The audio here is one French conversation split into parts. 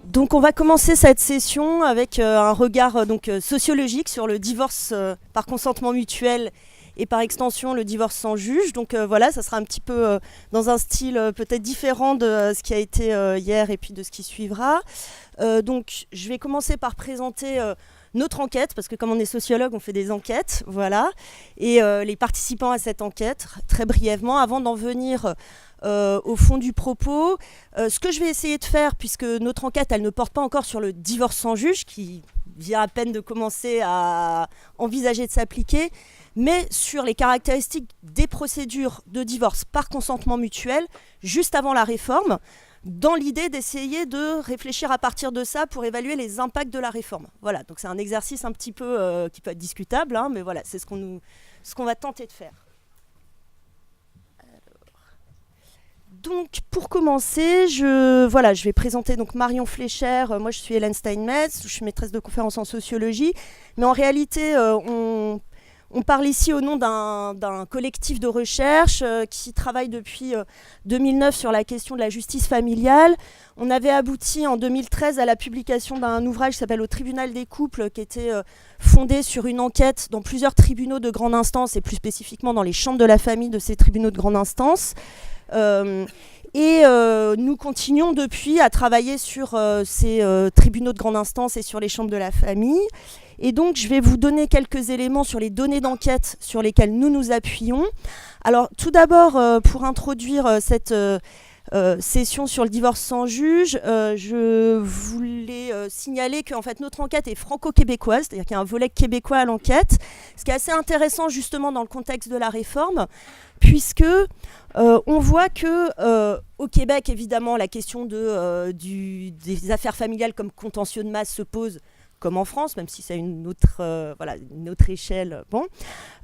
Donc on va commencer cette session avec un regard sociologique sur le divorce par consentement mutuel et par extension le divorce sans juge. Donc voilà, ça sera un petit peu dans un style peut-être différent de ce qui a été hier et puis de ce qui suivra. Donc je vais commencer par présenter notre enquête, parce que comme on est sociologue, on fait des enquêtes, voilà, et les participants à cette enquête, très brièvement, avant d'en venir au fond du propos. Ce que je vais essayer de faire, puisque notre enquête, elle ne porte pas encore sur le divorce sans juge, qui vient à peine de commencer à envisager de s'appliquer, mais sur les caractéristiques des procédures de divorce par consentement mutuel, juste avant la réforme, dans l'idée d'essayer de réfléchir à partir de ça pour évaluer les impacts de la réforme. Voilà, donc c'est un exercice un petit peu qui peut être discutable, hein, mais voilà, c'est ce qu'on va tenter de faire. Donc, pour commencer, je vais présenter donc Marion Fleischer. Moi, je suis Hélène Steinmetz, je suis maîtresse de conférences en sociologie. Mais en réalité, on parle ici au nom d'un collectif de recherche qui travaille depuis 2009 sur la question de la justice familiale. On avait abouti en 2013 à la publication d'un ouvrage qui s'appelle « Au tribunal des couples », qui était fondé sur une enquête dans plusieurs tribunaux de grande instance et plus spécifiquement dans les chambres de la famille de ces tribunaux de grande instance. Nous continuons depuis à travailler sur ces tribunaux de grande instance et sur les chambres de la famille. Et donc, je vais vous donner quelques éléments sur les données d'enquête sur lesquelles nous nous appuyons. Alors, tout d'abord, pour introduire cette session sur le divorce sans juge, je voulais signaler qu'en fait, notre enquête est franco-québécoise, c'est-à-dire qu'il y a un volet québécois à l'enquête, ce qui est assez intéressant justement dans le contexte de la réforme, puisque on voit que au Québec, évidemment, la question des affaires familiales comme contentieux de masse se pose comme en France, même si c'est une autre échelle,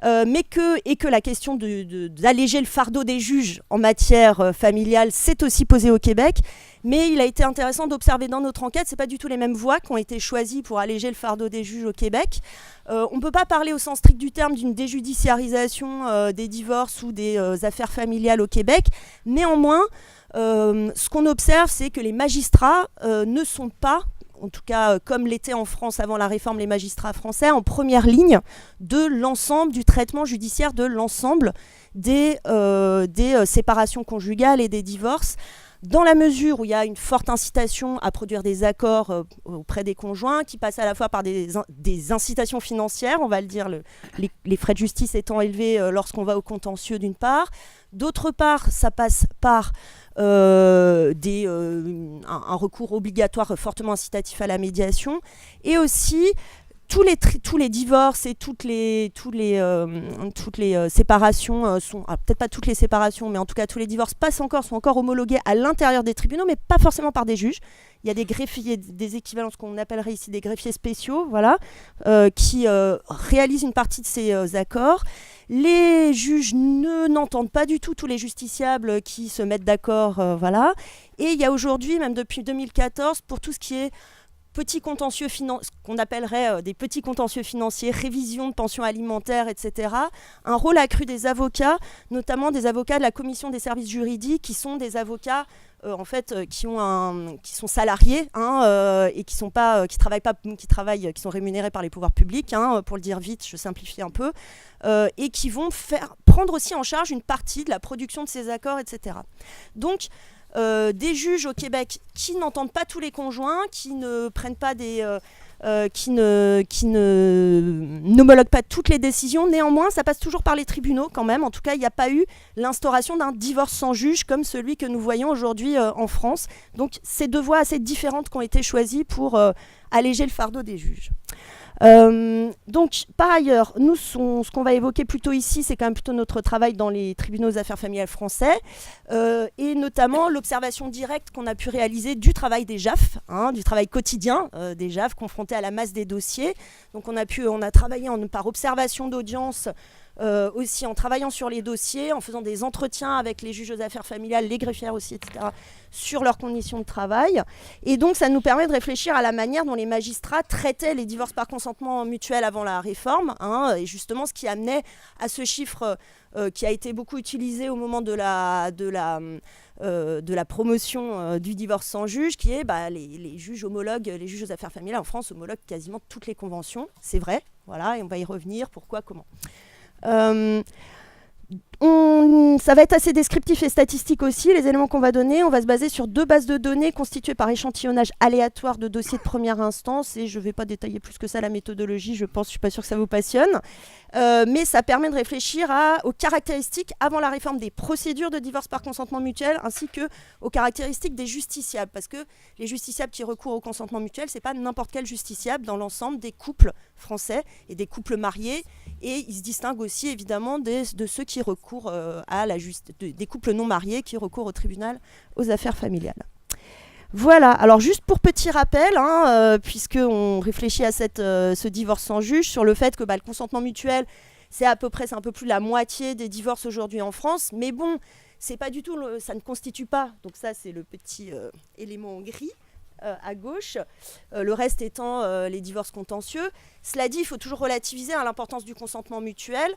mais que la question d'alléger le fardeau des juges en matière familiale s'est aussi posée au Québec. Mais il a été intéressant d'observer dans notre enquête, c'est pas du tout les mêmes voies qui ont été choisies pour alléger le fardeau des juges au Québec. On ne peut pas parler au sens strict du terme d'une déjudiciarisation des divorces ou des affaires familiales au Québec. Néanmoins, ce qu'on observe, c'est que les magistrats ne sont pas, en tout cas comme l'étaient en France avant la réforme les magistrats français, en première ligne de l'ensemble du traitement judiciaire de l'ensemble des séparations conjugales et des divorces, dans la mesure où il y a une forte incitation à produire des accords auprès des conjoints, qui passent à la fois par des incitations financières, on va le dire, les frais de justice étant élevés lorsqu'on va au contentieux d'une part. D'autre part, ça passe par un recours obligatoire fortement incitatif à la médiation, et aussi tous les divorces et toutes les séparations sont, peut-être pas toutes les séparations, mais en tout cas tous les divorces sont encore homologués à l'intérieur des tribunaux, mais pas forcément par des juges. Il y a des greffiers, des équivalents, ce qu'on appellerait ici des greffiers spéciaux, voilà, qui réalisent une partie de ces accords. Les juges n'entendent pas du tout tous les justiciables qui se mettent d'accord, voilà. Et il y a aujourd'hui, même depuis 2014, pour tout ce qui est petits contentieux ce qu'on appellerait des petits contentieux financiers, révision de pensions alimentaires, etc., un rôle accru des avocats, notamment des avocats de la commission des services juridiques, qui sont des avocats qui sont salariés et qui sont rémunérés par les pouvoirs publics, pour le dire vite, je simplifie un peu, et qui vont prendre aussi en charge une partie de la production de ces accords, etc. Donc, des juges au Québec qui n'entendent pas tous les conjoints, qui ne prennent pas qui n'homologuent pas toutes les décisions. Néanmoins, ça passe toujours par les tribunaux quand même. En tout cas, il n'y a pas eu l'instauration d'un divorce sans juge comme celui que nous voyons aujourd'hui en France. Donc, c'est deux voies assez différentes qui ont été choisies pour alléger le fardeau des juges. Donc, par ailleurs, nous, ce qu'on va évoquer plutôt ici, c'est quand même plutôt notre travail dans les tribunaux aux affaires familiales français, et notamment l'observation directe qu'on a pu réaliser du travail des JAF, du travail quotidien des JAF confrontés à la masse des dossiers. Donc, on a travaillé par observation d'audience aussi en travaillant sur les dossiers, en faisant des entretiens avec les juges aux affaires familiales, les greffières aussi, etc., sur leurs conditions de travail. Et donc, ça nous permet de réfléchir à la manière dont les magistrats traitaient les divorces par consentement mutuel avant la réforme, hein, et justement ce qui amenait à ce chiffre qui a été beaucoup utilisé au moment de la promotion du divorce sans juge, qui est les juges homologues, les juges aux affaires familiales en France homologuent quasiment toutes les conventions. C'est vrai, voilà, et on va y revenir, pourquoi, comment. Ça va être assez descriptif et statistique aussi, les éléments qu'on va donner. On va se baser sur 2 bases de données constituées par échantillonnage aléatoire de dossiers de première instance, et je ne vais pas détailler plus que ça la méthodologie, je suis pas sûre que ça vous passionne, mais ça permet de réfléchir aux caractéristiques avant la réforme des procédures de divorce par consentement mutuel, ainsi que aux caractéristiques des justiciables, parce que les justiciables qui recourent au consentement mutuel, c'est pas n'importe quel justiciable dans l'ensemble des couples français et des couples mariés, et ils se distinguent aussi évidemment de ceux qui recourent des couples non mariés qui recourent au tribunal aux affaires familiales. Voilà, alors juste pour petit rappel, puisqu'on réfléchit à ce divorce sans juge, sur le fait que le consentement mutuel, c'est un peu plus de la moitié des divorces aujourd'hui en France, mais bon, c'est pas du tout, ça ne constitue pas, donc ça c'est le petit élément en gris à gauche, le reste étant les divorces contentieux. Cela dit, il faut toujours relativiser l'importance du consentement mutuel,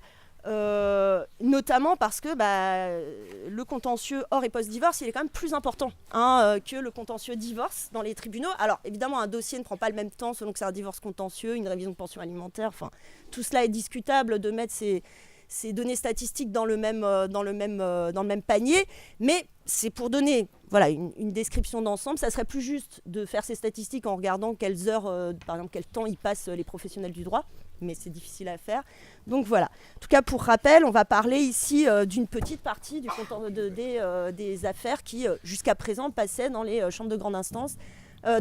notamment parce que le contentieux hors et post-divorce, il est quand même plus important que le contentieux divorce dans les tribunaux. Alors évidemment, un dossier ne prend pas le même temps selon que c'est un divorce contentieux, une révision de pension alimentaire, enfin tout cela est discutable de mettre ces données statistiques dans le même panier, mais c'est pour donner une description d'ensemble. Ça serait plus juste de faire ces statistiques en regardant quelles heures, par exemple quel temps y passent les professionnels du droit, mais c'est difficile à faire. Donc voilà. En tout cas, pour rappel, on va parler ici d'une petite partie des affaires qui, jusqu'à présent, passaient dans les chambres de grande instance,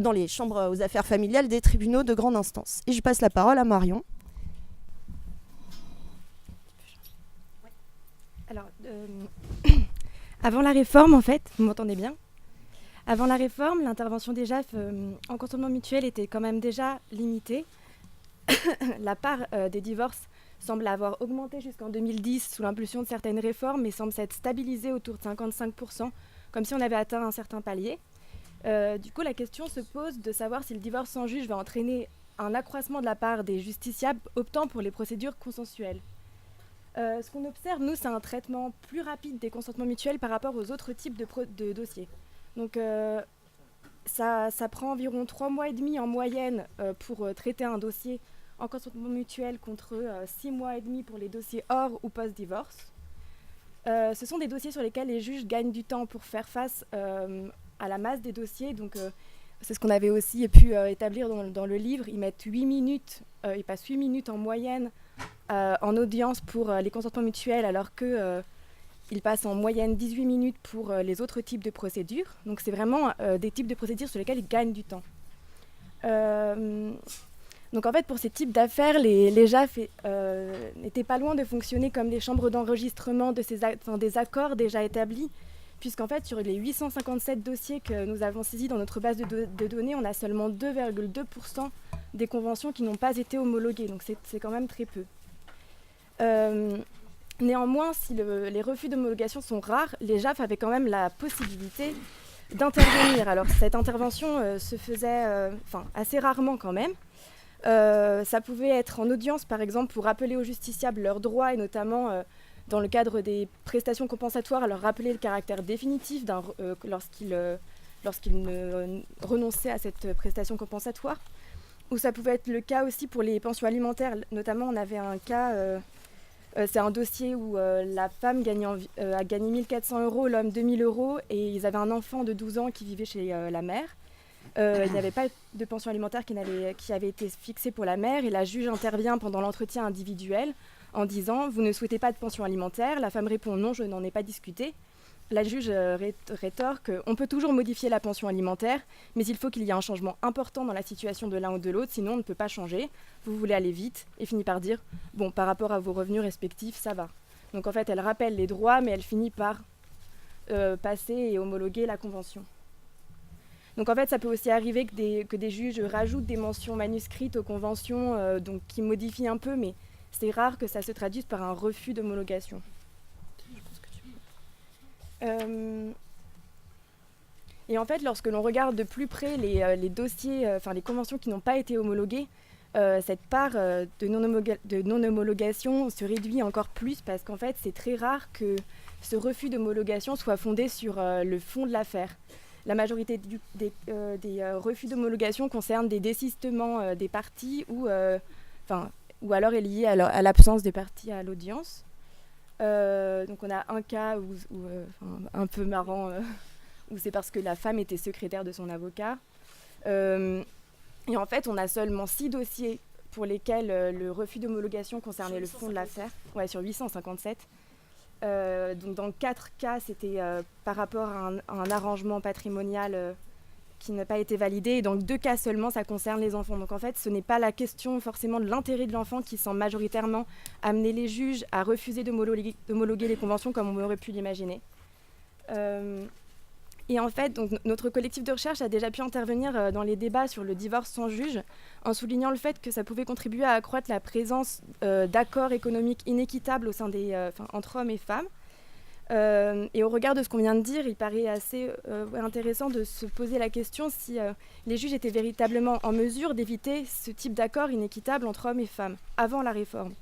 dans les chambres aux affaires familiales des tribunaux de grande instance. Et je passe la parole à Marion. Alors, avant la réforme, en fait, vous m'entendez bien ? Avant la réforme, l'intervention des JAF en consentement mutuel était quand même déjà limitée. La part des divorces semble avoir augmenté jusqu'en 2010 sous l'impulsion de certaines réformes, mais semble s'être stabilisée autour de 55%, comme si on avait atteint un certain palier. Du coup, la question se pose de savoir si le divorce sans juge va entraîner un accroissement de la part des justiciables optant pour les procédures consensuelles. Ce qu'on observe, nous, c'est un traitement plus rapide des consentements mutuels par rapport aux autres types de dossiers. Donc, ça prend environ 3 mois et demi en moyenne pour traiter un dossier en consentement mutuel contre 6 mois et demi pour les dossiers hors ou post-divorce. Ce sont des dossiers sur lesquels les juges gagnent du temps pour faire face à la masse des dossiers. Donc, c'est ce qu'on avait aussi pu établir dans le livre. Ils mettent 8 minutes, ils passent 8 minutes en moyenne en audience pour les consentements mutuels, alors qu'ils passent en moyenne 18 minutes pour les autres types de procédures. Donc c'est vraiment des types de procédures sur lesquels ils gagnent du temps. Donc en fait, pour ces types d'affaires, les JAF n'étaient pas loin de fonctionner comme des chambres d'enregistrement des accords déjà établis, puisqu'en fait, sur les 857 dossiers que nous avons saisis dans notre base de données, on a seulement 2,2% des conventions qui n'ont pas été homologuées. Donc c'est quand même très peu. Néanmoins, si les refus d'homologation sont rares, les JAF avaient quand même la possibilité d'intervenir. Alors cette intervention se faisait assez rarement quand même. Ça pouvait être en audience, par exemple, pour rappeler aux justiciables leurs droits, et notamment dans le cadre des prestations compensatoires, à leur rappeler le caractère définitif lorsqu'ils renonçaient à cette prestation compensatoire. Ou ça pouvait être le cas aussi pour les pensions alimentaires. Notamment, on avait un cas, c'est un dossier où la femme a gagné 1 400 €, l'homme 2 000 €, et ils avaient un enfant de 12 ans qui vivait chez la mère. Il n'y avait pas de pension alimentaire qui avait été fixée pour la mère, et la juge intervient pendant l'entretien individuel en disant « Vous ne souhaitez pas de pension alimentaire ?» La femme répond « Non, je n'en ai pas discuté ». La juge rétorque « On peut toujours modifier la pension alimentaire, mais il faut qu'il y ait un changement important dans la situation de l'un ou de l'autre, sinon on ne peut pas changer. Vous voulez aller vite ?» Et finit par dire « Bon, par rapport à vos revenus respectifs, ça va. » Donc en fait, elle rappelle les droits, mais elle finit par passer et homologuer la convention. Donc en fait, ça peut aussi arriver que des juges rajoutent des mentions manuscrites aux conventions, donc qui modifient un peu, mais c'est rare que ça se traduise par un refus d'homologation. Et en fait, lorsque l'on regarde de plus près les dossiers, les conventions qui n'ont pas été homologuées, cette part de non-homologation se réduit encore plus parce qu'en fait, c'est très rare que ce refus d'homologation soit fondé sur le fond de l'affaire. La majorité des refus d'homologation concernent des désistements des parties ou alors est lié à l'absence des parties à l'audience. Donc on a un cas un peu marrant où c'est parce que la femme était secrétaire de son avocat. Et en fait, on a seulement 6 dossiers pour lesquels le refus d'homologation concernait le fond de l'affaire, sur 857. Donc dans 4 cas, c'était par rapport à un arrangement patrimonial qui n'a pas été validé. Et dans 2 cas seulement, ça concerne les enfants. Donc en fait, ce n'est pas la question forcément de l'intérêt de l'enfant qui semble majoritairement amener les juges à refuser d'homologuer les conventions comme on aurait pu l'imaginer. Et en fait, donc, notre collectif de recherche a déjà pu intervenir dans les débats sur le divorce sans juge en soulignant le fait que ça pouvait contribuer à accroître la présence d'accords économiques inéquitables au sein entre hommes et femmes. Et au regard de ce qu'on vient de dire, il paraît assez intéressant de se poser la question si les juges étaient véritablement en mesure d'éviter ce type d'accord inéquitable entre hommes et femmes avant la réforme.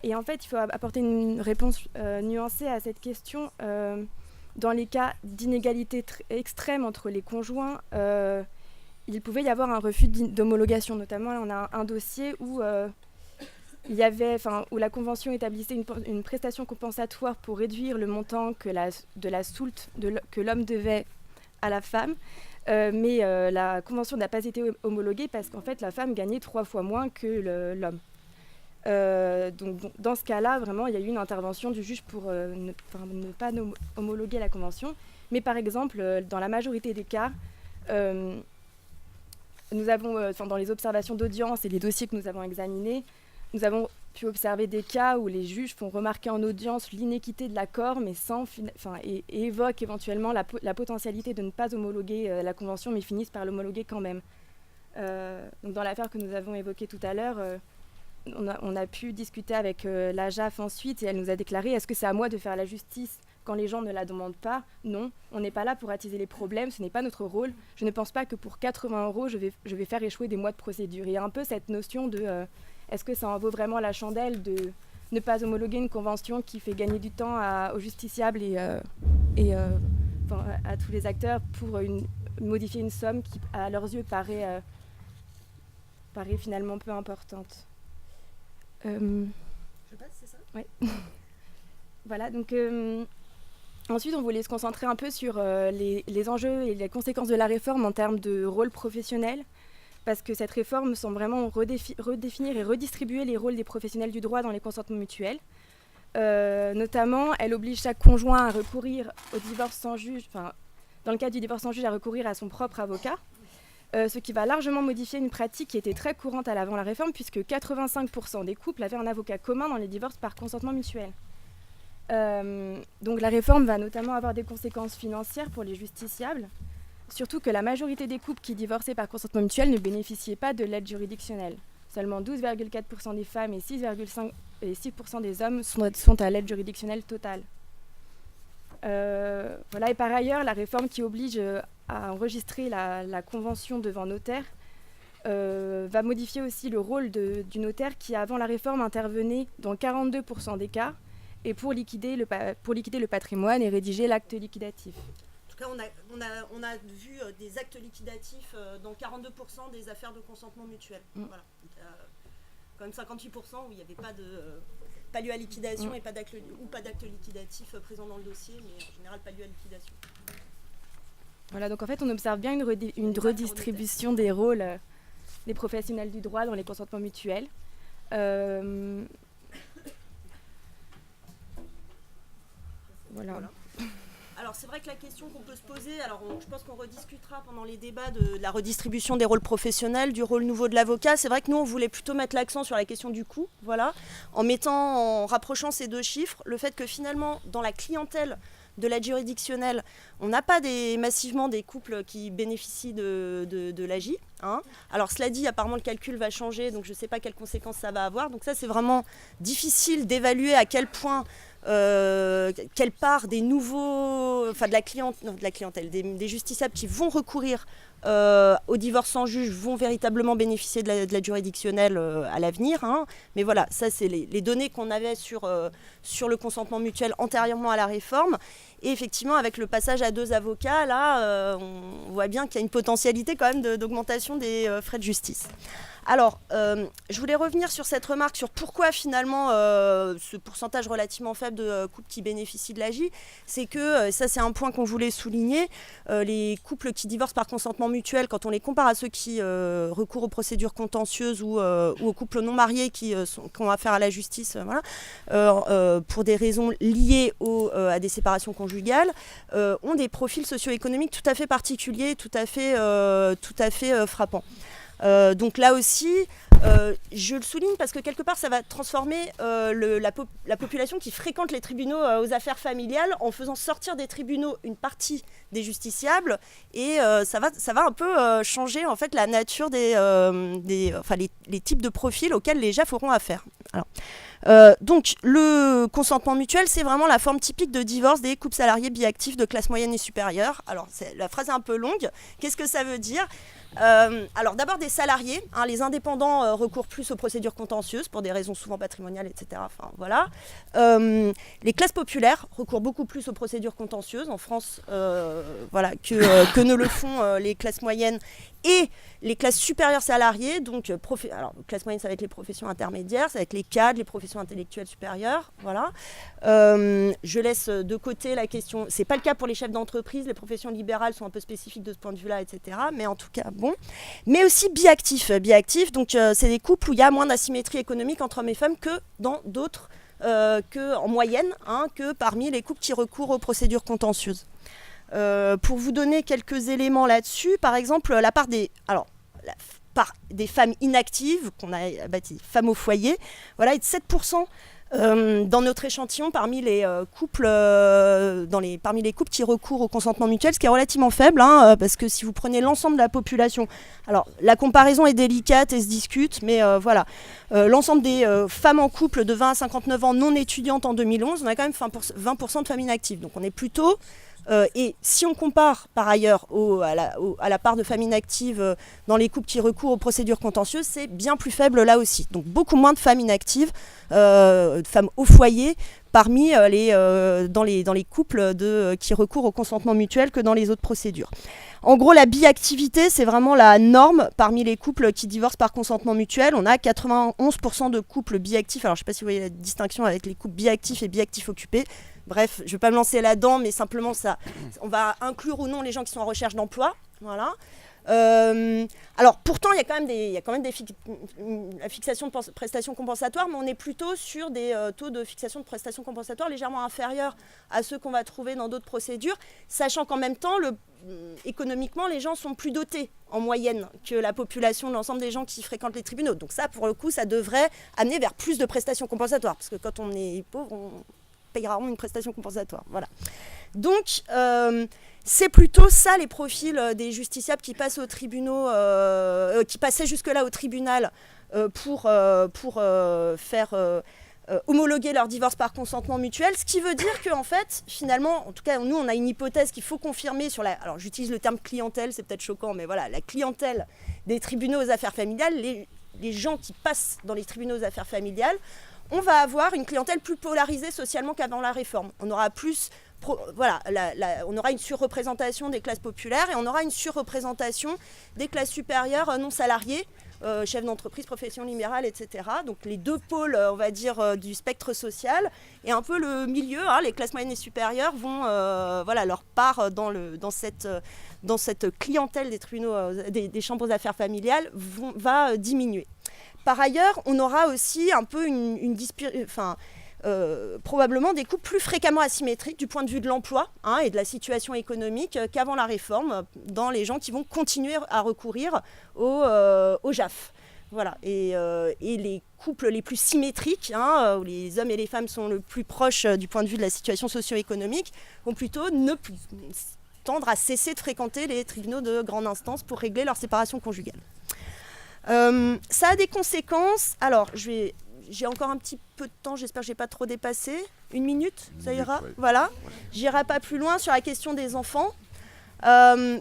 Et en fait, il faut apporter une réponse nuancée à cette question. Dans les cas d'inégalité extrême entre les conjoints, il pouvait y avoir un refus d'homologation. Notamment, on a un dossier où où la Convention établissait une prestation compensatoire pour réduire le montant de la soulte que l'homme devait à la femme. Mais la Convention n'a pas été homologuée parce qu'en fait, la femme gagnait 3 fois moins que l'homme. Donc, dans ce cas-là, vraiment, il y a eu une intervention du juge pour ne pas homologuer la Convention. Mais par exemple, dans la majorité des cas, nous avons, dans les observations d'audience et les dossiers que nous avons examinés, nous avons pu observer des cas où les juges font remarquer en audience l'inéquité de l'accord, mais et évoquent éventuellement la potentialité de ne pas homologuer la Convention, mais finissent par l'homologuer quand même. Donc dans l'affaire que nous avons évoquée tout à l'heure, on a pu discuter avec la JAF ensuite, et elle nous a déclaré « Est-ce que c'est à moi de faire la justice quand les gens ne la demandent pas ? Non, on n'est pas là pour attiser les problèmes, ce n'est pas notre rôle. Je ne pense pas que pour 80 €, je vais faire échouer des mois de procédure. » Il y a un peu cette notion de est-ce que ça en vaut vraiment la chandelle de ne pas homologuer une convention qui fait gagner du temps aux justiciables et à tous les acteurs pour modifier une somme qui, à leurs yeux, paraît finalement peu importante. Je passe, c'est ça ? Oui. Voilà, donc ensuite on voulait se concentrer un peu sur les enjeux et les conséquences de la réforme en termes de rôle professionnel, parce que cette réforme semble vraiment redéfinir et redistribuer les rôles des professionnels du droit dans les consentements mutuels. Notamment, elle oblige chaque conjoint à recourir au divorce sans juge, dans le cas du divorce sans juge, à recourir à son propre avocat. Ce qui va largement modifier une pratique qui était très courante avant la réforme, puisque 85% des couples avaient un avocat commun dans les divorces par consentement mutuel. Donc la réforme va notamment avoir des conséquences financières pour les justiciables, surtout que la majorité des couples qui divorçaient par consentement mutuel ne bénéficiaient pas de l'aide juridictionnelle. Seulement 12,4% des femmes et 6,6% des hommes sont à l'aide juridictionnelle totale. Et par ailleurs, la réforme qui oblige à enregistrer la convention devant notaire va modifier aussi le rôle du notaire qui, avant la réforme, intervenait dans 42% des cas et pour liquider le patrimoine et rédiger l'acte liquidatif. En tout cas, on a vu des actes liquidatifs dans 42% des affaires de consentement mutuel. Voilà. Donc, quand même 58% où il n'y avait pas lieu à liquidation et pas d'acte liquidatif présent dans le dossier, mais en général pas lieu à liquidation. Voilà, donc en fait on observe bien une redistribution des rôles des professionnels du droit dans les consentements mutuels. Voilà. Alors c'est vrai que la question qu'on peut se poser, je pense qu'on rediscutera pendant les débats de la redistribution des rôles professionnels, du rôle nouveau de l'avocat. C'est vrai que nous on voulait plutôt mettre l'accent sur la question du coût, voilà, en rapprochant ces 2 chiffres, le fait que finalement dans la clientèle de l'aide juridictionnelle, on n'a pas massivement des couples qui bénéficient de l'AJ. Hein. Alors cela dit, apparemment le calcul va changer, donc je ne sais pas quelles conséquences ça va avoir. Donc ça, c'est vraiment difficile d'évaluer à quel point, quelle part des nouveaux, enfin de la clientèle, des justiciables qui vont recourir au divorce sans juge vont véritablement bénéficier de l'aide juridictionnelle à l'avenir. Hein. Mais voilà, ça c'est les données qu'on avait sur le consentement mutuel antérieurement à la réforme. Et effectivement, avec le passage à 2 avocats, là, on voit bien qu'il y a une potentialité quand même d'augmentation des frais de justice. Alors, je voulais revenir sur cette remarque sur pourquoi finalement ce pourcentage relativement faible de couples qui bénéficient de l'AJ. C'est que, ça c'est un point qu'on voulait souligner, les couples qui divorcent par consentement mutuel, quand on les compare à ceux qui recourent aux procédures contentieuses ou aux couples non mariés qui ont affaire à la justice pour des raisons liées à des séparations conjugales, ont des profils socio-économiques tout à fait particuliers, tout à fait frappants. Donc là aussi, je le souligne parce que quelque part ça va transformer la population qui fréquente les tribunaux aux affaires familiales en faisant sortir des tribunaux une partie des justiciables et ça va un peu changer en fait la nature les types de profils auxquels les JAF auront affaire. Alors, donc le consentement mutuel, c'est vraiment la forme typique de divorce des couples salariés biactifs de classe moyenne et supérieure. Alors la phrase est un peu longue. Qu'est-ce que ça veut dire ? Alors d'abord des salariés, hein, les indépendants recourent plus aux procédures contentieuses pour des raisons souvent patrimoniales, etc. Enfin, voilà. Les classes populaires recourent beaucoup plus aux procédures contentieuses en France que ne le font les classes moyennes et les classes supérieures salariées. Donc alors classe moyenne, ça va être les professions intermédiaires, ça va être les cadres, les professions intellectuelles supérieures. Voilà. Je laisse de côté la question, c'est pas le cas pour les chefs d'entreprise, les professions libérales sont un peu spécifiques de ce point de vue-là, etc. Mais en tout cas, bon. Mais aussi biactifs. Biactifs, donc c'est des couples où il y a moins d'asymétrie économique entre hommes et femmes que dans d'autres, en moyenne, hein, que parmi les couples qui recourent aux procédures contentieuses. Pour vous donner quelques éléments là-dessus, par exemple, la part des femmes inactives, qu'on a baptisées femmes au foyer, voilà, est de 7%. Dans notre échantillon parmi les couples qui recourent au consentement mutuel, ce qui est relativement faible, hein, parce que si vous prenez l'ensemble de la population, alors la comparaison est délicate et se discute, mais voilà, l'ensemble des femmes en couple de 20 à 59 ans non étudiantes en 2011, on a quand même 20% de femmes inactives, donc on est plutôt et si on compare par ailleurs à la part de femmes inactives dans les couples qui recourent aux procédures contentieuses, c'est bien plus faible là aussi. Donc beaucoup moins de femmes inactives, de femmes au foyer, parmi dans les couples qui recourent au consentement mutuel que dans les autres procédures. En gros, la biactivité, c'est vraiment la norme parmi les couples qui divorcent par consentement mutuel. On a 91% de couples biactifs. Alors, je ne sais pas si vous voyez la distinction avec les couples biactifs et biactifs occupés. Bref, je ne vais pas me lancer là-dedans, mais simplement, on va inclure ou non les gens qui sont en recherche d'emploi. Voilà. Alors pourtant il y a quand même la fixation de prestations compensatoires, mais on est plutôt sur des taux de fixation de prestations compensatoires légèrement inférieurs à ceux qu'on va trouver dans d'autres procédures, sachant qu'en même temps économiquement les gens sont plus dotés en moyenne que la population, l'ensemble des gens qui fréquentent les tribunaux. Donc ça, pour le coup, ça devrait amener vers plus de prestations compensatoires, parce que quand on est pauvre, on paye rarement une prestation compensatoire. Voilà. Donc c'est plutôt ça les profils des justiciables qui passent aux tribunaux, qui passaient jusque-là au tribunal pour faire homologuer leur divorce par consentement mutuel, ce qui veut dire qu'en fait, finalement, en tout cas, nous, on a une hypothèse qu'il faut confirmer sur alors j'utilise le terme clientèle, c'est peut-être choquant, mais voilà, la clientèle des tribunaux aux affaires familiales, les gens qui passent dans les tribunaux aux affaires familiales, on va avoir une clientèle plus polarisée socialement qu'avant la réforme. On aura on aura une surreprésentation des classes populaires et on aura une surreprésentation des classes supérieures non salariées, chefs d'entreprise, professions libérales, etc. Donc les deux pôles, on va dire, du spectre social, et un peu le milieu, hein, les classes moyennes et supérieures vont, leur part dans cette clientèle des tribunaux, des chambres aux affaires familiales va diminuer. Par ailleurs, on aura aussi un peu probablement des couples plus fréquemment asymétriques du point de vue de l'emploi, hein, et de la situation économique qu'avant la réforme, dans les gens qui vont continuer à recourir au JAF. Voilà. Et les couples les plus symétriques, où les hommes et les femmes sont le plus proches du point de vue de la situation socio-économique, vont plutôt ne plus tendre à cesser de fréquenter les tribunaux de grande instance pour régler leur séparation conjugale. Ça a des conséquences. Alors, j'ai encore un petit peu de temps, j'espère que je n'ai pas trop dépassé. 1 minute, ça ira. Ouais. Voilà. J'irai pas plus loin sur la question des enfants.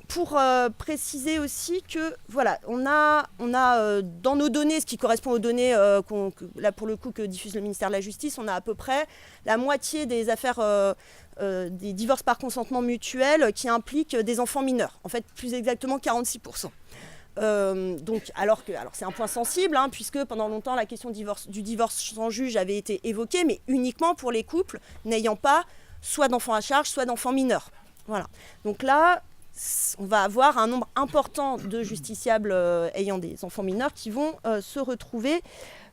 Pour préciser aussi que voilà, on a dans nos données, ce qui correspond aux données là pour le coup que diffuse le ministère de la Justice, on a à peu près la moitié des affaires des divorces par consentement mutuel qui impliquent des enfants mineurs. En fait, plus exactement 46%. Donc, alors c'est un point sensible, puisque pendant longtemps la question du divorce sans juge avait été évoquée, mais uniquement pour les couples n'ayant pas soit d'enfants à charge, soit d'enfants mineurs. Voilà. Donc là, on va avoir un nombre important de justiciables ayant des enfants mineurs qui vont se retrouver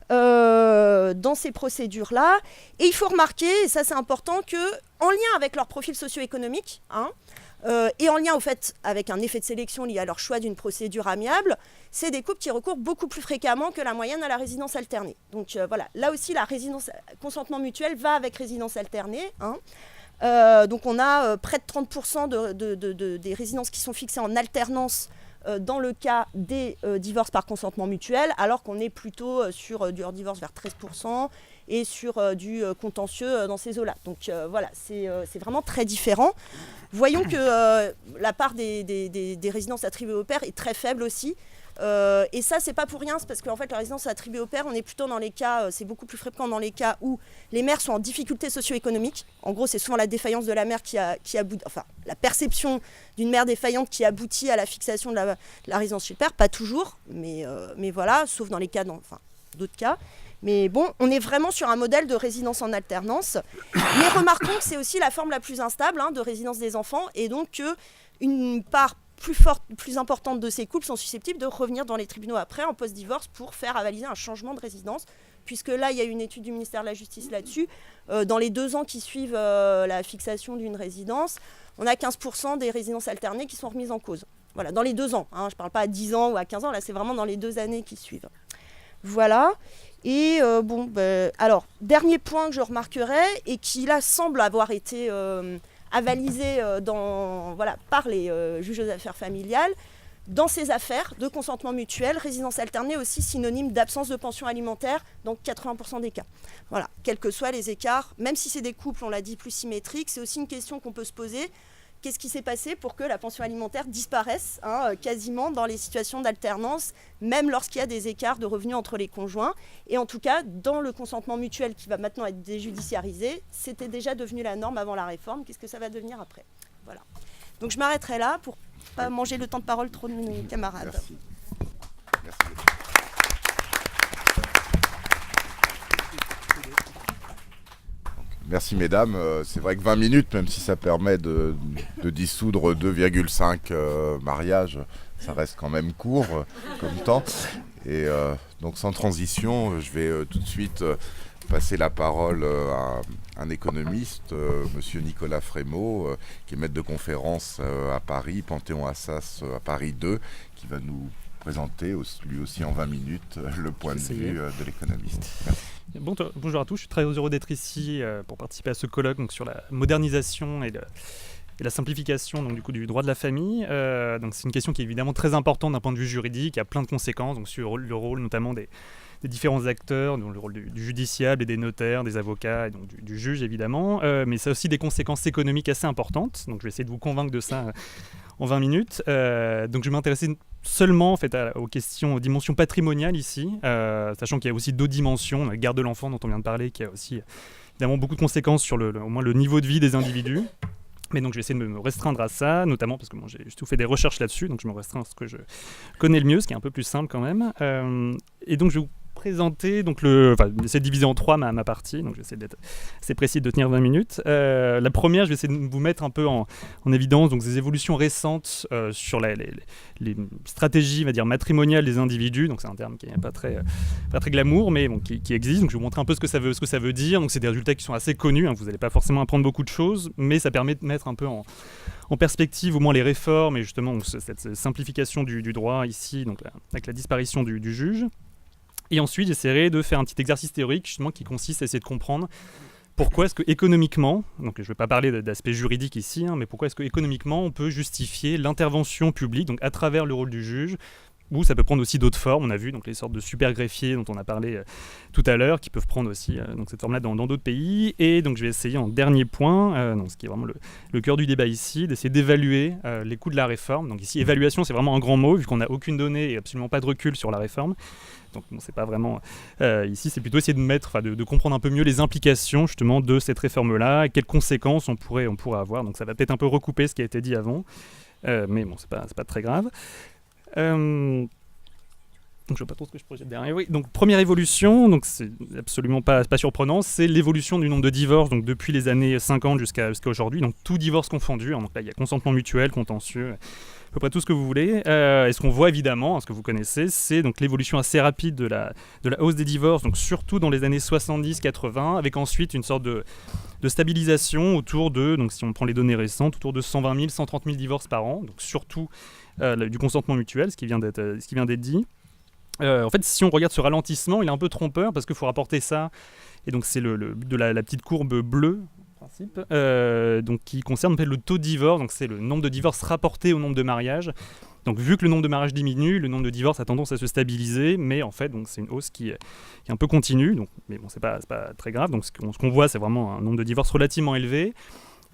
dans ces procédures-là. Et il faut remarquer, et ça c'est important, qu'en lien avec leur profil socio-économique, et en lien au fait avec un effet de sélection lié à leur choix d'une procédure amiable, c'est des couples qui recourent beaucoup plus fréquemment que la moyenne à la résidence alternée. Donc voilà, là aussi la consentement mutuel va avec résidence alternée. Donc on a près de 30% des résidences qui sont fixées en alternance dans le cas des divorces par consentement mutuel, alors qu'on est plutôt sur du hors-divorce vers 13% et sur du contentieux dans ces eaux-là. Donc voilà, c'est vraiment très différent. Voyons que la part des résidences attribuées au père est très faible aussi. Et ça, c'est pas pour rien, c'est parce qu'en fait, la résidence attribuée au père, on est plutôt dans les cas, c'est beaucoup plus fréquent dans les cas où les mères sont en difficulté socio-économique. En gros, c'est souvent la défaillance de la mère qui aboutit, enfin, la perception d'une mère défaillante qui aboutit à la fixation de la résidence chez le père. Pas toujours, mais voilà, sauf dans les cas, d'autres cas. Mais bon, on est vraiment sur un modèle de résidence en alternance. Mais remarquons que c'est aussi la forme la plus instable de résidence des enfants, et donc qu'une part plus importante de ces couples sont susceptibles de revenir dans les tribunaux après, en post-divorce, pour faire avaliser un changement de résidence, puisque là, il y a une étude du ministère de la Justice là-dessus. Dans les 2 ans qui suivent la fixation d'une résidence, on a 15% des résidences alternées qui sont remises en cause. Voilà, dans les 2 ans. Je ne parle pas à 10 ans ou à 15 ans, là, c'est vraiment dans les 2 années qui suivent. Voilà. Et alors, dernier point que je remarquerai, et qui là semble avoir été avalisé par les juges aux affaires familiales, dans ces affaires de consentement mutuel, résidence alternée aussi synonyme d'absence de pension alimentaire dans 80% des cas. Voilà, quels que soient les écarts, même si c'est des couples, on l'a dit, plus symétriques, c'est aussi une question qu'on peut se poser. Qu'est-ce qui s'est passé pour que la pension alimentaire disparaisse quasiment dans les situations d'alternance, même lorsqu'il y a des écarts de revenus entre les conjoints. Et en tout cas, dans le consentement mutuel qui va maintenant être déjudiciarisé, c'était déjà devenu la norme avant la réforme. Qu'est-ce que ça va devenir après ? Voilà. Donc je m'arrêterai là pour ne pas manger le temps de parole trop de mes camarades. Merci. Merci. Merci mesdames, c'est vrai que 20 minutes, même si ça permet de dissoudre 2,5 mariages, ça reste quand même court comme temps. Et donc sans transition, je vais tout de suite passer la parole à un économiste, monsieur Nicolas Frémaux, qui est maître de conférence à Paris, Panthéon-Assas à Paris 2, qui va nous présenter lui aussi en 20 minutes le point de vue de l'économiste. Merci. Bonjour à tous, je suis très heureux d'être ici pour participer à ce colloque donc, sur la modernisation et la simplification donc, du droit de la famille. Donc, c'est une question qui est évidemment très importante d'un point de vue juridique, qui a plein de conséquences donc, sur le rôle notamment des différents acteurs, donc le rôle du judiciable et des notaires, des avocats et donc du juge évidemment, mais ça a aussi des conséquences économiques assez importantes, donc je vais essayer de vous convaincre de ça en 20 minutes. Donc je vais m'intéresser seulement en fait, aux dimensions patrimoniales ici, sachant qu'il y a aussi d'autres dimensions, la garde de l'enfant dont on vient de parler, qui a aussi évidemment beaucoup de conséquences sur au moins le niveau de vie des individus. Mais donc je vais essayer de me restreindre à ça, notamment parce que j'ai surtout fait des recherches là-dessus, donc je me restreins à ce que je connais le mieux, ce qui est un peu plus simple quand même. Et donc je vais vous présenter, essayer de diviser en 3 ma partie, donc je vais essayer d'être assez précis, de tenir 20 minutes. La première, je vais essayer de vous mettre un peu en évidence donc, des évolutions récentes sur les stratégies, on va dire, matrimoniales des individus, donc c'est un terme qui n'est pas très glamour, mais bon, qui existe, donc je vais vous montrer un peu ce que ça veut dire, donc c'est des résultats qui sont assez connus, vous n'allez pas forcément apprendre beaucoup de choses, mais ça permet de mettre un peu en perspective au moins les réformes et justement cette simplification du droit ici, donc avec la disparition du juge. Et ensuite, j'essaierai de faire un petit exercice théorique justement qui consiste à essayer de comprendre pourquoi est-ce que économiquement, donc je ne vais pas parler d'aspect juridique ici, mais pourquoi est-ce que économiquement on peut justifier l'intervention publique, donc à travers le rôle du juge, ou ça peut prendre aussi d'autres formes, on a vu donc les sortes de super greffiers dont on a parlé tout à l'heure, qui peuvent prendre aussi donc cette forme-là dans d'autres pays. Et donc je vais essayer en dernier point, donc ce qui est vraiment le cœur du débat ici, d'essayer d'évaluer les coûts de la réforme. Donc ici, évaluation, c'est vraiment un grand mot, vu qu'on n'a aucune donnée et absolument pas de recul sur la réforme. Donc bon, c'est pas vraiment ici, c'est plutôt essayer de comprendre un peu mieux les implications justement de cette réforme-là, et quelles conséquences on pourrait avoir. Donc ça va peut-être un peu recouper ce qui a été dit avant, mais bon, c'est pas très grave. Donc je ne sais pas trop ce que je projette derrière. Oui, donc première évolution, donc c'est absolument pas surprenant, c'est l'évolution du nombre de divorces donc depuis les années 50 jusqu'à aujourd'hui, donc tout divorce confondu. Donc là il y a consentement mutuel, contentieux, à peu près tout ce que vous voulez. Et ce qu'on voit évidemment, ce que vous connaissez, c'est donc l'évolution assez rapide de la hausse des divorces, donc surtout dans les années 70-80, avec ensuite une sorte de stabilisation autour de, donc si on prend les données récentes, autour de 120 000, 130 000 divorces par an, donc surtout du consentement mutuel, ce qui vient d'être dit. En fait, si on regarde ce ralentissement, il est un peu trompeur parce qu'il faut rapporter ça, et donc c'est le but de la petite courbe bleue, en principe, donc qui concerne le taux de divorce, donc c'est le nombre de divorces rapporté au nombre de mariages. Donc vu que le nombre de mariages diminue, le nombre de divorces a tendance à se stabiliser, mais en fait donc, c'est une hausse qui est un peu continue, donc, mais bon, c'est pas très grave. Donc ce qu'on voit, c'est vraiment un nombre de divorces relativement élevé.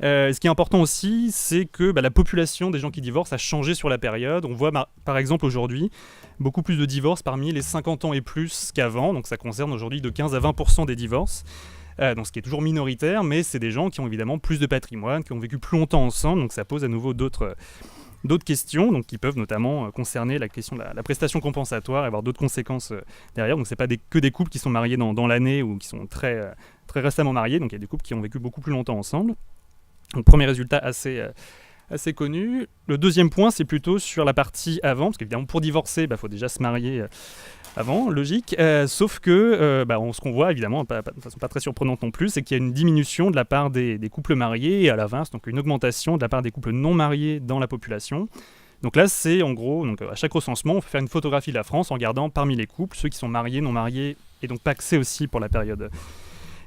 Ce qui est important aussi, c'est que la population des gens qui divorcent a changé sur la période. On voit par exemple aujourd'hui beaucoup plus de divorces parmi les 50 ans et plus qu'avant, donc ça concerne aujourd'hui de 15 à 20% des divorces. Donc ce qui est toujours minoritaire, mais c'est des gens qui ont évidemment plus de patrimoine, qui ont vécu plus longtemps ensemble, donc ça pose à nouveau d'autres questions, donc qui peuvent notamment concerner la question de la prestation compensatoire et avoir d'autres conséquences derrière. Donc c'est pas que des couples qui sont mariés dans l'année ou qui sont très récemment mariés, donc il y a des couples qui ont vécu beaucoup plus longtemps ensemble. Donc premier résultat assez connu. Le deuxième point, c'est plutôt sur la partie avant, parce qu'évidemment pour divorcer, faut déjà se marier avant, logique. Sauf que ce qu'on voit évidemment, de façon pas très surprenante non plus, c'est qu'il y a une diminution de la part des couples mariés et à l'inverse, donc une augmentation de la part des couples non mariés dans la population. Donc là, c'est en gros, donc à chaque recensement, on peut faire une photographie de la France en regardant parmi les couples ceux qui sont mariés, non mariés et donc pacsés aussi pour la période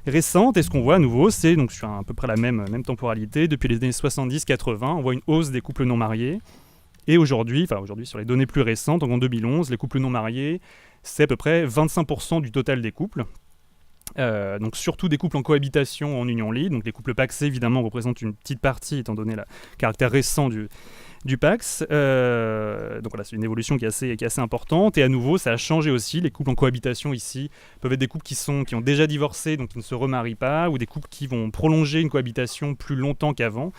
récente. Et ce qu'on voit à nouveau, c'est donc sur à peu près la même temporalité, depuis les années 70-80, on voit une hausse des couples non mariés. Et aujourd'hui, sur les données plus récentes, donc en 2011, les couples non mariés, c'est à peu près 25% du total des couples. Donc surtout des couples en cohabitation en union libre. Donc les couples pacsés, évidemment, représentent une petite partie, étant donné le caractère récent du Pacs. Donc voilà, c'est une évolution qui est assez importante. Et à nouveau, ça a changé aussi. Les couples en cohabitation ici peuvent être des couples qui ont déjà divorcé, donc qui ne se remarient pas, ou des couples qui vont prolonger une cohabitation plus longtemps qu'avant.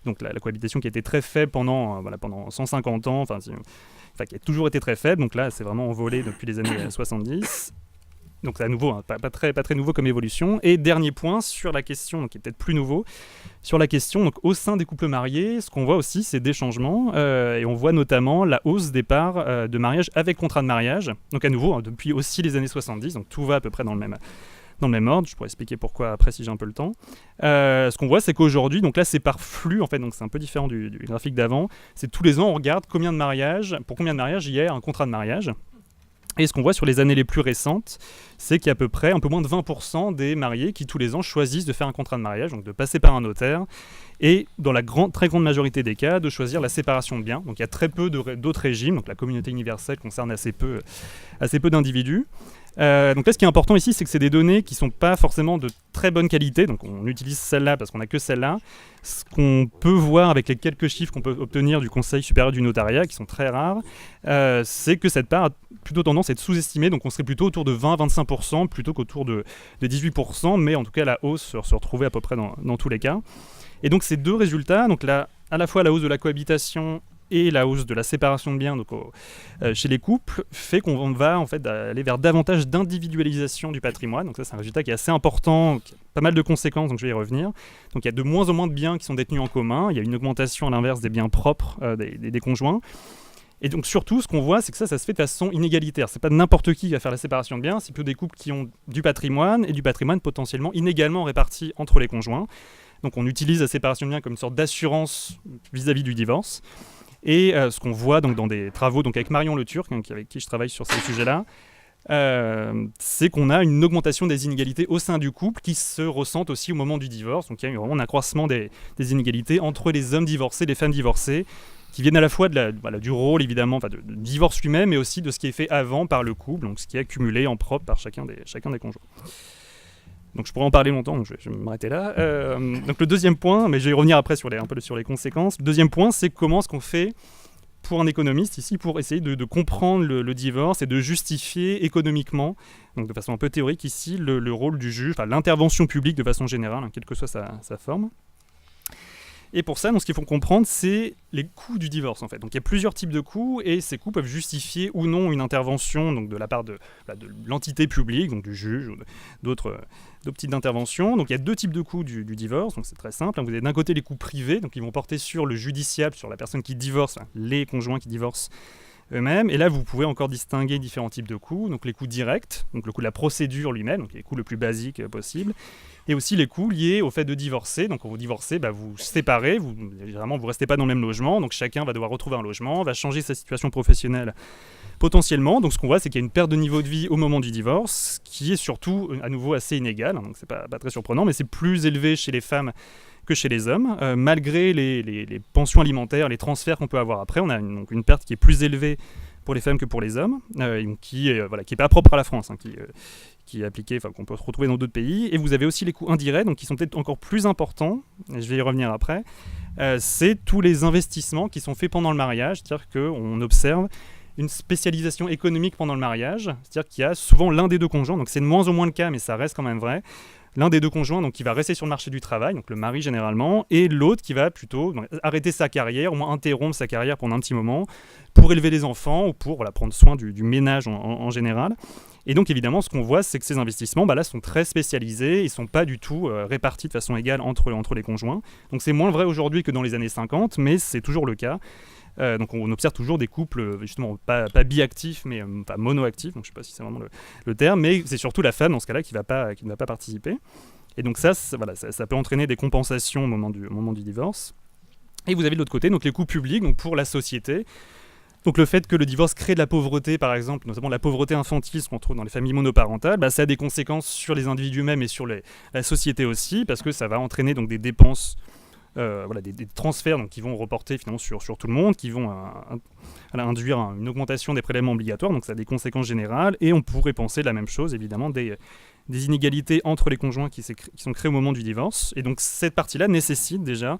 Donc la cohabitation qui a été très faible pendant 150 ans, qui a toujours été très faible. Donc là, c'est vraiment envolé depuis les années 70. Donc c'est à nouveau, pas très nouveau comme évolution. Et dernier point sur la question, donc qui est peut-être plus nouveau, sur la question donc au sein des couples mariés, ce qu'on voit aussi, c'est des changements. Et on voit notamment la hausse des parts de mariage avec contrat de mariage. Donc à nouveau, depuis aussi les années 70, donc tout va à peu près dans le même ordre. Je pourrais expliquer pourquoi après si j'ai un peu le temps. Ce qu'on voit, c'est qu'aujourd'hui, donc là c'est par flux en fait, donc c'est un peu différent du graphique d'avant. C'est tous les ans on regarde pour combien de mariages il y a un contrat de mariage. Et ce qu'on voit sur les années les plus récentes, c'est qu'il y a à peu près un peu moins de 20% des mariés qui tous les ans choisissent de faire un contrat de mariage, donc de passer par un notaire, et dans la très grande majorité des cas, de choisir la séparation de biens. Donc il y a très peu d'autres régimes, donc la communauté universelle concerne assez peu d'individus. Donc là, ce qui est important ici, c'est que c'est des données qui ne sont pas forcément de très bonne qualité. Donc on utilise celle-là parce qu'on n'a que celle-là. Ce qu'on peut voir avec les quelques chiffres qu'on peut obtenir du Conseil supérieur du notariat, qui sont très rares, c'est que cette part a plutôt tendance à être sous-estimée. Donc on serait plutôt autour de 20-25% plutôt qu'autour de 18%. Mais en tout cas, la hausse se retrouvait à peu près dans tous les cas. Et donc ces deux résultats, donc là, à la fois la hausse de la cohabitation et la hausse de la séparation de biens donc chez les couples fait qu'on va en fait aller vers davantage d'individualisation du patrimoine. Donc ça, c'est un résultat qui est assez important, qui a pas mal de conséquences, donc je vais y revenir. Donc il y a de moins en moins de biens qui sont détenus en commun, il y a une augmentation à l'inverse des biens propres des conjoints. Et donc surtout, ce qu'on voit, c'est que ça se fait de façon inégalitaire. C'est pas n'importe qui va faire la séparation de biens, c'est plutôt des couples qui ont du patrimoine et du patrimoine potentiellement inégalement réparti entre les conjoints. Donc on utilise la séparation de biens comme une sorte d'assurance vis-à-vis du divorce. Et ce qu'on voit donc, dans des travaux donc, avec Marion Le Turc, avec qui je travaille sur ces sujets-là, c'est qu'on a une augmentation des inégalités au sein du couple qui se ressentent aussi au moment du divorce. Donc il y a vraiment un accroissement des inégalités entre les hommes divorcés et les femmes divorcées, qui viennent à la fois du rôle évidemment, du divorce lui-même, mais aussi de ce qui est fait avant par le couple, donc ce qui est accumulé en propre par chacun des conjoints. Donc je pourrais en parler longtemps, donc je vais m'arrêter là. Donc le deuxième point, mais je vais y revenir après un peu sur les conséquences. Le deuxième point, c'est comment est-ce qu'on fait pour un économiste ici, pour essayer de comprendre le divorce et de justifier économiquement, donc de façon un peu théorique ici, le rôle du juge, l'intervention publique de façon générale, quelle que soit sa forme. Et pour ça, donc, ce qu'il faut comprendre, c'est les coûts du divorce, en fait. Donc il y a plusieurs types de coûts, et ces coûts peuvent justifier ou non une intervention donc, de la part de l'entité publique, donc du juge ou d'autres types d'interventions. Donc il y a deux types de coûts du divorce, donc c'est très simple. Vous avez d'un côté les coûts privés, donc ils vont porter sur le judiciable, sur la personne qui divorce, les conjoints qui divorcent eux-mêmes. Et là, vous pouvez encore distinguer différents types de coûts. Donc les coûts directs, donc le coût de la procédure lui-même, donc les coûts le plus basiques possible. Et aussi les coûts liés au fait de divorcer. Donc quand vous divorcez, vous séparez, vous ne restez pas dans le même logement, donc chacun va devoir retrouver un logement, va changer sa situation professionnelle potentiellement. Donc ce qu'on voit, c'est qu'il y a une perte de niveau de vie au moment du divorce, qui est surtout à nouveau assez inégale, donc c'est pas très surprenant, mais c'est plus élevé chez les femmes que chez les hommes. Malgré les pensions alimentaires, les transferts qu'on peut avoir après, on a une perte qui est plus élevée pour les femmes que pour les hommes, qui est pas propre à la France, qui est appliqué, qu'on peut retrouver dans d'autres pays. Et vous avez aussi les coûts indirects, donc qui sont peut-être encore plus importants, et je vais y revenir après. C'est tous les investissements qui sont faits pendant le mariage, c'est-à-dire qu'on observe une spécialisation économique pendant le mariage, c'est-à-dire qu'il y a souvent l'un des deux conjoints, donc c'est de moins en moins le cas, mais ça reste quand même vrai, l'un des deux conjoints donc, qui va rester sur le marché du travail, donc le mari généralement, et l'autre qui va plutôt arrêter sa carrière, au moins interrompre sa carrière pendant un petit moment, pour élever les enfants ou pour prendre soin du ménage en général. Et donc évidemment, ce qu'on voit, c'est que ces investissements là, sont très spécialisés, ils ne sont pas du tout répartis de façon égale entre les conjoints. Donc c'est moins vrai aujourd'hui que dans les années 50, mais c'est toujours le cas. Donc on observe toujours des couples justement pas biactifs mais pas monoactifs, donc je ne sais pas si c'est vraiment le terme, mais c'est surtout la femme dans ce cas-là qui ne va pas participer. Et donc ça peut entraîner des compensations au moment du divorce. Et vous avez de l'autre côté donc les coûts publics donc pour la société. Donc le fait que le divorce crée de la pauvreté, par exemple, notamment la pauvreté infantile, ce qu'on trouve dans les familles monoparentales, ça a des conséquences sur les individus eux-mêmes et sur la société aussi, parce que ça va entraîner donc, des dépenses, des transferts donc, qui vont reporter finalement sur tout le monde, qui vont induire une augmentation des prélèvements obligatoires, donc ça a des conséquences générales, et on pourrait penser la même chose, évidemment, des inégalités entre les conjoints qui sont créées au moment du divorce. Et donc cette partie-là nécessite déjà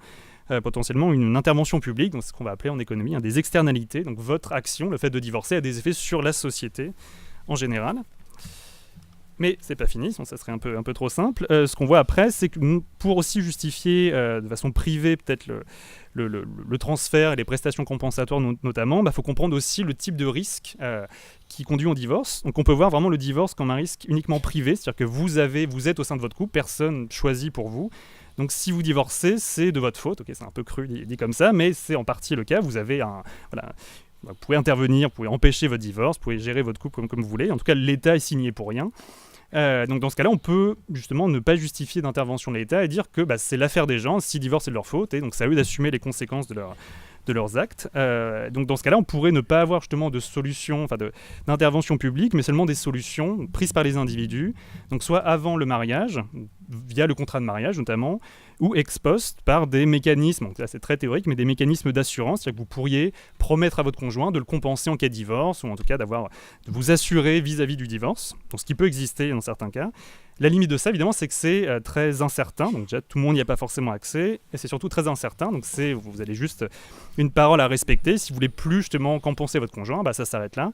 potentiellement une intervention publique, donc ce qu'on va appeler en économie des externalités. Donc votre action, le fait de divorcer, a des effets sur la société en général. Mais c'est pas fini, sinon ça serait un peu trop simple. Ce qu'on voit après, c'est que pour aussi justifier de façon privée peut-être le transfert et les prestations compensatoires notamment, faut comprendre aussi le type de risque qui conduit au divorce. Donc on peut voir vraiment le divorce comme un risque uniquement privé, c'est-à-dire que vous êtes au sein de votre couple, personne choisit pour vous. Donc si vous divorcez, c'est de votre faute. Ok, c'est un peu cru dit comme ça, mais c'est en partie le cas. Vous avez vous pouvez intervenir, vous pouvez empêcher votre divorce, vous pouvez gérer votre couple comme vous voulez. En tout cas, l'État est signé pour rien. Donc dans ce cas-là, on peut justement ne pas justifier d'intervention de l'État et dire que c'est l'affaire des gens, si divorce c'est de leur faute, et donc c'est à eux d'assumer les conséquences de leurs actes. Donc dans ce cas-là, on pourrait ne pas avoir justement de solution, d'intervention publique, mais seulement des solutions prises par les individus, donc soit avant le mariage, via le contrat de mariage notamment, ou ex post par des mécanismes, donc là c'est très théorique, mais des mécanismes d'assurance, c'est-à-dire que vous pourriez promettre à votre conjoint de le compenser en cas de divorce, ou en tout cas de vous assurer vis-à-vis du divorce, donc ce qui peut exister dans certains cas. La limite de ça, évidemment, c'est que c'est très incertain, donc déjà tout le monde n'y a pas forcément accès, et c'est surtout très incertain, donc vous avez juste une parole à respecter. Si vous voulez plus justement compenser votre conjoint, ça s'arrête là,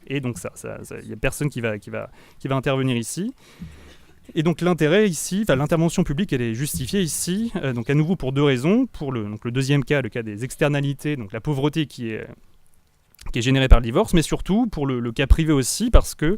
et donc il n'y a personne qui va intervenir ici. Et donc l'intérêt ici, l'intervention publique, elle est justifiée ici, donc à nouveau pour deux raisons. Pour le deuxième cas, le cas des externalités, donc la pauvreté qui est générée par le divorce, mais surtout pour le cas privé aussi, parce que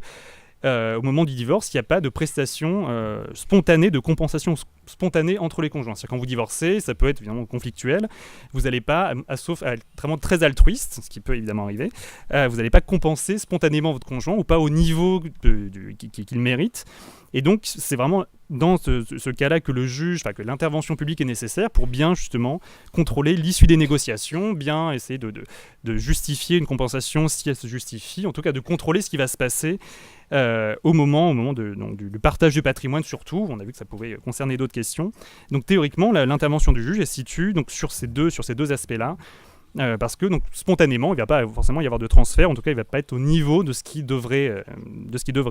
au moment du divorce, il n'y a pas de prestation spontanée de compensation spontanée entre les conjoints. C'est-à-dire quand vous divorcez, ça peut être évidemment conflictuel, vous n'allez pas, sauf à être vraiment très altruiste, ce qui peut évidemment arriver, vous n'allez pas compenser spontanément votre conjoint ou pas au niveau qu'il mérite. Et donc, c'est vraiment dans ce cas-là que que l'intervention publique est nécessaire pour bien justement contrôler l'issue des négociations, bien essayer de justifier une compensation si elle se justifie, en tout cas de contrôler ce qui va se passer au moment du partage du patrimoine surtout. On a vu que ça pouvait concerner d'autres questions. Donc théoriquement, l'intervention du juge elle se situe donc, sur ces deux aspects-là. Parce que donc, spontanément, il ne va pas forcément y avoir de transfert, en tout cas il ne va pas être au niveau de ce qui devrait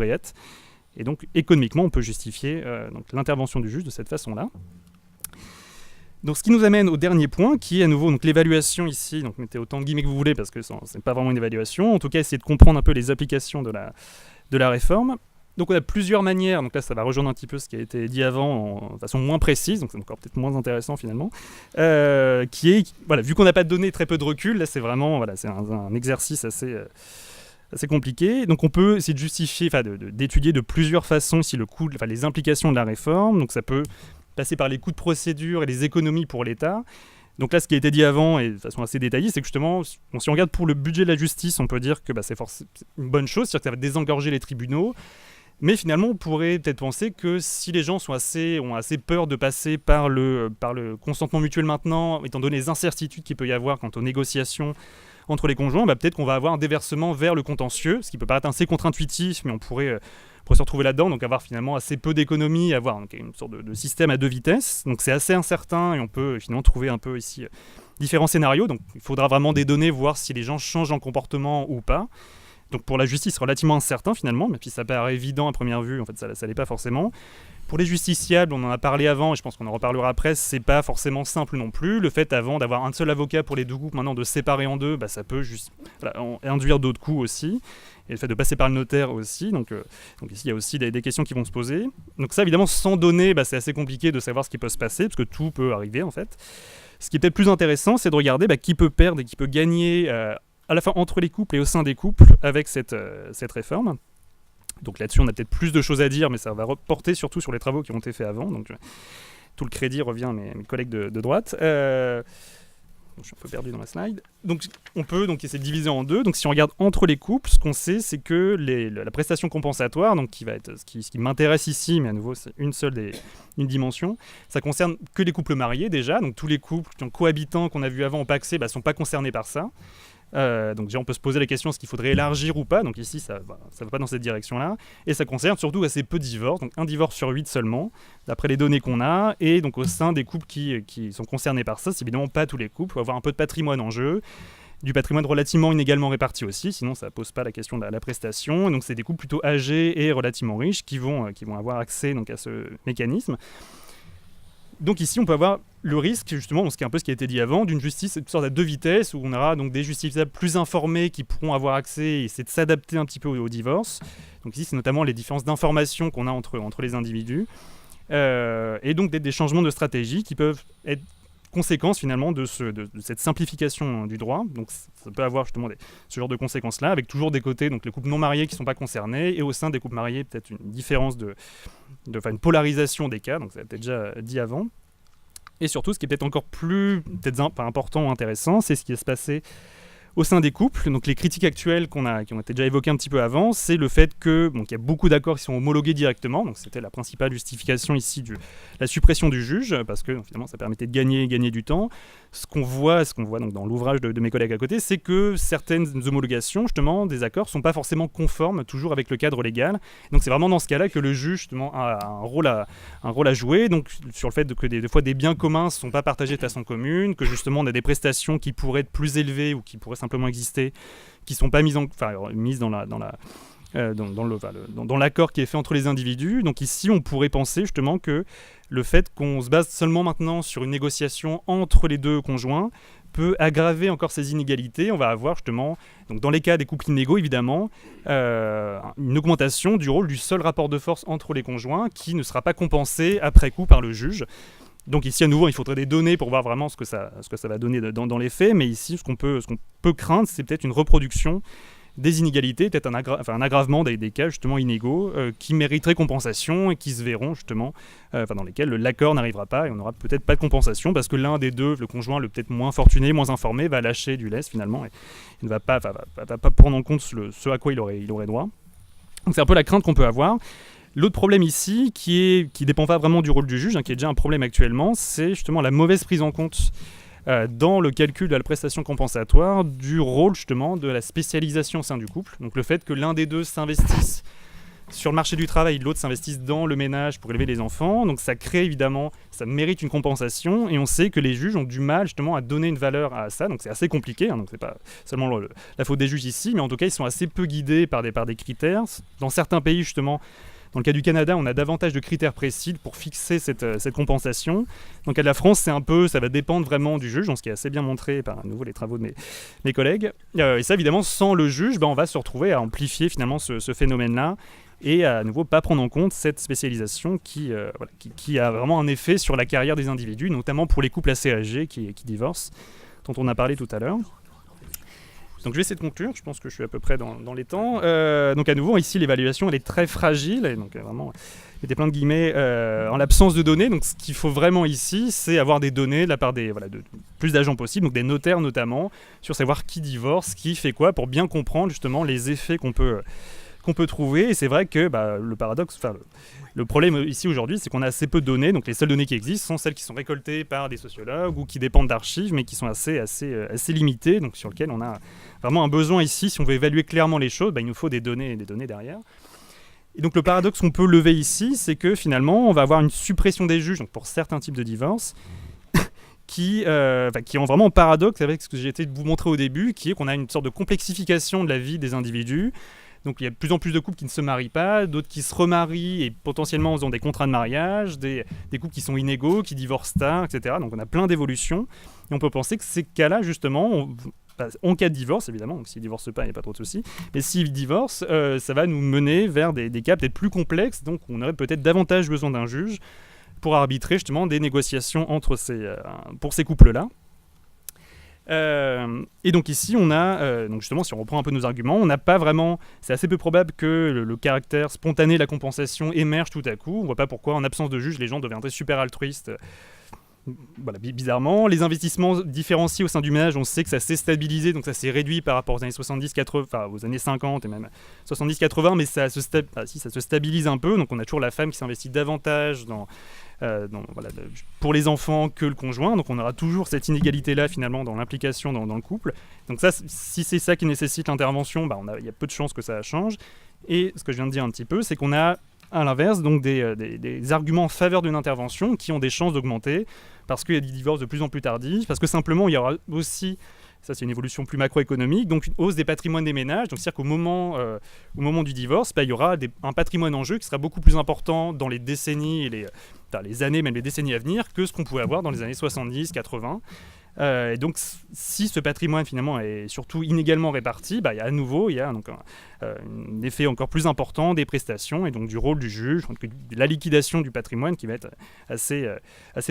être. Et donc économiquement, on peut justifier donc, l'intervention du juge de cette façon-là. Donc ce qui nous amène au dernier point, qui est à nouveau donc, l'évaluation ici. Donc mettez autant de guillemets que vous voulez, parce que ce n'est pas vraiment une évaluation. En tout cas, essayez de comprendre un peu les applications de la réforme. Donc on a plusieurs manières, donc là ça va rejoindre un petit peu ce qui a été dit avant de façon moins précise, donc c'est encore peut-être moins intéressant finalement, qui est, voilà, vu qu'on n'a pas de données, très peu de recul, là c'est vraiment, voilà, c'est un exercice assez compliqué. Donc on peut essayer de justifier, d'étudier de plusieurs façons ici les implications de la réforme. Donc ça peut passer par les coûts de procédure et les économies pour l'État. Donc là, ce qui a été dit avant, et de façon assez détaillée, c'est que justement, si on regarde pour le budget de la justice, on peut dire que c'est une bonne chose, c'est-à-dire que ça va désengorger les tribunaux. Mais finalement, on pourrait peut-être penser que si les gens ont assez peur de passer par le consentement mutuel maintenant, étant donné les incertitudes qu'il peut y avoir quant aux négociations entre les conjoints, peut-être qu'on va avoir un déversement vers le contentieux, ce qui peut paraître assez contre-intuitif, mais on pourrait se retrouver là-dedans, donc avoir finalement assez peu d'économies, avoir donc, une sorte de système à deux vitesses. Donc c'est assez incertain et on peut finalement trouver un peu ici différents scénarios. Donc il faudra vraiment des données, voir si les gens changent en comportement ou pas. Donc pour la justice, relativement incertain finalement, même si ça paraît évident à première vue, en fait ça l'est pas forcément. Pour les justiciables, on en a parlé avant et je pense qu'on en reparlera après, c'est pas forcément simple non plus. Le fait avant d'avoir un seul avocat pour les deux groupes, maintenant de séparer en deux, ça peut induire d'autres coûts aussi. Et le fait de passer par le notaire aussi. Donc ici, il y a aussi des questions qui vont se poser. Donc ça, évidemment, sans données, c'est assez compliqué de savoir ce qui peut se passer, parce que tout peut arriver en fait. Ce qui est peut-être plus intéressant, c'est de regarder qui peut perdre et qui peut gagner à la fois entre les couples et au sein des couples avec cette réforme. Donc là-dessus, on a peut-être plus de choses à dire, mais ça va reporter surtout sur les travaux qui ont été faits avant. Donc tout le crédit revient à mes collègues de droite. Je suis un peu perdu dans la slide. Donc on peut essayer de diviser en deux. Donc si on regarde entre les couples, ce qu'on sait, c'est que la prestation compensatoire, donc qui va être ce qui m'intéresse ici, mais à nouveau c'est une dimension, ça concerne que les couples mariés déjà. Donc tous les couples cohabitants qu'on a vus avant au PACSE ne sont pas concernés par ça. Donc déjà on peut se poser la question, est-ce qu'il faudrait élargir ou pas. Donc ici ça va pas dans cette direction-là, et ça concerne surtout assez peu de divorces, donc un divorce sur 8 seulement, d'après les données qu'on a, et donc au sein des couples qui sont concernés par ça, c'est évidemment pas tous les couples, il faut avoir un peu de patrimoine en jeu, du patrimoine relativement inégalement réparti aussi, sinon ça pose pas la question de la prestation. Et donc c'est des couples plutôt âgés et relativement riches qui vont avoir accès donc à ce mécanisme. Donc ici, on peut avoir le risque, justement, ce qui est un peu ce qui a été dit avant, d'une justice, une sorte à deux vitesses, où on aura donc des justiciables plus informés qui pourront avoir accès et essayer de s'adapter un petit peu au divorce. Donc ici, c'est notamment les différences d'information qu'on a entre les individus. Et donc des changements de stratégie qui peuvent être conséquences finalement de cette simplification du droit. Donc ça peut avoir justement ce genre de conséquences-là, avec toujours des côtés, donc les couples non mariés qui ne sont pas concernés, et au sein des couples mariés, peut-être une différence une polarisation des cas, donc ça a été déjà dit avant. Et surtout, ce qui est peut-être encore plus important ou intéressant, c'est ce qui va se passer au sein des couples. Donc les critiques actuelles qui ont été déjà évoquées un petit peu avant, c'est le fait qu'il y a beaucoup d'accords qui sont homologués directement. Donc c'était la principale justification ici de la suppression du juge, parce que finalement ça permettait de gagner du temps. Ce qu'on voit donc dans l'ouvrage de mes collègues à côté, c'est que certaines homologations, justement, des accords, ne sont pas forcément conformes toujours avec le cadre légal. Donc c'est vraiment dans ce cas-là que le juge justement, a un rôle à jouer, donc sur le fait que des fois des biens communs ne sont pas partagés de façon commune, que justement on a des prestations qui pourraient être plus élevées ou qui pourraient simplement exister, qui ne sont pas mises dans l'accord qui est fait entre les individus. Donc ici, on pourrait penser justement que le fait qu'on se base seulement maintenant sur une négociation entre les deux conjoints peut aggraver encore ces inégalités. On va avoir justement, donc dans les cas des couples inégaux évidemment, une augmentation du rôle du seul rapport de force entre les conjoints qui ne sera pas compensé après coup par le juge. Donc ici à nouveau il faudrait des données pour voir vraiment ce que ça va donner dans les faits, mais ici ce qu'on peut craindre, c'est peut-être une reproduction des inégalités, peut-être un aggravement des cas justement inégaux qui mériteraient compensation et qui se verront justement, dans lesquels l'accord n'arrivera pas et on n'aura peut-être pas de compensation parce que l'un des deux, le conjoint, le peut-être moins fortuné, moins informé, va lâcher du lest finalement et ne va pas prendre en compte ce à quoi il aurait droit. Donc c'est un peu la crainte qu'on peut avoir. L'autre problème ici, qui dépend pas vraiment du rôle du juge, qui est déjà un problème actuellement, c'est justement la mauvaise prise en compte dans le calcul de la prestation compensatoire du rôle justement de la spécialisation au sein du couple. Donc le fait que l'un des deux s'investisse sur le marché du travail, l'autre s'investisse dans le ménage pour élever les enfants. Donc ça crée évidemment, ça mérite une compensation et on sait que les juges ont du mal justement à donner une valeur à ça. Donc c'est assez compliqué, donc c'est pas seulement la faute des juges ici, mais en tout cas ils sont assez peu guidés par des critères. Dans certains pays justement, dans le cas du Canada, on a davantage de critères précis pour fixer cette compensation. Dans le cas de la France, ça va dépendre vraiment du juge, ce qui est assez bien montré par à nouveau les travaux de mes collègues. Et ça, évidemment, sans le juge, on va se retrouver à amplifier finalement ce phénomène-là et à nouveau pas prendre en compte cette spécialisation qui a vraiment un effet sur la carrière des individus, notamment pour les couples assez âgés qui divorcent, dont on a parlé tout à l'heure. Donc je vais essayer de conclure, je pense que je suis à peu près dans les temps. Donc à nouveau, ici l'évaluation elle est très fragile, et donc vraiment, il y a plein de guillemets, en l'absence de données. Donc ce qu'il faut vraiment ici, c'est avoir des données de la part de plus d'agents possibles, donc des notaires notamment, sur savoir qui divorce, qui fait quoi, pour bien comprendre justement les effets qu'on peut trouver. Et c'est vrai que le paradoxe, le problème ici aujourd'hui, c'est qu'on a assez peu de données. Donc les seules données qui existent sont celles qui sont récoltées par des sociologues ou qui dépendent d'archives, mais qui sont assez limitées, donc sur lesquelles on a vraiment un besoin ici. Si on veut évaluer clairement les choses, il nous faut des données derrière. Et donc le paradoxe qu'on peut lever ici, c'est que finalement, on va avoir une suppression des juges, donc pour certains types de divorces, qui ont vraiment un paradoxe avec ce que j'ai été de vous montrer au début, qui est qu'on a une sorte de complexification de la vie des individus. Donc il y a de plus en plus de couples qui ne se marient pas, d'autres qui se remarient et potentiellement en faisant des contrats de mariage, des couples qui sont inégaux, qui divorcent tard, etc. Donc on a plein d'évolutions. Et on peut penser que ces cas-là, justement, en cas de divorce, évidemment, donc s'ils ne divorcent pas, il n'y a pas trop de soucis, mais s'ils divorcent, ça va nous mener vers des cas peut-être plus complexes, donc on aurait peut-être davantage besoin d'un juge pour arbitrer justement des négociations pour ces couples-là. Et donc ici, on a, donc justement, si on reprend un peu nos arguments, on n'a pas vraiment, c'est assez peu probable que le caractère spontané de la compensation émerge tout à coup. On ne voit pas pourquoi, en absence de juge, les gens deviendraient super altruistes. Bizarrement, les investissements différenciés au sein du ménage, on sait que ça s'est stabilisé, donc ça s'est réduit par rapport aux années 70-80, aux années 50 et même 70-80, mais ça se stabilise un peu, donc on a toujours la femme qui s'investit davantage pour les enfants que le conjoint, donc on aura toujours cette inégalité-là finalement dans l'implication dans le couple. Donc ça, si c'est ça qui nécessite l'intervention, il y a peu de chances que ça change. Et ce que je viens de dire un petit peu, c'est qu'on a à l'inverse donc des arguments en faveur d'une intervention qui ont des chances d'augmenter parce qu'il y a des divorces de plus en plus tardifs, parce que simplement il y aura aussi, ça c'est une évolution plus macroéconomique, donc une hausse des patrimoines des ménages. Donc c'est-à-dire qu'au moment du divorce, il y aura un patrimoine en jeu qui sera beaucoup plus important dans les décennies et les années, même les décennies à venir, que ce qu'on pouvait avoir dans les années 70, 80. Et donc, si ce patrimoine finalement est surtout inégalement réparti, il y a à nouveau un effet encore plus important des prestations et donc du rôle du juge, donc de la liquidation du patrimoine qui va être assez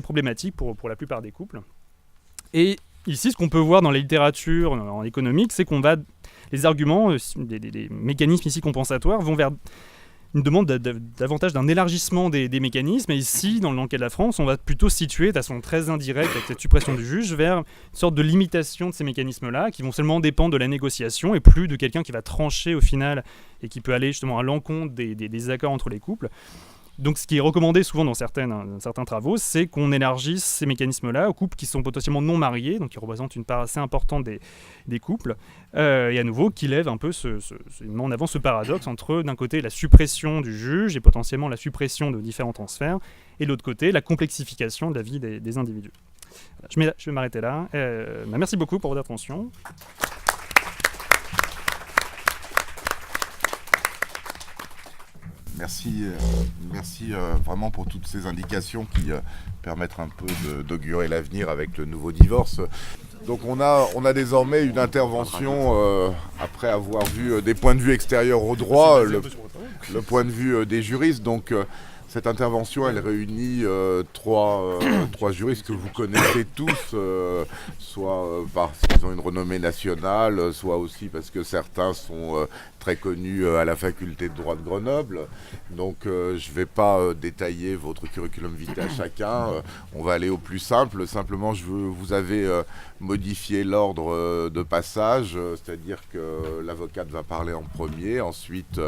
problématique pour la plupart des couples. Et ici, ce qu'on peut voir dans la littérature en économique, c'est les arguments, des mécanismes ici compensatoires vont vers une demande davantage d'un élargissement des mécanismes. Et ici, dans le cas de la France, on va plutôt se situer de façon très indirecte avec cette suppression du juge vers une sorte de limitation de ces mécanismes-là qui vont seulement dépendre de la négociation et plus de quelqu'un qui va trancher au final et qui peut aller justement à l'encontre des accords entre les couples. Donc ce qui est recommandé souvent dans certains travaux, c'est qu'on élargisse ces mécanismes-là aux couples qui sont potentiellement non mariés, donc qui représentent une part assez importante des couples, et à nouveau qui lève un peu met en avant ce paradoxe entre d'un côté la suppression du juge et potentiellement la suppression de différents transferts, et de l'autre côté la complexification de la vie des individus. Voilà, je vais m'arrêter là. Merci beaucoup pour votre attention. Merci vraiment pour toutes ces indications qui permettent un peu d'augurer l'avenir avec le nouveau divorce. Donc on a désormais une intervention après avoir vu des points de vue extérieurs au droit, le point de vue des juristes. Donc Cette intervention, elle réunit trois juristes que vous connaissez tous, soit parce qu'ils ont une renommée nationale, soit aussi parce que certains sont très connus à la faculté de droit de Grenoble. Donc je ne vais pas détailler votre curriculum vitae à chacun, on va aller au plus simple. Simplement, vous avez modifié l'ordre de passage, c'est-à-dire que l'avocate va parler en premier, ensuite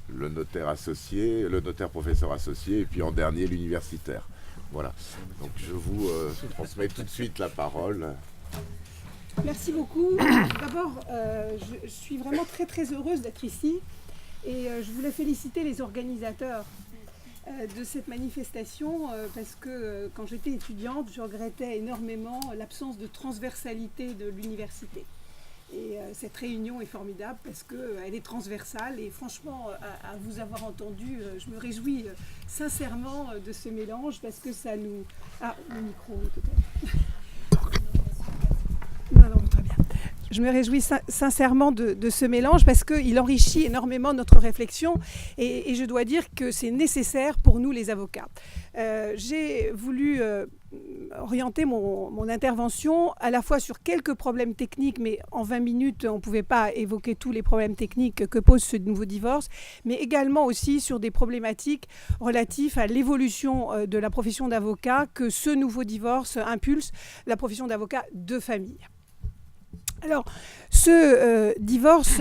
le notaire associé, le notaire professeur associé, et puis en dernier l'universitaire. Voilà. Donc je vous transmets tout de suite la parole. Merci beaucoup. D'abord, je suis vraiment très très heureuse d'être ici et je voulais féliciter les organisateurs de cette manifestation parce que quand j'étais étudiante, je regrettais énormément l'absence de transversalité de l'université. Et cette réunion est formidable parce qu'elle est transversale et franchement, à vous avoir entendu, je me réjouis sincèrement de ce mélange parce que ça nous... Ah, le micro peut-être. Non, très bien. Je me réjouis sincèrement de ce mélange parce qu'il enrichit énormément notre réflexion et je dois dire que c'est nécessaire pour nous les avocats. J'ai voulu orienter mon intervention à la fois sur quelques problèmes techniques, mais en 20 minutes, on ne pouvait pas évoquer tous les problèmes techniques que pose ce nouveau divorce, mais également aussi sur des problématiques relatives à l'évolution de la profession d'avocat que ce nouveau divorce impulse, la profession d'avocat de famille. Alors, ce divorce,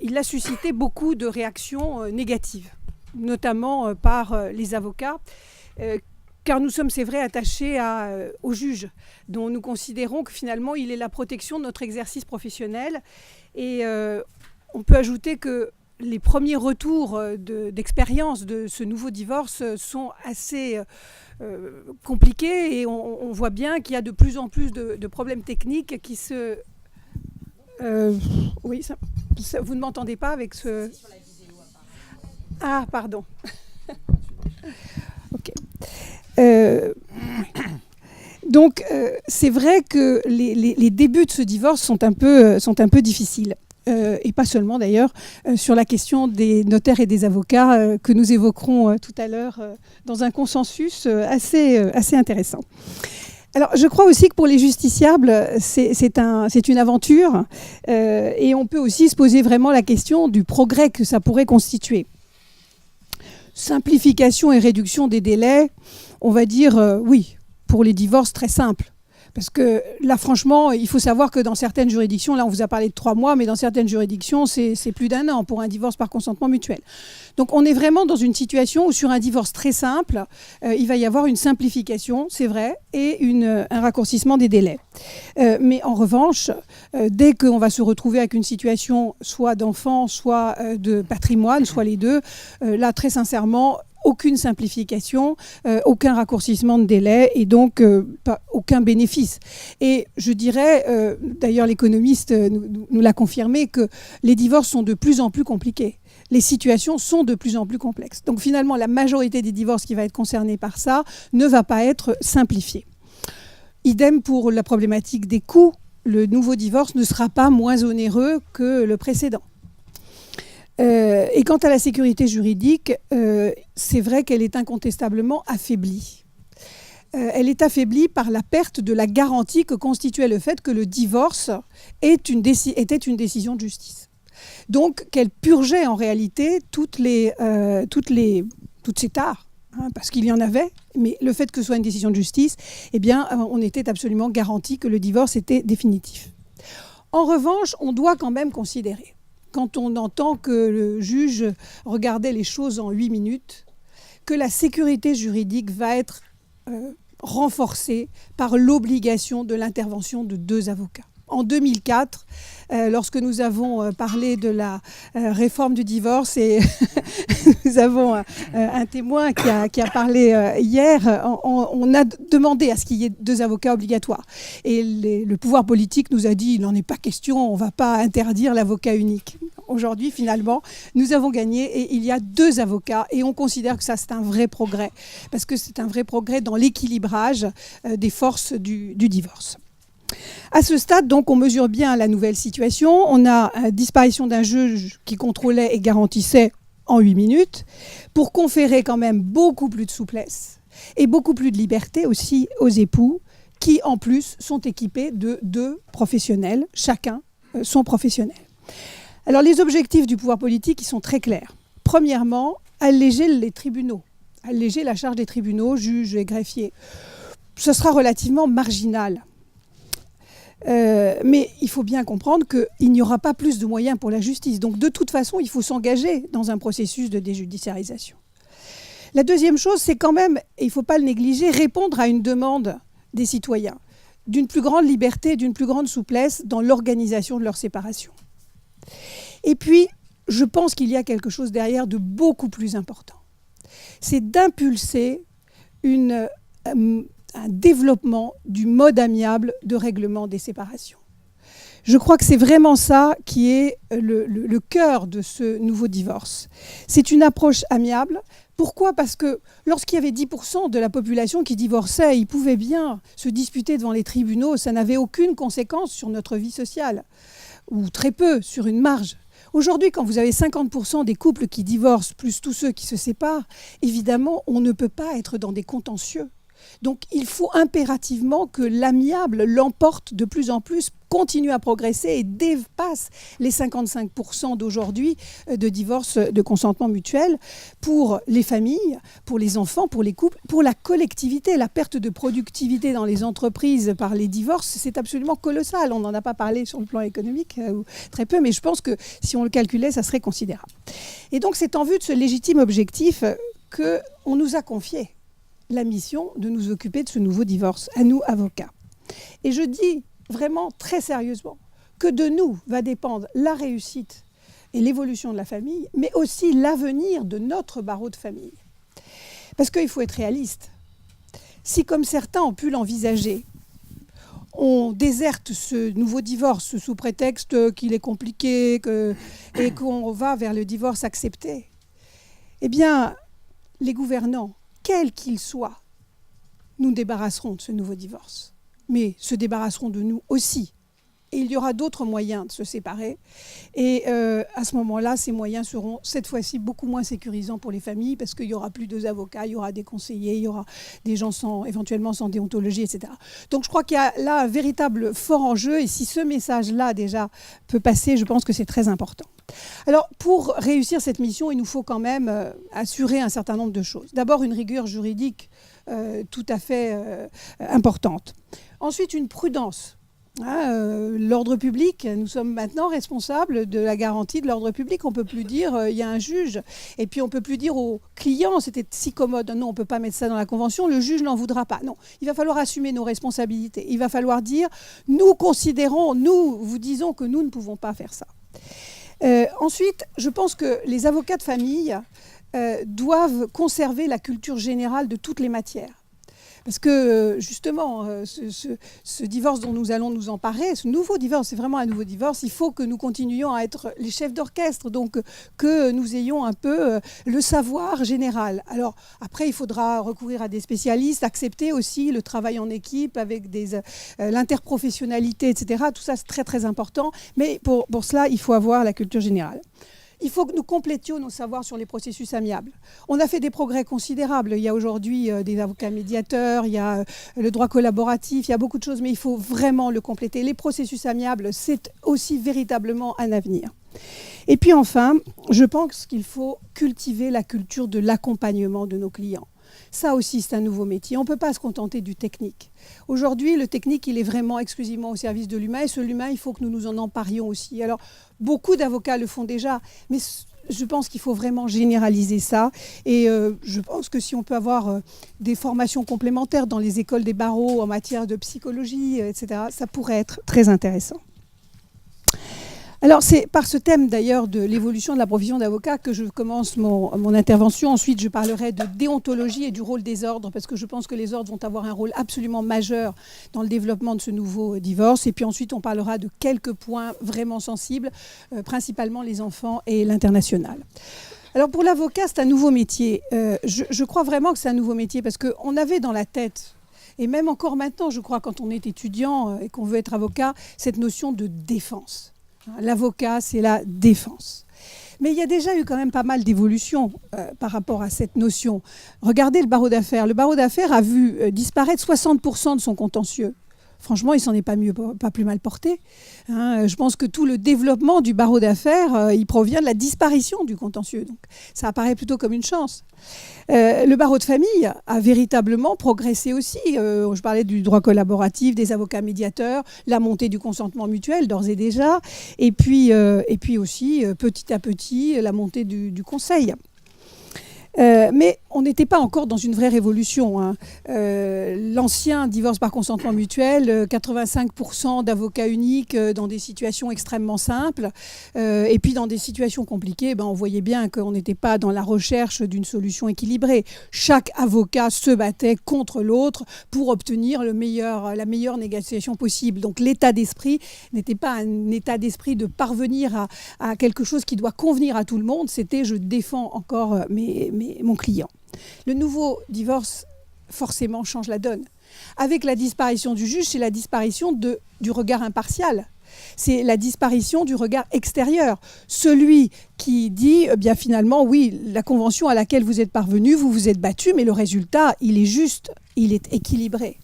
il a suscité beaucoup de réactions négatives, notamment par les avocats, car nous sommes, c'est vrai, attachés au juge, dont nous considérons que finalement, il est la protection de notre exercice professionnel. Et on peut ajouter que les premiers retours d'expérience de ce nouveau divorce sont assez compliqués et on voit bien qu'il y a de plus en plus de problèmes techniques qui se... oui, vous ne m'entendez pas avec ce... Ah, pardon. Ok. Donc, c'est vrai que les débuts de ce divorce sont un peu difficiles. Et pas seulement d'ailleurs, sur la question des notaires et des avocats que nous évoquerons tout à l'heure dans un consensus assez intéressant. Alors, je crois aussi que pour les justiciables, c'est une aventure et on peut aussi se poser vraiment la question du progrès que ça pourrait constituer. Simplification et réduction des délais, on va dire oui, pour les divorces très simples. Parce que là, franchement, il faut savoir que dans certaines juridictions, là on vous a parlé de 3 mois, mais dans certaines juridictions, c'est plus d'1 an pour un divorce par consentement mutuel. Donc on est vraiment dans une situation où sur un divorce très simple, il va y avoir une simplification, c'est vrai, et un raccourcissement des délais. Mais en revanche, dès qu'on va se retrouver avec une situation soit d'enfant, soit de patrimoine, soit les deux, là très sincèrement, aucune simplification, aucun raccourcissement de délai et donc aucun bénéfice. Et je dirais, d'ailleurs l'économiste nous l'a confirmé, que les divorces sont de plus en plus compliqués. Les situations sont de plus en plus complexes. Donc finalement, la majorité des divorces qui va être concernée par ça ne va pas être simplifiée. Idem pour la problématique des coûts. Le nouveau divorce ne sera pas moins onéreux que le précédent. Et quant à la sécurité juridique, c'est vrai qu'elle est incontestablement affaiblie. Elle est affaiblie par la perte de la garantie que constituait le fait que le divorce était une décision de justice. Donc qu'elle purgeait en réalité toutes ces tares, parce qu'il y en avait, mais le fait que ce soit une décision de justice, eh bien, on était absolument garanti que le divorce était définitif. En revanche, on doit quand même considérer, quand on entend que le juge regardait les choses en 8 minutes, que la sécurité juridique va être renforcée par l'obligation de l'intervention de 2 avocats. En 2004, lorsque nous avons parlé de la réforme du divorce, et nous avons un témoin qui a parlé hier, on a demandé à ce qu'il y ait 2 avocats obligatoires. Et le pouvoir politique nous a dit, il n'en est pas question, on ne va pas interdire l'avocat unique. Aujourd'hui, finalement, nous avons gagné et il y a 2 avocats et on considère que ça, c'est un vrai progrès, parce que c'est un vrai progrès dans l'équilibrage des forces du divorce. À ce stade, donc, on mesure bien la nouvelle situation. On a disparition d'un juge qui contrôlait et garantissait en 8 minutes, pour conférer quand même beaucoup plus de souplesse et beaucoup plus de liberté aussi aux époux, qui en plus sont équipés de 2 professionnels, chacun son professionnel. Alors les objectifs du pouvoir politique, ils sont très clairs. Premièrement, alléger les tribunaux, alléger la charge des tribunaux, juges et greffiers. Ce sera relativement marginal. Mais il faut bien comprendre qu'il n'y aura pas plus de moyens pour la justice. Donc de toute façon, il faut s'engager dans un processus de déjudiciarisation. La deuxième chose, c'est quand même, et il ne faut pas le négliger, répondre à une demande des citoyens d'une plus grande liberté, d'une plus grande souplesse dans l'organisation de leur séparation. Et puis, je pense qu'il y a quelque chose derrière de beaucoup plus important. C'est d'impulser un développement du mode amiable de règlement des séparations. Je crois que c'est vraiment ça qui est le cœur de ce nouveau divorce. C'est une approche amiable. Pourquoi ? Parce que lorsqu'il y avait 10% de la population qui divorçait, ils pouvaient bien se disputer devant les tribunaux, ça n'avait aucune conséquence sur notre vie sociale, ou très peu, sur une marge. Aujourd'hui, quand vous avez 50% des couples qui divorcent, plus tous ceux qui se séparent, évidemment, on ne peut pas être dans des contentieux. Donc il faut impérativement que l'amiable l'emporte de plus en plus, continue à progresser et dépasse les 55% d'aujourd'hui de divorce de consentement mutuel pour les familles, pour les enfants, pour les couples, pour la collectivité. La perte de productivité dans les entreprises par les divorces, c'est absolument colossal. On n'en a pas parlé sur le plan économique, ou très peu, mais je pense que si on le calculait, ça serait considérable. Et donc c'est en vue de ce légitime objectif qu'on nous a confié la mission de nous occuper de ce nouveau divorce, à nous, avocats. Et je dis vraiment très sérieusement que de nous va dépendre la réussite et l'évolution de la famille, mais aussi l'avenir de notre barreau de famille. Parce qu'il faut être réaliste. Si, comme certains ont pu l'envisager, on déserte ce nouveau divorce sous prétexte qu'il est compliqué et qu'on va vers le divorce accepté, eh bien, les gouvernants, quels qu'ils soient, nous débarrasserons de ce nouveau divorce, mais se débarrasseront de nous aussi. Et il y aura d'autres moyens de se séparer. Et à ce moment-là, ces moyens seront cette fois-ci beaucoup moins sécurisants pour les familles parce qu'il n'y aura plus d'avocats, il y aura des conseillers, il y aura des gens éventuellement sans déontologie, etc. Donc je crois qu'il y a là un véritable fort enjeu. Et si ce message-là déjà peut passer, je pense que c'est très important. Alors, pour réussir cette mission, il nous faut quand même assurer un certain nombre de choses. D'abord, une rigueur juridique tout à fait importante. Ensuite, une prudence. L'ordre public, nous sommes maintenant responsables de la garantie de l'ordre public. On ne peut plus dire il y a un juge. Et puis, on ne peut plus dire aux clients, c'était si commode, non, on ne peut pas mettre ça dans la convention, le juge n'en voudra pas. Non, il va falloir assumer nos responsabilités. Il va falloir dire, nous considérons, nous vous disons que nous ne pouvons pas faire ça. Ensuite, je pense que les avocats de famille doivent conserver la culture générale de toutes les matières. Parce que justement, ce divorce dont nous allons nous emparer, ce nouveau divorce, c'est vraiment un nouveau divorce, il faut que nous continuions à être les chefs d'orchestre, donc que nous ayons un peu le savoir général. Alors après, il faudra recourir à des spécialistes, accepter aussi le travail en équipe avec l'interprofessionnalité, etc. Tout ça, c'est très très important, mais pour cela, il faut avoir la culture générale. Il faut que nous complétions nos savoirs sur les processus amiables. On a fait des progrès considérables. Il y a aujourd'hui des avocats médiateurs, il y a le droit collaboratif, il y a beaucoup de choses, mais il faut vraiment le compléter. Les processus amiables, c'est aussi véritablement un avenir. Et puis enfin, je pense qu'il faut cultiver la culture de l'accompagnement de nos clients. Ça aussi, c'est un nouveau métier. On ne peut pas se contenter du technique. Aujourd'hui, le technique, il est vraiment exclusivement au service de l'humain. Et ce l'humain, il faut que nous nous en emparions aussi. Alors, beaucoup d'avocats le font déjà, mais je pense qu'il faut vraiment généraliser ça. Et je pense que si on peut avoir des formations complémentaires dans les écoles des barreaux en matière de psychologie, etc., ça pourrait être très intéressant. Alors c'est par ce thème d'ailleurs de l'évolution de la profession d'avocat que je commence mon intervention. Ensuite je parlerai de déontologie et du rôle des ordres parce que je pense que les ordres vont avoir un rôle absolument majeur dans le développement de ce nouveau divorce. Et puis ensuite on parlera de quelques points vraiment sensibles, principalement les enfants et l'international. Alors pour l'avocat c'est un nouveau métier. Je crois vraiment que c'est un nouveau métier parce qu'on avait dans la tête, et même encore maintenant je crois quand on est étudiant et qu'on veut être avocat, cette notion de défense. L'avocat, c'est la défense. Mais il y a déjà eu quand même pas mal d'évolutions par rapport à cette notion. Regardez le barreau d'affaires. Le barreau d'affaires a vu disparaître 60% de son contentieux. Franchement, il s'en est pas plus mal porté. Hein. Je pense que tout le développement du barreau d'affaires, il provient de la disparition du contentieux. Donc, ça apparaît plutôt comme une chance. Le barreau de famille a véritablement progressé aussi. Je parlais du droit collaboratif, des avocats médiateurs, la montée du consentement mutuel d'ores et déjà, et puis aussi, petit à petit, la montée du conseil. Mais on n'était pas encore dans une vraie révolution. Hein. L'ancien divorce par consentement mutuel, 85% d'avocats uniques dans des situations extrêmement simples. Et puis dans des situations compliquées, on voyait bien qu'on n'était pas dans la recherche d'une solution équilibrée. Chaque avocat se battait contre l'autre pour obtenir la meilleure négociation possible. Donc l'état d'esprit n'était pas un état d'esprit de parvenir à quelque chose qui doit convenir à tout le monde. C'était je défends encore mon client. Le nouveau divorce, forcément, change la donne. Avec la disparition du juge, c'est la disparition du regard impartial. C'est la disparition du regard extérieur. Celui qui dit, finalement, oui, la convention à laquelle vous êtes parvenu, vous vous êtes battu, mais le résultat, il est juste, il est équilibré.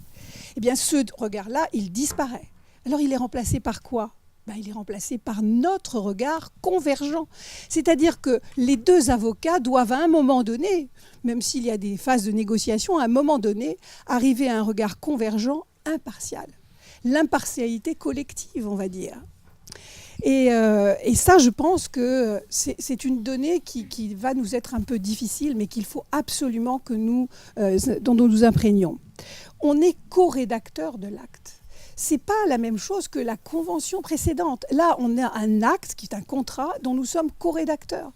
Eh bien, ce regard-là, il disparaît. Alors, il est remplacé par quoi ? Il est remplacé par notre regard convergent. C'est-à-dire que les deux avocats doivent à un moment donné, même s'il y a des phases de négociation, à un moment donné, arriver à un regard convergent impartial. L'impartialité collective, on va dire. Et ça, je pense que c'est une donnée qui va nous être un peu difficile, mais qu'il faut absolument dont nous nous imprégnions. On est co-rédacteur de l'acte. Ce n'est pas la même chose que la convention précédente. Là, on a un acte qui est un contrat dont nous sommes co-rédacteurs.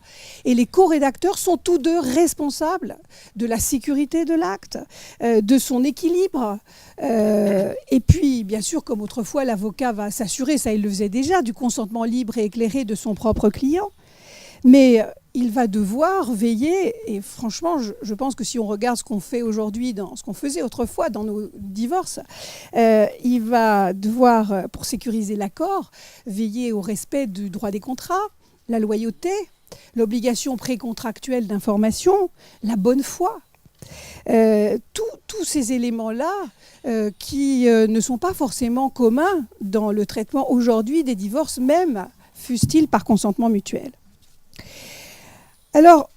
Et les co-rédacteurs sont tous deux responsables de la sécurité de l'acte, de son équilibre. Et puis, bien sûr, comme autrefois, l'avocat va s'assurer, ça il le faisait déjà, du consentement libre et éclairé de son propre client. Mais il va devoir veiller, et franchement, je pense que si on regarde ce qu'on fait aujourd'hui, ce qu'on faisait autrefois dans nos divorces, il va devoir, pour sécuriser l'accord, veiller au respect du droit des contrats, la loyauté, l'obligation précontractuelle d'information, la bonne foi. Tous ces éléments-là qui ne sont pas forcément communs dans le traitement aujourd'hui des divorces, même fussent-ils par consentement mutuel. Alors,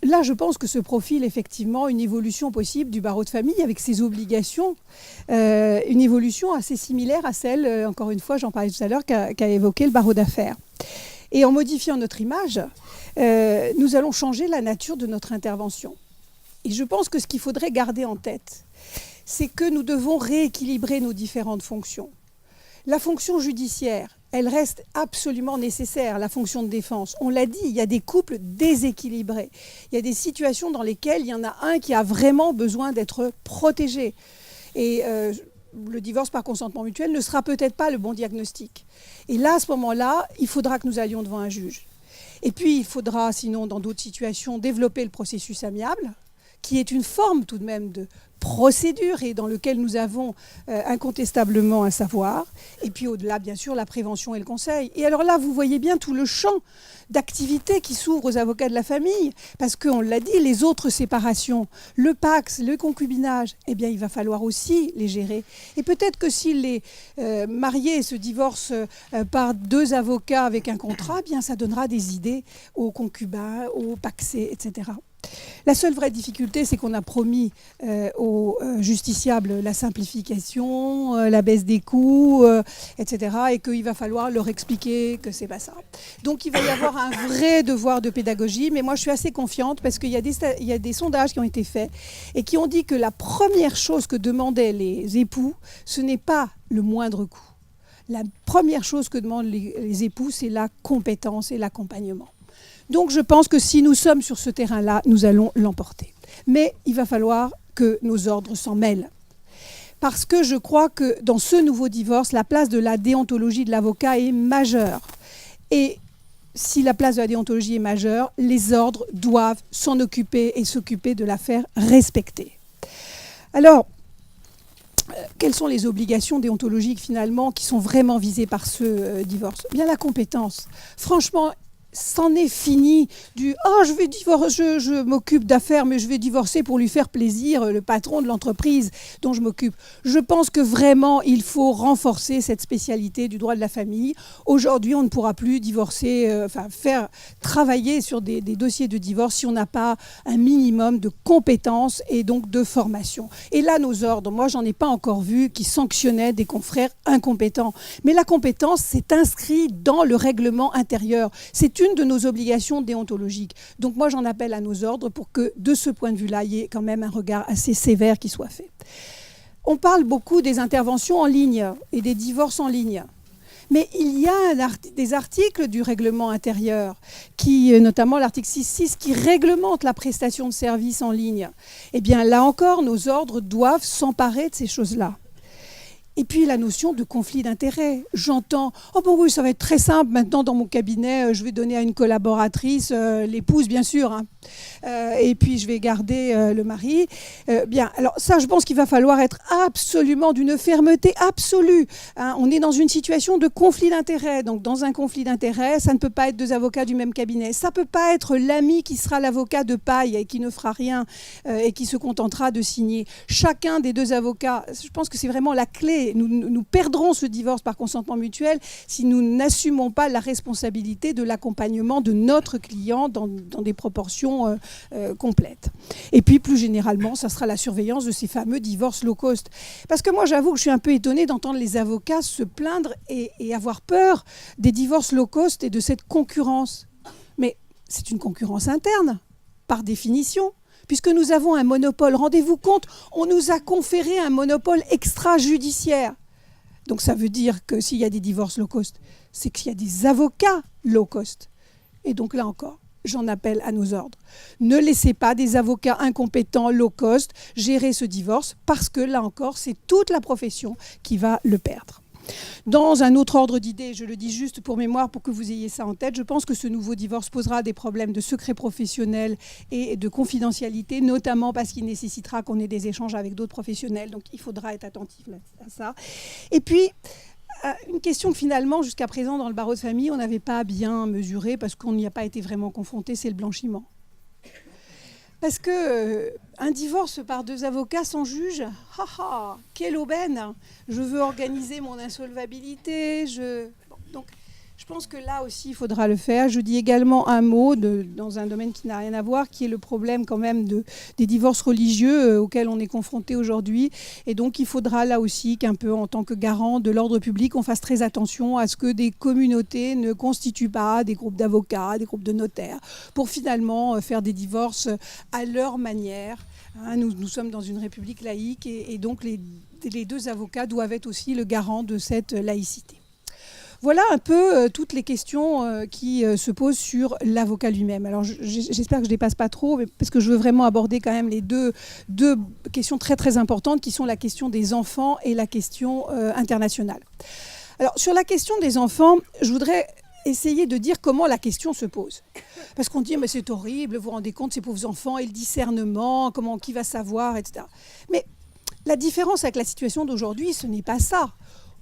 là, je pense que se profile effectivement une évolution possible du barreau de famille avec ses obligations, une évolution assez similaire à celle, encore une fois, j'en parlais tout à l'heure, qu'a évoqué le barreau d'affaires. Et en modifiant notre image, nous allons changer la nature de notre intervention. Et je pense que ce qu'il faudrait garder en tête, c'est que nous devons rééquilibrer nos différentes fonctions. La fonction judiciaire, elle reste absolument nécessaire, la fonction de défense. On l'a dit, il y a des couples déséquilibrés. Il y a des situations dans lesquelles il y en a un qui a vraiment besoin d'être protégé. Et le divorce par consentement mutuel ne sera peut-être pas le bon diagnostic. Et là, à ce moment-là, il faudra que nous allions devant un juge. Et puis, il faudra, sinon, dans d'autres situations, développer le processus amiable, qui est une forme tout de même de procédure et dans lequel nous avons incontestablement un savoir. Et puis au-delà, bien sûr, la prévention et le conseil. Et alors là, vous voyez bien tout le champ d'activités qui s'ouvre aux avocats de la famille, parce qu'on l'a dit, les autres séparations, le PACS, le concubinage, eh bien, il va falloir aussi les gérer. Et peut-être que si les mariés se divorcent par deux avocats avec un contrat, eh bien, ça donnera des idées aux concubins, aux pacsés, etc. La seule vraie difficulté, c'est qu'on a promis aux justiciables la simplification, la baisse des coûts, etc. Et qu'il va falloir leur expliquer que c'est pas ça. Donc il va y avoir un vrai devoir de pédagogie, mais moi je suis assez confiante parce qu'il y a des sondages qui ont été faits et qui ont dit que la première chose que demandaient les époux, ce n'est pas le moindre coût. La première chose que demandent les époux, c'est la compétence et l'accompagnement. Donc je pense que si nous sommes sur ce terrain-là, nous allons l'emporter. Mais il va falloir que nos ordres s'en mêlent. Parce que je crois que dans ce nouveau divorce, la place de la déontologie de l'avocat est majeure. Et si la place de la déontologie est majeure, les ordres doivent s'en occuper et s'occuper de la faire respecter. Alors, quelles sont les obligations déontologiques finalement qui sont vraiment visées par ce divorce ? Bien la compétence. Franchement, c'en est fini du « Oh, je m'occupe d'affaires, mais je vais divorcer pour lui faire plaisir, le patron de l'entreprise dont je m'occupe ». Je pense que vraiment, il faut renforcer cette spécialité du droit de la famille. Aujourd'hui, on ne pourra plus faire travailler sur des dossiers de divorce si on n'a pas un minimum de compétences et donc de formation. Et là, nos ordres, moi, j'en ai pas encore vu qui sanctionnaient des confrères incompétents. Mais la compétence, c'est inscrit dans le règlement intérieur. C'est une de nos obligations déontologiques. Donc moi, j'en appelle à nos ordres pour que, de ce point de vue-là, il y ait quand même un regard assez sévère qui soit fait. On parle beaucoup des interventions en ligne et des divorces en ligne. Mais il y a des articles du règlement intérieur, notamment l'article 6.6, qui réglemente la prestation de services en ligne. Eh bien, là encore, nos ordres doivent s'emparer de ces choses-là. Et puis la notion de conflit d'intérêts. J'entends « Oh bon oui, ça va être très simple, maintenant dans mon cabinet, je vais donner à une collaboratrice, l'épouse bien sûr, hein. Et puis je vais garder le mari. » Bien, alors ça, je pense qu'il va falloir être absolument d'une fermeté absolue. Hein. On est dans une situation de conflit d'intérêts. Donc dans un conflit d'intérêts, ça ne peut pas être deux avocats du même cabinet. Ça ne peut pas être l'ami qui sera l'avocat de paille et qui ne fera rien et qui se contentera de signer. Chacun des deux avocats, je pense que c'est vraiment la clé. Nous perdrons ce divorce par consentement mutuel si nous n'assumons pas la responsabilité de l'accompagnement de notre client dans des proportions complètes. Et puis, plus généralement, ça sera la surveillance de ces fameux divorces low cost. Parce que moi, j'avoue que je suis un peu étonnée d'entendre les avocats se plaindre et avoir peur des divorces low cost et de cette concurrence. Mais c'est une concurrence interne, par définition. Puisque nous avons un monopole. Rendez-vous compte, on nous a conféré un monopole extrajudiciaire. Donc ça veut dire que s'il y a des divorces low cost, c'est qu'il y a des avocats low cost. Et donc là encore, j'en appelle à nos ordres. Ne laissez pas des avocats incompétents low cost gérer ce divorce, parce que là encore, c'est toute la profession qui va le perdre. Dans un autre ordre d'idées, je le dis juste pour mémoire, pour que vous ayez ça en tête, je pense que ce nouveau divorce posera des problèmes de secret professionnel et de confidentialité, notamment parce qu'il nécessitera qu'on ait des échanges avec d'autres professionnels. Donc il faudra être attentif à ça. Et puis, une question que finalement, jusqu'à présent, dans le barreau de famille, on n'avait pas bien mesuré parce qu'on n'y a pas été vraiment confronté, c'est le blanchiment. Parce qu'un divorce par deux avocats sans juge, quelle aubaine! Je veux organiser mon insolvabilité. Donc, je pense que là aussi, il faudra le faire. Je dis également un mot dans un domaine qui n'a rien à voir, qui est le problème quand même des divorces religieux auxquels on est confronté aujourd'hui. Et donc, il faudra là aussi qu'un peu en tant que garant de l'ordre public, on fasse très attention à ce que des communautés ne constituent pas des groupes d'avocats, des groupes de notaires, pour finalement faire des divorces à leur manière. Hein, nous sommes dans une république laïque et donc les deux avocats doivent être aussi le garant de cette laïcité. Voilà un peu toutes les questions qui se posent sur l'avocat lui-même. Alors j'espère que je ne dépasse pas trop, parce que je veux vraiment aborder quand même les deux questions très très importantes qui sont la question des enfants et la question internationale. Alors sur la question des enfants, je voudrais essayer de dire comment la question se pose. Parce qu'on dit mais c'est horrible, vous vous rendez compte, ces pauvres enfants, et le discernement, qui va savoir, etc. Mais la différence avec la situation d'aujourd'hui, ce n'est pas ça.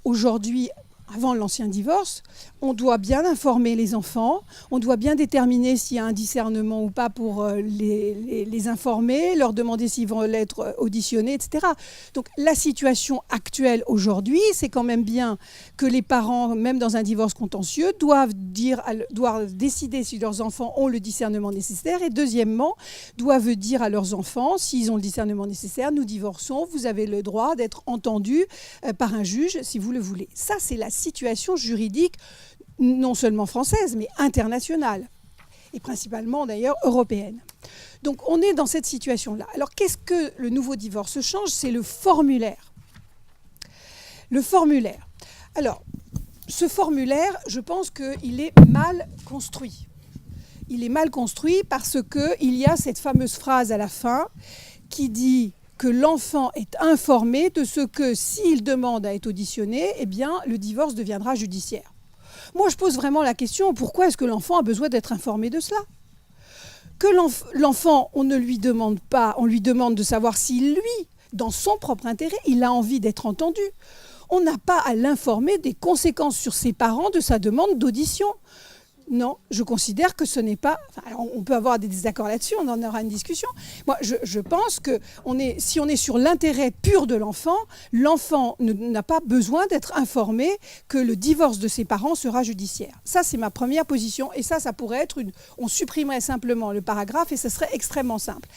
Aujourd'hui, avant l'ancien divorce, on doit bien informer les enfants, on doit bien déterminer s'il y a un discernement ou pas pour les informer, leur demander s'ils vont être auditionnés, etc. Donc la situation actuelle aujourd'hui, c'est quand même bien que les parents, même dans un divorce contentieux, doivent décider si leurs enfants ont le discernement nécessaire et deuxièmement, doivent dire à leurs enfants, s'ils ont le discernement nécessaire, nous divorçons, vous avez le droit d'être entendus par un juge si vous le voulez. Ça, c'est la situation juridique non seulement française, mais internationale, et principalement d'ailleurs européenne. Donc on est dans cette situation-là. Alors qu'est-ce que le nouveau divorce change? C'est le formulaire. Le formulaire. Alors, ce formulaire, je pense qu'il est mal construit. Il est mal construit parce qu'il y a cette fameuse phrase à la fin qui dit que l'enfant est informé de ce que, s'il demande à être auditionné, eh bien, le divorce deviendra judiciaire. Moi, je pose vraiment la question, pourquoi est-ce que l'enfant a besoin d'être informé de cela? Que l'enfant, on ne lui demande pas, on lui demande de savoir si lui, dans son propre intérêt, il a envie d'être entendu. On n'a pas à l'informer des conséquences sur ses parents de sa demande d'audition. Non, je considère que ce n'est pas... alors on peut avoir des désaccords là-dessus, on en aura une discussion. Moi, je pense que si on est sur l'intérêt pur de l'enfant, l'enfant n'a pas besoin d'être informé que le divorce de ses parents sera judiciaire. Ça, c'est ma première position. Et ça pourrait être on supprimerait simplement le paragraphe et ça serait extrêmement simple.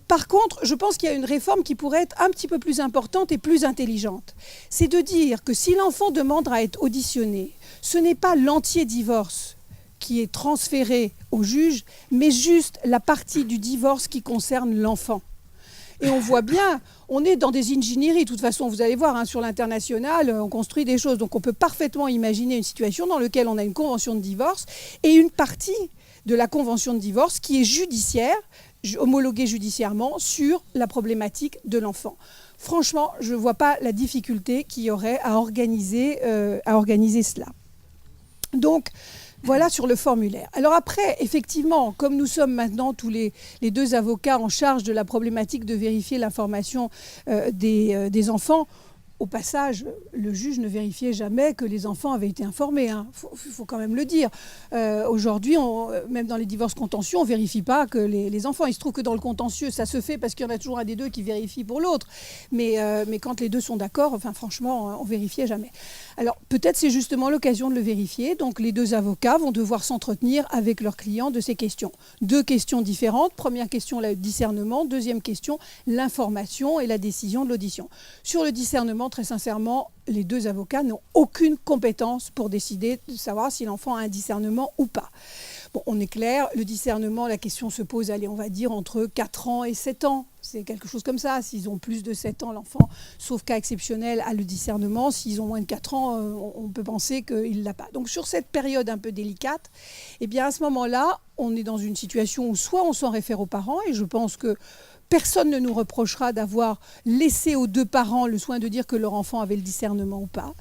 Par contre, je pense qu'il y a une réforme qui pourrait être un petit peu plus importante et plus intelligente. C'est de dire que si l'enfant demande à être auditionné, ce n'est pas l'entier divorce qui est transféré au juge, mais juste la partie du divorce qui concerne l'enfant. Et on voit bien, on est dans des ingénieries. De toute façon, vous allez voir, sur l'international, on construit des choses. Donc on peut parfaitement imaginer une situation dans laquelle on a une convention de divorce et une partie de la convention de divorce qui est judiciaire, homologuée judiciairement sur la problématique de l'enfant. Franchement, je ne vois pas la difficulté qu'il y aurait à organiser cela. Donc, voilà sur le formulaire. Alors après, effectivement, comme nous sommes maintenant tous les deux avocats en charge de la problématique de vérifier l'information des enfants, au passage, le juge ne vérifiait jamais que les enfants avaient été informés. Faut quand même le dire. Aujourd'hui, même dans les divorces contentieux, on ne vérifie pas que les enfants. Il se trouve que dans le contentieux, ça se fait parce qu'il y en a toujours un des deux qui vérifie pour l'autre. Mais quand les deux sont d'accord, franchement, on ne vérifiait jamais. Alors, peut-être c'est justement l'occasion de le vérifier. Donc, les deux avocats vont devoir s'entretenir avec leurs clients de ces questions. Deux questions différentes. Première question, le discernement. Deuxième question, l'information et la décision de l'audition. Sur le discernement, très sincèrement, les deux avocats n'ont aucune compétence pour décider de savoir si l'enfant a un discernement ou pas. Bon, on est clair, le discernement, la question se pose, on va dire, entre 4 ans et 7 ans. C'est quelque chose comme ça. S'ils ont plus de 7 ans, l'enfant, sauf cas exceptionnel, a le discernement. S'ils ont moins de 4 ans, on peut penser qu'il ne l'a pas. Donc sur cette période un peu délicate, à ce moment-là, on est dans une situation où soit on s'en réfère aux parents, et je pense que personne ne nous reprochera d'avoir laissé aux deux parents le soin de dire que leur enfant avait le discernement ou pas.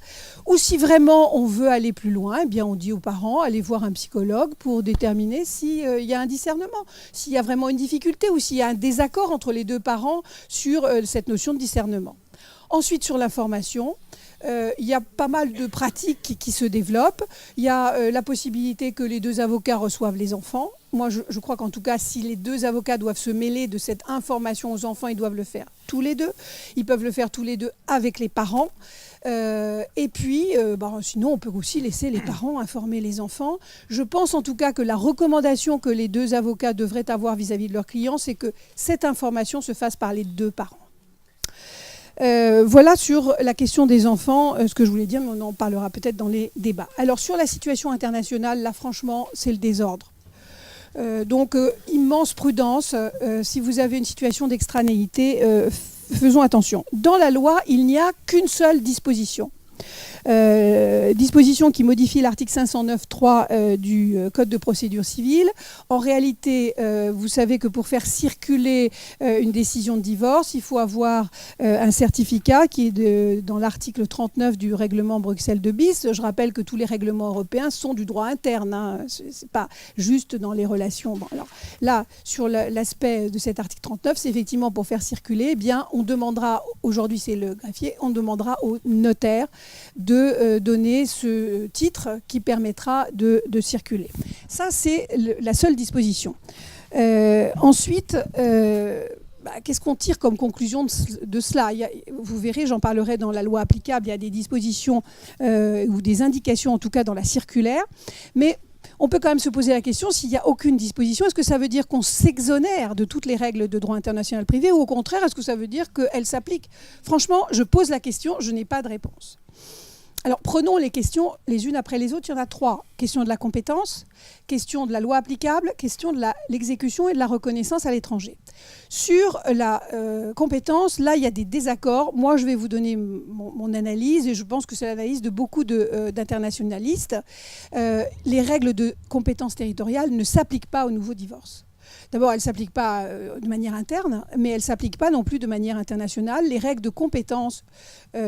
Ou si vraiment on veut aller plus loin, on dit aux parents, allez voir un psychologue pour déterminer s'il y a un discernement, s'il y a vraiment une difficulté ou s'il y a un désaccord entre les deux parents sur cette notion de discernement. Ensuite, sur l'information, il y a pas mal de pratiques qui se développent. Il y a la possibilité que les deux avocats reçoivent les enfants. Moi, je crois qu'en tout cas, si les deux avocats doivent se mêler de cette information aux enfants, ils doivent le faire tous les deux. Ils peuvent le faire tous les deux avec les parents. Et puis, sinon, on peut aussi laisser les parents informer les enfants. Je pense en tout cas que la recommandation que les deux avocats devraient avoir vis-à-vis de leurs clients, c'est que cette information se fasse par les deux parents. Voilà sur la question des enfants, ce que je voulais dire, mais on en parlera peut-être dans les débats. Alors sur la situation internationale, là franchement, c'est le désordre. Donc immense prudence, si vous avez une situation d'extranéité, faisons attention. Dans la loi, il n'y a qu'une seule disposition. Disposition qui modifie l'article 509.3 du Code de procédure civile. En réalité, vous savez que pour faire circuler une décision de divorce, il faut avoir un certificat qui est dans l'article 39 du règlement Bruxelles 2 bis. Je rappelle que tous les règlements européens sont du droit interne, c'est pas juste dans les relations. Bon, alors, là, sur l'aspect de cet article 39, c'est effectivement pour faire circuler, on demandera, aujourd'hui c'est le greffier, on demandera au notaire de donner ce titre qui permettra de circuler. Ça, c'est la seule disposition. Ensuite, qu'est-ce qu'on tire comme conclusion de cela ? Vous verrez, j'en parlerai dans la loi applicable, il y a des dispositions ou des indications, en tout cas dans la circulaire, mais on peut quand même se poser la question, s'il n'y a aucune disposition, est-ce que ça veut dire qu'on s'exonère de toutes les règles de droit international privé ou au contraire, est-ce que ça veut dire qu'elles s'appliquent ? Franchement, je pose la question, je n'ai pas de réponse. Alors, prenons les questions les unes après les autres. Il y en a 3. Question de la compétence, question de la loi applicable, question de l'exécution et de la reconnaissance à l'étranger. Sur la compétence, là, il y a des désaccords. Moi, je vais vous donner mon analyse et je pense que c'est l'analyse de beaucoup d'internationalistes. Les règles de compétence territoriale ne s'appliquent pas au nouveau divorce. D'abord, elles ne s'appliquent pas de manière interne, mais elles ne s'appliquent pas non plus de manière internationale. Les règles de compétence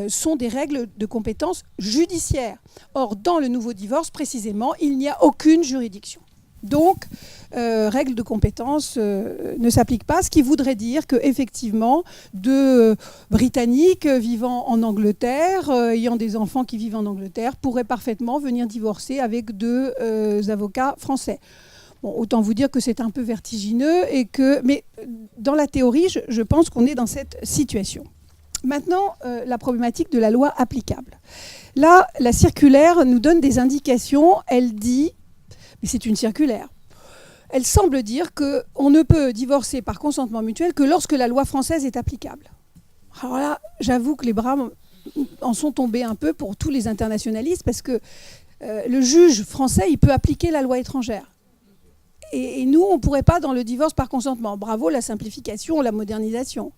sont des règles de compétence judiciaire. Or, dans le nouveau divorce, précisément, il n'y a aucune juridiction. Donc, règle de compétence ne s'applique pas, ce qui voudrait dire qu'effectivement, deux Britanniques vivant en Angleterre, ayant des enfants qui vivent en Angleterre, pourraient parfaitement venir divorcer avec deux avocats français. Bon, autant vous dire que c'est un peu vertigineux, mais dans la théorie, je pense qu'on est dans cette situation. Maintenant, la problématique de la loi applicable. Là, la circulaire nous donne des indications. Elle dit, mais c'est une circulaire, elle semble dire qu'on ne peut divorcer par consentement mutuel que lorsque la loi française est applicable. Alors là, j'avoue que les bras en sont tombés un peu pour tous les internationalistes, parce que le juge français, il peut appliquer la loi étrangère. Et nous, on ne pourrait pas dans le divorce par consentement. Bravo, la simplification, la modernisation.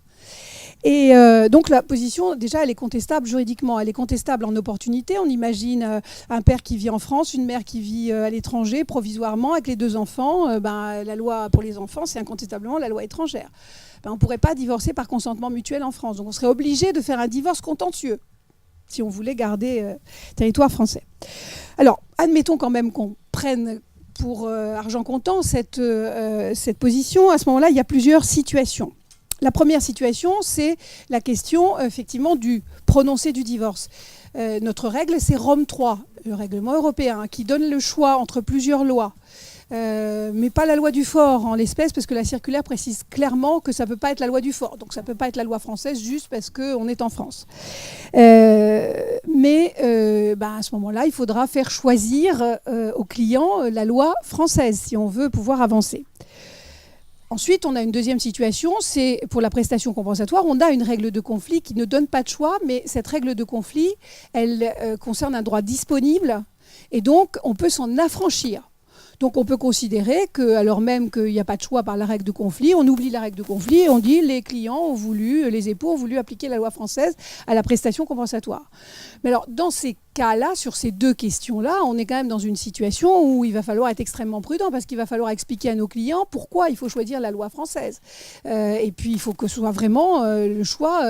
Et donc la position, déjà, elle est contestable juridiquement. Elle est contestable en opportunité. On imagine un père qui vit en France, une mère qui vit à l'étranger, provisoirement, avec les deux enfants. La loi pour les enfants, c'est incontestablement la loi étrangère. On ne pourrait pas divorcer par consentement mutuel en France. Donc on serait obligé de faire un divorce contentieux si on voulait garder territoire français. Alors, admettons quand même qu'on prenne pour argent comptant cette position. À ce moment-là, il y a plusieurs situations. La première situation, c'est la question effectivement du prononcé du divorce. Notre règle, c'est Rome 3, le règlement européen, qui donne le choix entre plusieurs lois. Mais pas la loi du fort en l'espèce, parce que la circulaire précise clairement que ça ne peut pas être la loi du fort. Donc ça ne peut pas être la loi française juste parce qu'on est en France. À ce moment-là, il faudra faire choisir au client la loi française si on veut pouvoir avancer. Ensuite, on a une deuxième situation, c'est pour la prestation compensatoire, on a une règle de conflit qui ne donne pas de choix, mais cette règle de conflit, elle concerne un droit disponible et donc on peut s'en affranchir. Donc on peut considérer que, alors même qu'il n'y a pas de choix par la règle de conflit, on oublie la règle de conflit et on dit les clients ont voulu, les époux ont voulu appliquer la loi française à la prestation compensatoire. Mais alors dans ces cas-là, sur ces deux questions-là, on est quand même dans une situation où il va falloir être extrêmement prudent parce qu'il va falloir expliquer à nos clients pourquoi il faut choisir la loi française. Et puis il faut que ce soit vraiment le choix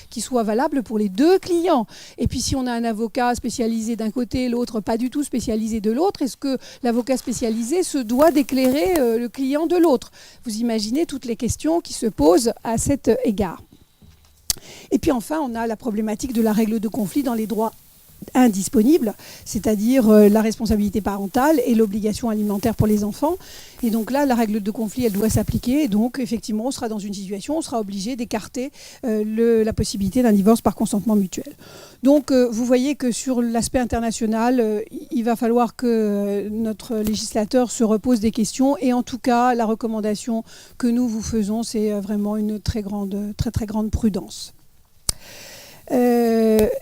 qui soit valable pour les deux clients. Et puis si on a un avocat spécialisé d'un côté, l'autre pas du tout spécialisé de l'autre, est-ce que l'avocat spécialisé se doit d'éclairer le client de l'autre? Vous imaginez toutes les questions qui se posent à cet égard. Et puis enfin, on a la problématique de la règle de conflit dans les droits indisponibles, c'est-à-dire la responsabilité parentale et l'obligation alimentaire pour les enfants. Et donc là, la règle de conflit, elle doit s'appliquer. Et donc, effectivement, on sera dans une situation où on sera obligé d'écarter la possibilité d'un divorce par consentement mutuel. Donc, vous voyez que sur l'aspect international, il va falloir que notre législateur se repose des questions. Et en tout cas, la recommandation que nous vous faisons, c'est vraiment une très grande prudence.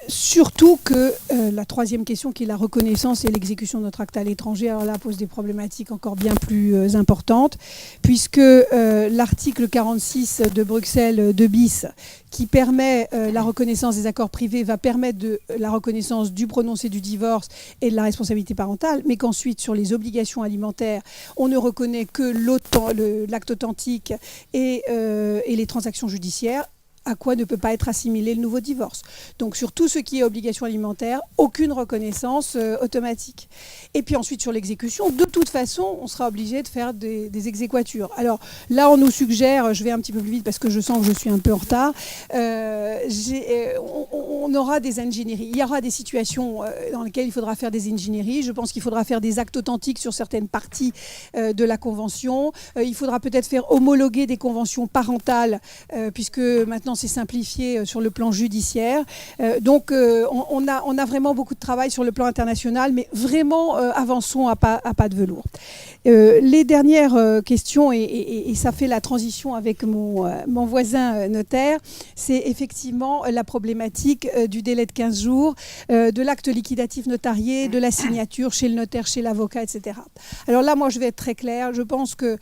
Surtout que la troisième question qui est la reconnaissance et l'exécution de notre acte à l'étranger, alors là pose des problématiques encore bien plus importantes, puisque l'article 46 de Bruxelles 2 bis qui permet la reconnaissance des accords privés va permettre la reconnaissance du prononcé du divorce et de la responsabilité parentale, mais qu'ensuite sur les obligations alimentaires, on ne reconnaît que l'acte authentique et les transactions judiciaires, à quoi ne peut pas être assimilé le nouveau divorce. Donc sur tout ce qui est obligation alimentaire, aucune reconnaissance automatique. Et puis ensuite sur l'exécution, de toute façon, on sera obligé de faire des exéquatures. Alors là, on nous suggère, je vais un petit peu plus vite parce que je sens que je suis un peu en retard, on aura des ingénieries. Il y aura des situations dans lesquelles il faudra faire des ingénieries. Je pense qu'il faudra faire des actes authentiques sur certaines parties de la convention. Il faudra peut-être faire homologuer des conventions parentales, puisque maintenant c'est simplifié sur le plan judiciaire. Donc on a vraiment beaucoup de travail sur le plan international, mais vraiment avançons à pas de velours. Les dernières questions, et ça fait la transition avec mon voisin notaire, c'est effectivement la problématique du délai de 15 jours, de l'acte liquidatif notarié, de la signature chez le notaire, chez l'avocat, etc. Alors là, moi, je vais être très claire. Je pense qu'il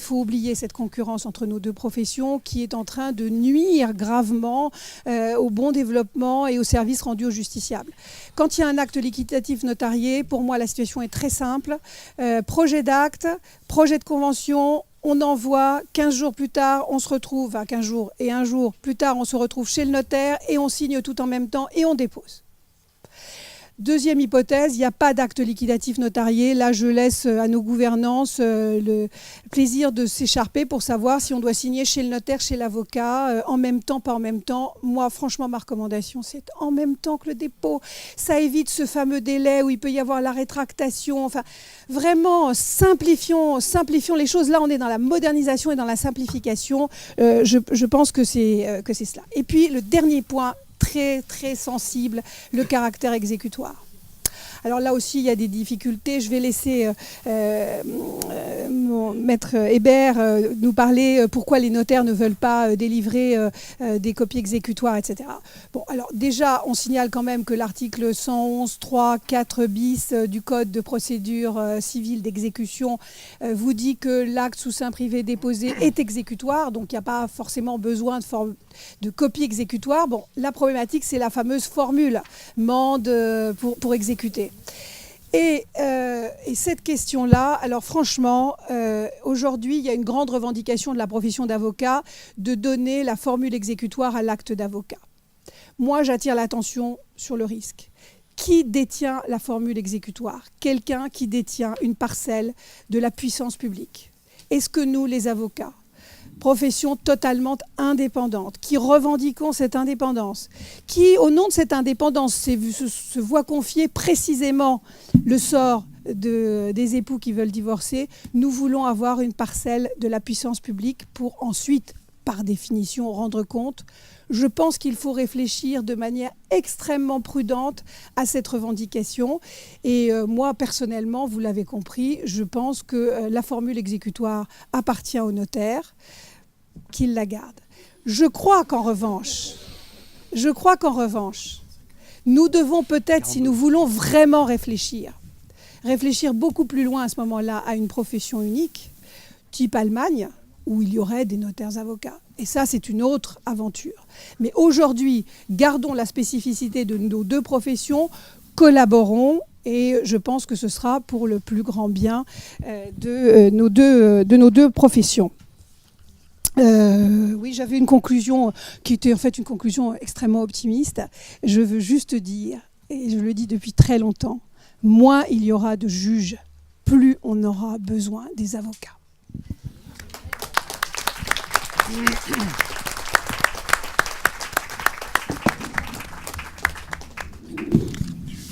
faut oublier cette concurrence entre nos deux professions qui est en train de nuire gravement au bon développement et aux services rendus aux justiciables. Quand il y a un acte liquidatif notarié, pour moi, la situation est très simple. Projet d'acte, projet de convention, on envoie, 15 jours plus tard, on se retrouve, enfin 15 jours et un jour plus tard, on se retrouve chez le notaire et on signe tout en même temps et on dépose. Deuxième hypothèse, il n'y a pas d'acte liquidatif notarié. Là, je laisse à nos gouvernances le plaisir de s'écharper pour savoir si on doit signer chez le notaire, chez l'avocat, en même temps, pas en même temps. Moi, franchement, ma recommandation, c'est en même temps que le dépôt. Ça évite ce fameux délai où il peut y avoir la rétractation. Enfin, vraiment, simplifions les choses. Là, on est dans la modernisation et dans la simplification. Je pense que c'est cela. Et puis, le dernier point, très très sensible, le caractère exécutoire. Alors là aussi, il y a des difficultés. Je vais laisser mon maître Hébert nous parler pourquoi les notaires ne veulent pas délivrer des copies exécutoires, etc. Bon, alors déjà, on signale quand même que l'article 111.3, 4 bis du Code de procédure civile d'exécution vous dit que l'acte sous seing privé déposé est exécutoire, donc il n'y a pas forcément besoin de copie exécutoire. Bon, la problématique, c'est la fameuse formule mande pour exécuter. Et cette question-là, alors franchement, aujourd'hui, il y a une grande revendication de la profession d'avocat de donner la formule exécutoire à l'acte d'avocat. Moi, j'attire l'attention sur le risque. Qui détient la formule exécutoire? Quelqu'un qui détient une parcelle de la puissance publique. Est-ce que nous, les avocats, profession totalement indépendante, qui revendiquons cette indépendance, qui, au nom de cette indépendance, se voit confier précisément le sort des époux qui veulent divorcer, nous voulons avoir une parcelle de la puissance publique pour ensuite, par définition, rendre compte. Je pense qu'il faut réfléchir de manière extrêmement prudente à cette revendication. Et moi, personnellement, vous l'avez compris, je pense que la formule exécutoire appartient au notaire, qu'il la garde. Je crois qu'en revanche, nous devons peut-être, si nous voulons vraiment réfléchir beaucoup plus loin à ce moment-là à une profession unique, type Allemagne, où il y aurait des notaires avocats. Et ça, c'est une autre aventure. Mais aujourd'hui, gardons la spécificité de nos deux professions, collaborons, et je pense que ce sera pour le plus grand bien de nos deux professions. Oui, j'avais une conclusion qui était en fait une conclusion extrêmement optimiste. Je veux juste dire, et je le dis depuis très longtemps, moins il y aura de juges, plus on aura besoin des avocats. Je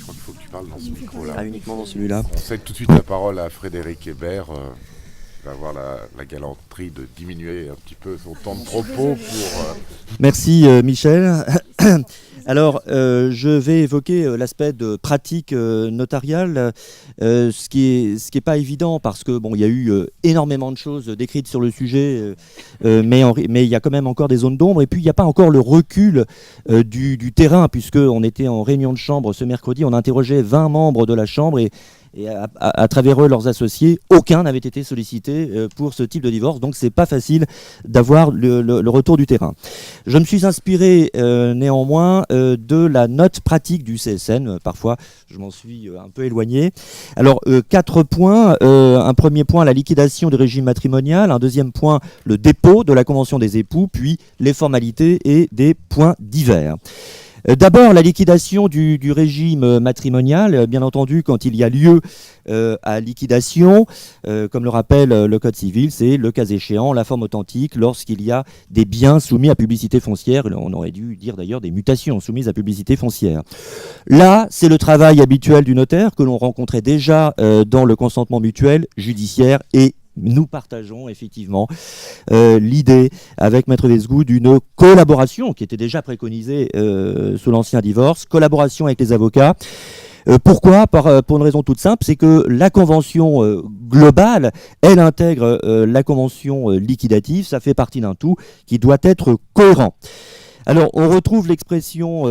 crois qu'il faut que tu parles dans ce micro-là. Ah, uniquement dans celui-là. On cède tout de suite la parole à Frédéric Hébert. Il va avoir la galanterie de diminuer un petit peu son temps de propos pour... Merci Michel. Alors, je vais évoquer l'aspect de pratique notariale, ce qui est pas évident parce que bon, il y a eu énormément de choses décrites sur le sujet, mais il y a quand même encore des zones d'ombre. Et puis, il n'y a pas encore le recul du terrain, puisqu'on était en réunion de chambre ce mercredi. On interrogeait 20 membres de la chambre et à travers eux, leurs associés, aucun n'avait été sollicité pour ce type de divorce. Donc, c'est pas facile d'avoir le retour du terrain. Je me suis inspiré néanmoins de la note pratique du CSN. Parfois, je m'en suis un peu éloigné. Alors, 4 points. Un premier point, la liquidation du régime matrimonial. Un deuxième point, le dépôt de la convention des époux. Puis, les formalités et des points divers. D'abord, la liquidation du régime matrimonial, bien entendu, quand il y a lieu à liquidation, comme le rappelle le Code civil, c'est le cas échéant, la forme authentique, lorsqu'il y a des biens soumis à publicité foncière, on aurait dû dire d'ailleurs des mutations soumises à publicité foncière. Là, c'est le travail habituel du notaire que l'on rencontrait déjà dans le consentement mutuel, judiciaire et nous partageons effectivement l'idée avec Maître Vesgout d'une collaboration qui était déjà préconisée sous l'ancien divorce, collaboration avec les avocats. Pourquoi ? Pour une raison toute simple, c'est que la convention globale, elle intègre la convention liquidative, ça fait partie d'un tout qui doit être cohérent. Alors, on retrouve l'expression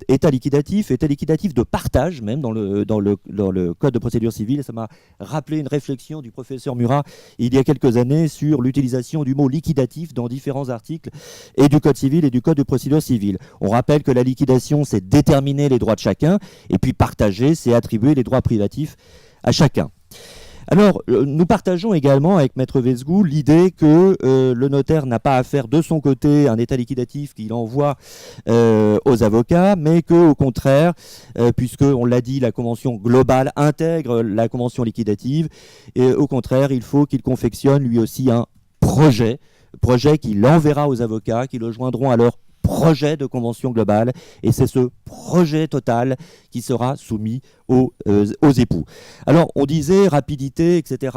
état liquidatif de partage, même dans le Code de procédure civile. Et ça m'a rappelé une réflexion du professeur Murat il y a quelques années sur l'utilisation du mot liquidatif dans différents articles et du Code civil et du Code de procédure civile. On rappelle que la liquidation, c'est déterminer les droits de chacun, et puis partager, c'est attribuer les droits privatifs à chacun. Alors, nous partageons également avec Maître Vesgou l'idée que le notaire n'a pas à faire de son côté un état liquidatif qu'il envoie aux avocats, mais qu'au contraire, puisque on l'a dit, la convention globale intègre la convention liquidative, et au contraire, il faut qu'il confectionne lui aussi un projet qu'il enverra aux avocats, qui le joindront à leur projet de convention globale, et c'est ce projet total qui sera soumis aux époux. Alors, on disait rapidité, etc.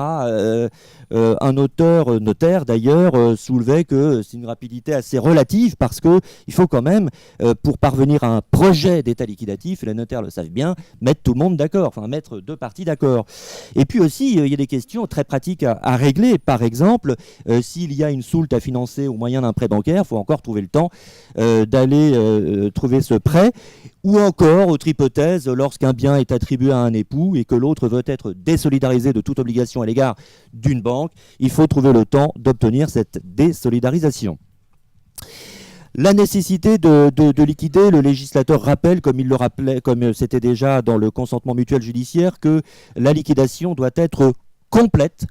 Un notaire d'ailleurs soulevait que c'est une rapidité assez relative parce que il faut quand même, pour parvenir à un projet d'état liquidatif, et les notaires le savent bien, mettre tout le monde d'accord, enfin mettre deux parties d'accord. Et puis aussi, il y a des questions très pratiques à régler. Par exemple, s'il y a une soulte à financer au moyen d'un prêt bancaire, il faut encore trouver le temps d'aller trouver ce prêt. Ou encore, autre hypothèse, lorsqu'un bien est attribué à un époux et que l'autre veut être désolidarisé de toute obligation à l'égard d'une banque, il faut trouver le temps d'obtenir cette désolidarisation. La nécessité de liquider, le législateur rappelle, comme il le rappelait, comme c'était déjà dans le consentement mutuel judiciaire, que la liquidation doit être complète,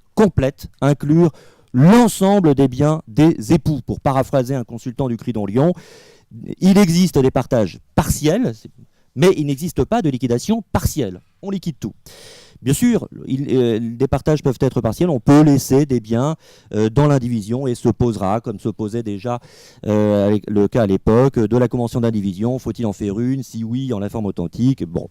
inclure l'ensemble des biens des époux. Pour paraphraser un consultant du Cridon-Lyon, il existe des partages partiels, mais il n'existe pas de liquidation partielle. On liquide tout. Bien sûr, des partages peuvent être partiels. On peut laisser des biens dans l'indivision et se posera, comme se posait déjà le cas à l'époque, de la convention d'indivision. Faut-il en faire une? Si oui, en la forme authentique. Bon.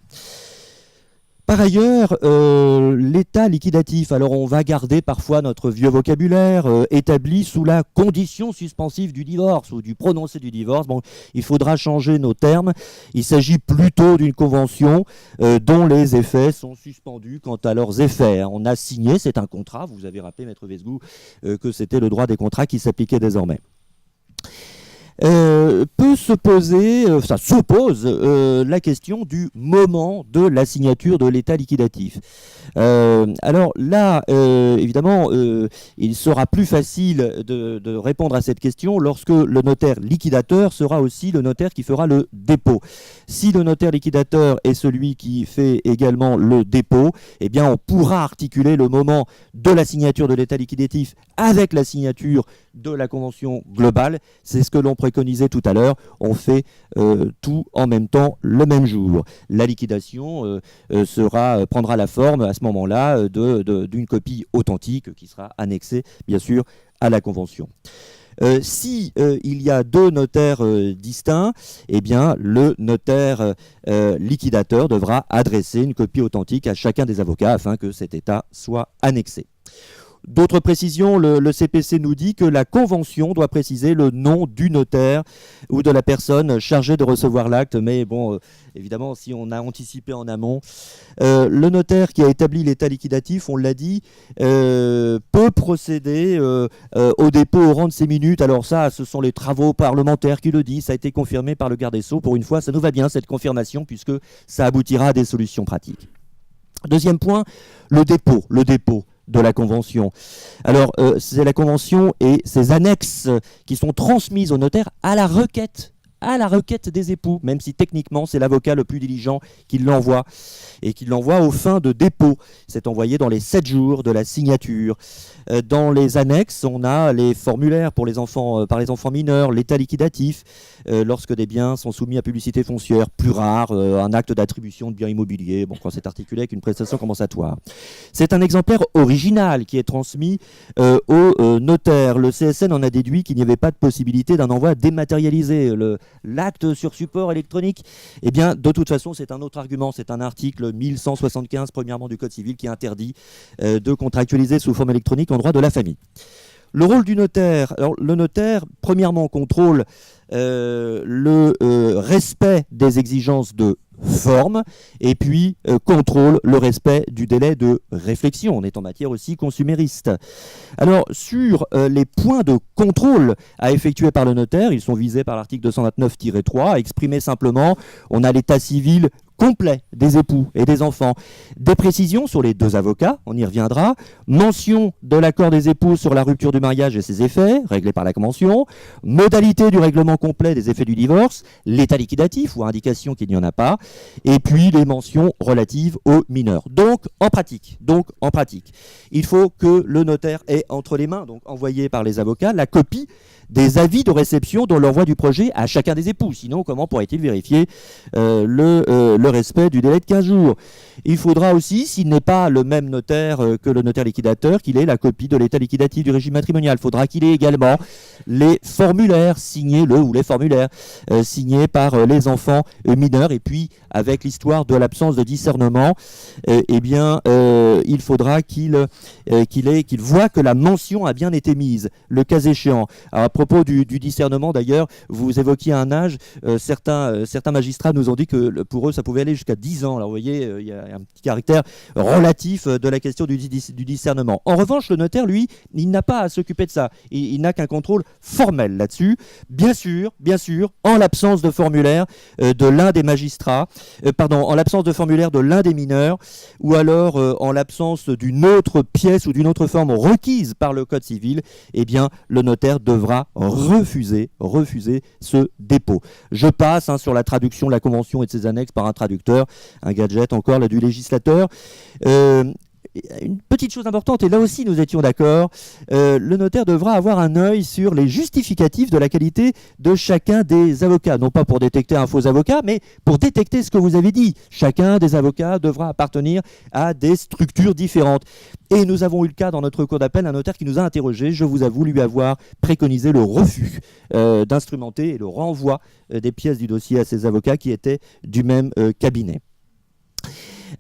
Par ailleurs, l'état liquidatif, alors on va garder parfois notre vieux vocabulaire établi sous la condition suspensive du divorce ou du prononcé du divorce. Bon, il faudra changer nos termes. Il s'agit plutôt d'une convention dont les effets sont suspendus quant à leurs effets. On a signé, c'est un contrat, vous avez rappelé, Maître Vesgou, que c'était le droit des contrats qui s'appliquait désormais. Peut se poser, ça s'oppose la question du moment de la signature de l'état liquidatif. Alors là, évidemment, il sera plus facile de répondre à cette question lorsque le notaire liquidateur sera aussi le notaire qui fera le dépôt. Si le notaire liquidateur est celui qui fait également le dépôt, eh bien on pourra articuler le moment de la signature de l'état liquidatif avec la signature de la convention globale. C'est ce que l'on préconisait tout à l'heure. On fait tout en même temps le même jour. La liquidation prendra la forme à ce moment-là d'une copie authentique qui sera annexée bien sûr à la convention. Si il y a deux notaires distincts, eh bien le notaire liquidateur devra adresser une copie authentique à chacun des avocats afin que cet état soit annexé. D'autres précisions, le CPC nous dit que la convention doit préciser le nom du notaire ou de la personne chargée de recevoir l'acte, mais bon, évidemment, si on a anticipé en amont, le notaire qui a établi l'état liquidatif, on l'a dit, peut procéder au dépôt au rang de ses minutes. Alors ça, ce sont les travaux parlementaires qui le disent, ça a été confirmé par le garde des Sceaux. Pour une fois, ça nous va bien cette confirmation puisque ça aboutira à des solutions pratiques. Deuxième point, le dépôt de la convention. Alors, c'est la convention et ses annexes qui sont transmises au notaire à la requête des époux, même si techniquement c'est l'avocat le plus diligent qui l'envoie et qui l'envoie aux fins de dépôt. C'est envoyé dans les 7 jours de la signature. Dans les annexes, on a les formulaires pour les enfants, par les enfants mineurs, l'état liquidatif, lorsque des biens sont soumis à publicité foncière, plus rare, un acte d'attribution de biens immobiliers, bon, quand c'est articulé avec une prestation compensatoire. C'est un exemplaire original qui est transmis au notaire. Le CSN en a déduit qu'il n'y avait pas de possibilité d'un envoi dématérialisé. L'acte sur support électronique, eh bien, de toute façon, c'est un autre argument. C'est un article 1175, premièrement, du Code civil qui interdit de contractualiser sous forme électronique en droit de la famille. Le rôle du notaire. Alors, le notaire, premièrement, contrôle le respect des exigences de forme et puis contrôle le respect du délai de réflexion. On est en matière aussi consumériste. Alors, sur les points de contrôle à effectuer par le notaire, ils sont visés par l'article 229-3, exprimés simplement, on a l'état civil complet des époux et des enfants, des précisions sur les 2 avocats, on y reviendra, mention de l'accord des époux sur la rupture du mariage et ses effets, réglés par la convention, modalité du règlement complet des effets du divorce, l'état liquidatif ou indication qu'il n'y en a pas, et puis les mentions relatives aux mineurs. Donc en pratique, il faut que le notaire ait entre les mains, donc envoyé par les avocats, la copie des avis de réception de l'envoi du projet à chacun des époux. Sinon, comment pourrait-il vérifier le respect du délai de 15 jours? Il faudra aussi, s'il n'est pas le même notaire que le notaire liquidateur, qu'il ait la copie de l'état liquidatif du régime matrimonial. Il faudra qu'il ait également les formulaires signés, les formulaires signés par les enfants mineurs. Et puis, avec l'histoire de l'absence de discernement, il faudra qu'il voit que la mention a bien été mise, le cas échéant. Alors, à propos du discernement, d'ailleurs, vous évoquiez un âge. Certains magistrats nous ont dit que pour eux, ça pouvait aller jusqu'à 10 ans. Alors, vous voyez, il y a un petit caractère relatif de la question du discernement. En revanche, le notaire, lui, il n'a pas à s'occuper de ça. Il n'a qu'un contrôle formel là-dessus. Bien sûr, en l'absence de formulaire de l'un des magistrats, en l'absence de formulaire de l'un des mineurs, ou alors en l'absence d'une autre pièce ou d'une autre forme requise par le Code civil, le notaire devra refuser ce dépôt. Je passe sur la traduction de la convention et de ses annexes par un traducteur, un gadget encore là du législateur. Une petite chose importante, et là aussi nous étions d'accord, le notaire devra avoir un œil sur les justificatifs de la qualité de chacun des avocats. Non pas pour détecter un faux avocat, mais pour détecter ce que vous avez dit. Chacun des avocats devra appartenir à des structures différentes. Et nous avons eu le cas dans notre cour d'appel, un notaire qui nous a interrogés, je vous avoue lui avoir préconisé le refus d'instrumenter et le renvoi des pièces du dossier à ses avocats qui étaient du même cabinet.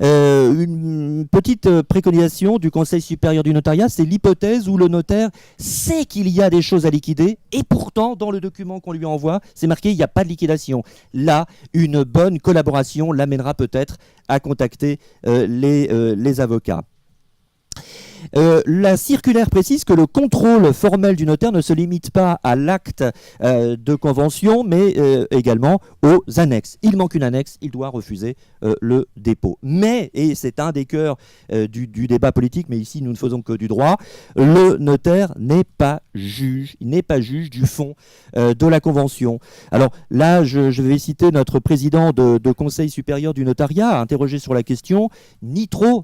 Une petite préconisation du Conseil supérieur du notariat, c'est l'hypothèse où le notaire sait qu'il y a des choses à liquider et pourtant dans le document qu'on lui envoie, c'est marqué il n'y a pas de liquidation. Là, une bonne collaboration l'amènera peut-être à contacter les avocats. La circulaire précise que le contrôle formel du notaire ne se limite pas à l'acte de convention, mais également aux annexes. Il manque une annexe, il doit refuser le dépôt. Mais, et c'est un des cœurs du débat politique, mais ici nous ne faisons que du droit, le notaire n'est pas juge, il n'est pas juge du fond de la convention. Alors là, je vais citer notre président de Conseil supérieur du notariat, interrogé sur la question, ni trop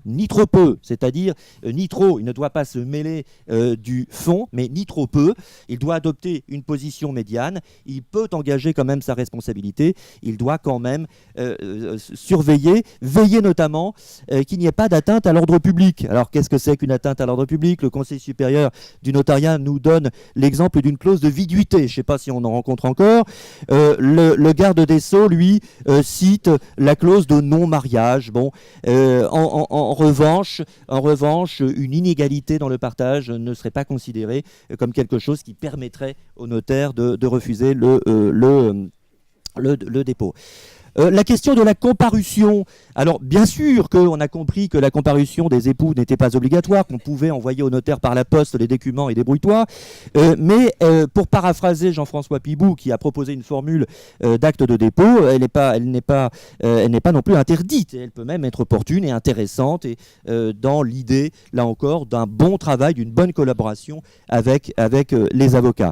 peu, c'est-à-dire ni trop, il ne doit pas se mêler du fond, mais ni trop peu. Il doit adopter une position médiane. Il peut engager quand même sa responsabilité. Il doit quand même veiller notamment qu'il n'y ait pas d'atteinte à l'ordre public. Alors, qu'est-ce que c'est qu'une atteinte à l'ordre public? Le Conseil supérieur du notariat nous donne l'exemple d'une clause de viduité. Je ne sais pas si on en rencontre encore. Le garde des Sceaux, lui, cite la clause de non-mariage. Bon, en revanche, une inégalité dans le partage ne serait pas considérée comme quelque chose qui permettrait au notaire de refuser le dépôt. La question de la comparution. Alors, bien sûr qu'on a compris que la comparution des époux n'était pas obligatoire, qu'on pouvait envoyer au notaire par la poste les documents et débrouille-toi. Mais pour paraphraser Jean-François Pibou, qui a proposé une formule d'acte de dépôt, elle n'est pas non plus interdite. Elle peut même être opportune et intéressante et dans l'idée, là encore, d'un bon travail, d'une bonne collaboration avec les avocats.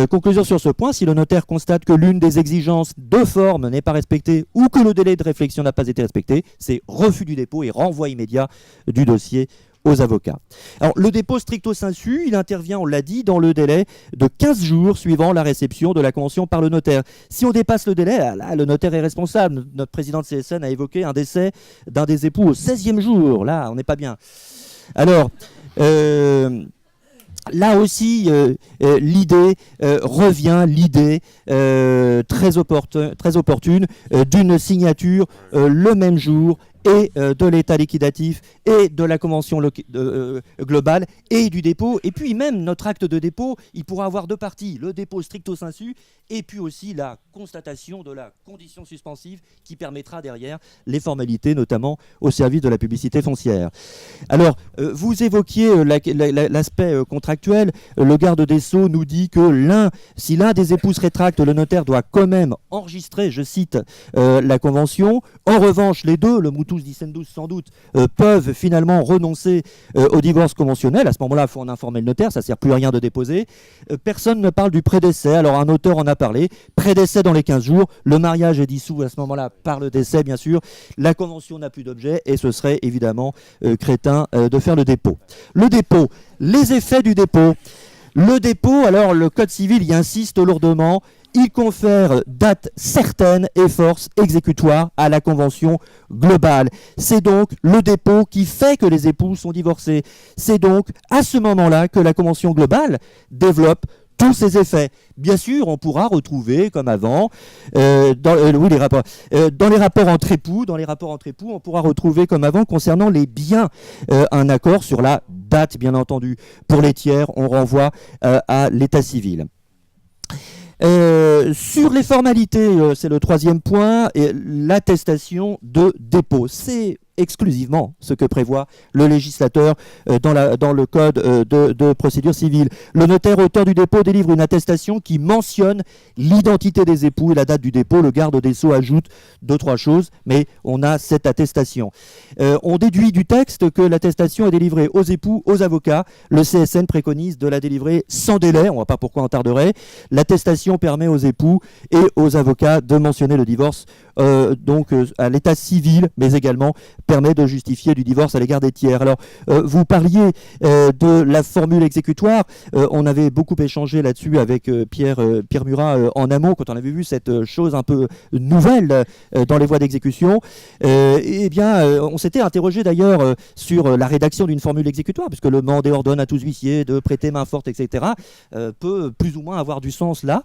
Conclusion sur ce point, si le notaire constate que l'une des exigences de forme n'est pas respectée ou que le délai de réflexion n'a pas été respecté, c'est refus du dépôt et renvoi immédiat du dossier aux avocats. Alors, le dépôt stricto sensu, il intervient, on l'a dit, dans le délai de 15 jours suivant la réception de la convention par le notaire. Si on dépasse le délai, là, le notaire est responsable. Notre président de CSN a évoqué un décès d'un des époux au 16e jour. Là, on n'est pas bien. Alors, là aussi, l'idée revient, très opportune d'une signature le même jour et de l'état liquidatif et de la convention globale et du dépôt. Et puis même notre acte de dépôt, il pourra avoir deux parties, le dépôt stricto sensu et puis aussi la constatation de la condition suspensive qui permettra derrière les formalités, notamment au service de la publicité foncière. Alors, vous évoquiez l'aspect contractuel. Le garde des Sceaux nous dit que si l'un des époux se rétracte, le notaire doit quand même enregistrer, je cite, la convention. En revanche, les deux, le mutus dicendus sans doute, peuvent finalement renoncer au divorce conventionnel. À ce moment-là, il faut en informer le notaire, ça ne sert plus à rien de déposer. Personne ne parle du prédécès. Alors un auteur en a parlé. Prédécès dans les 15 jours. Le mariage est dissous à ce moment-là par le décès, bien sûr. La convention n'a plus d'objet et ce serait évidemment crétin de faire le dépôt. Le dépôt, les effets du dépôt. Le dépôt, alors le Code civil y insiste lourdement. Il confère date certaine et force exécutoire à la convention globale. C'est donc le dépôt qui fait que les époux sont divorcés. C'est donc à ce moment-là que la convention globale développe tous ces effets. Bien sûr, on pourra retrouver, comme avant, dans les rapports entre époux, on pourra retrouver, comme avant, concernant les biens, un accord sur la date, bien entendu. Pour les tiers, on renvoie à l'état civil. Sur les formalités, c'est le troisième point, l'attestation de dépôt. C'est exclusivement ce que prévoit le législateur dans le code de procédure civile. Le notaire auteur du dépôt délivre une attestation qui mentionne l'identité des époux et la date du dépôt. Le garde des Sceaux ajoute 2-3 choses, mais on a cette attestation. On déduit du texte que l'attestation est délivrée aux époux, aux avocats. Le CSN préconise de la délivrer sans délai, on ne voit pas pourquoi on tarderait. L'attestation permet aux époux et aux avocats de mentionner le divorce à l'état civil, mais également permet de justifier du divorce à l'égard des tiers. Alors, vous parliez de la formule exécutoire. On avait beaucoup échangé là-dessus avec Pierre Murat en amont, quand on avait vu cette chose un peu nouvelle dans les voies d'exécution. On s'était interrogé d'ailleurs sur la rédaction d'une formule exécutoire, puisque le mandé ordonne à tous huissiers de prêter main forte, etc., peut plus ou moins avoir du sens là.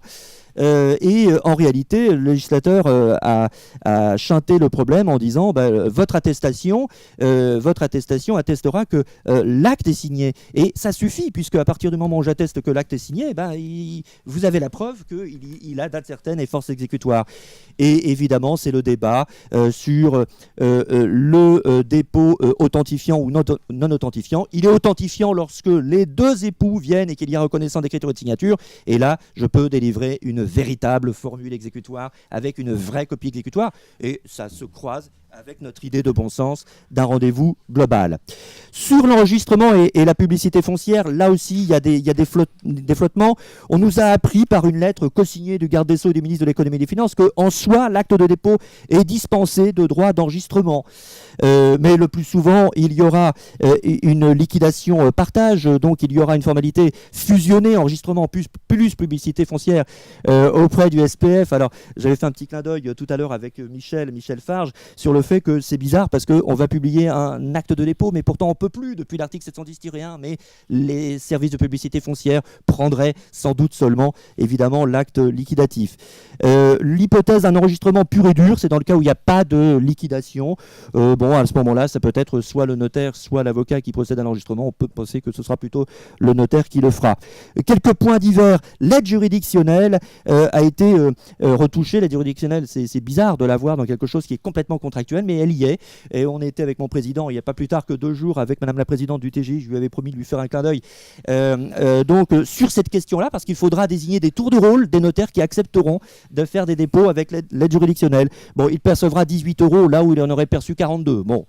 En réalité, le législateur a chanté le problème en disant votre attestation attestera que l'acte est signé. Et ça suffit, puisque à partir du moment où j'atteste que l'acte est signé, vous avez la preuve qu'il a date certaine et force exécutoire. Et évidemment, c'est le débat sur le dépôt authentifiant ou non authentifiant. Il est authentifiant lorsque les deux époux viennent et qu'il y a reconnaissance d'écriture et de signature. Et là, je peux délivrer une véritable formule exécutoire avec une vraie copie exécutoire, et ça se croise avec notre idée de bon sens d'un rendez-vous global. Sur l'enregistrement et la publicité foncière, là aussi, il y a des flottements. On nous a appris par une lettre co-signée du garde des Sceaux et du ministre de l'économie et des finances qu'en soi, l'acte de dépôt est dispensé de droit d'enregistrement. Mais le plus souvent, il y aura une liquidation partage, donc il y aura une formalité fusionnée, enregistrement plus publicité foncière auprès du SPF. Alors, j'avais fait un petit clin d'œil tout à l'heure avec Michel Farge sur le fait que c'est bizarre parce qu'on va publier un acte de dépôt, mais pourtant on ne peut plus depuis l'article 710-1, mais les services de publicité foncière prendraient sans doute seulement, évidemment, l'acte liquidatif. L'hypothèse d'un enregistrement pur et dur, c'est dans le cas où il n'y a pas de liquidation. À ce moment-là, ça peut être soit le notaire, soit l'avocat qui procède à l'enregistrement. On peut penser que ce sera plutôt le notaire qui le fera. Quelques points divers. L'aide juridictionnelle a été retouchée. L'aide juridictionnelle, c'est bizarre de la voir dans quelque chose qui est complètement contractuel, mais elle y est. Et on était avec mon président il n'y a pas plus tard que 2 jours avec Madame la Présidente du TGI. Je lui avais promis de lui faire un clin d'œil. Sur cette question-là, parce qu'il faudra désigner des tours de rôle des notaires qui accepteront de faire des dépôts avec l'aide juridictionnelle. Bon, il percevra 18 € là où il en aurait perçu 42. Bon.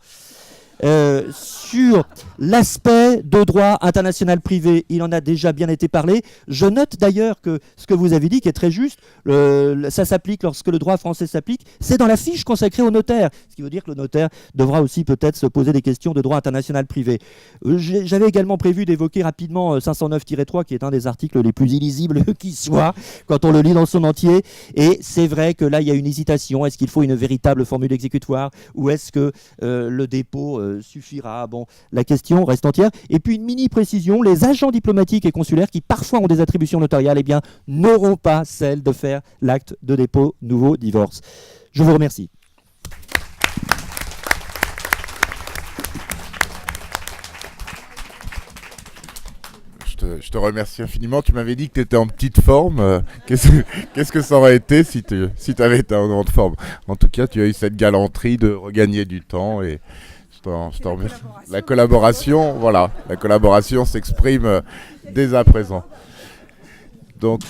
Sur l'aspect de droit international privé, il en a déjà bien été parlé. Je note d'ailleurs que ce que vous avez dit, qui est très juste, ça s'applique lorsque le droit français s'applique, c'est dans la fiche consacrée au notaire. Ce qui veut dire que le notaire devra aussi peut-être se poser des questions de droit international privé. J'avais également prévu d'évoquer rapidement 509-3, qui est un des articles les plus illisibles qui soit, quand on le lit dans son entier. Et c'est vrai que là, il y a une hésitation. Est-ce qu'il faut une véritable formule exécutoire ou est-ce que le dépôt suffira? Bon, la question reste entière. Et puis une mini précision, les agents diplomatiques et consulaires qui parfois ont des attributions notariales, n'auront pas celle de faire l'acte de dépôt nouveau divorce. Je vous remercie. je te remercie infiniment. Tu m'avais dit que tu étais en petite forme. Qu'est-ce que ça aurait été si tu avais été en grande forme? En tout cas, tu as eu cette galanterie de regagner du temps et je t'en remercie. La collaboration s'exprime dès à présent. Donc,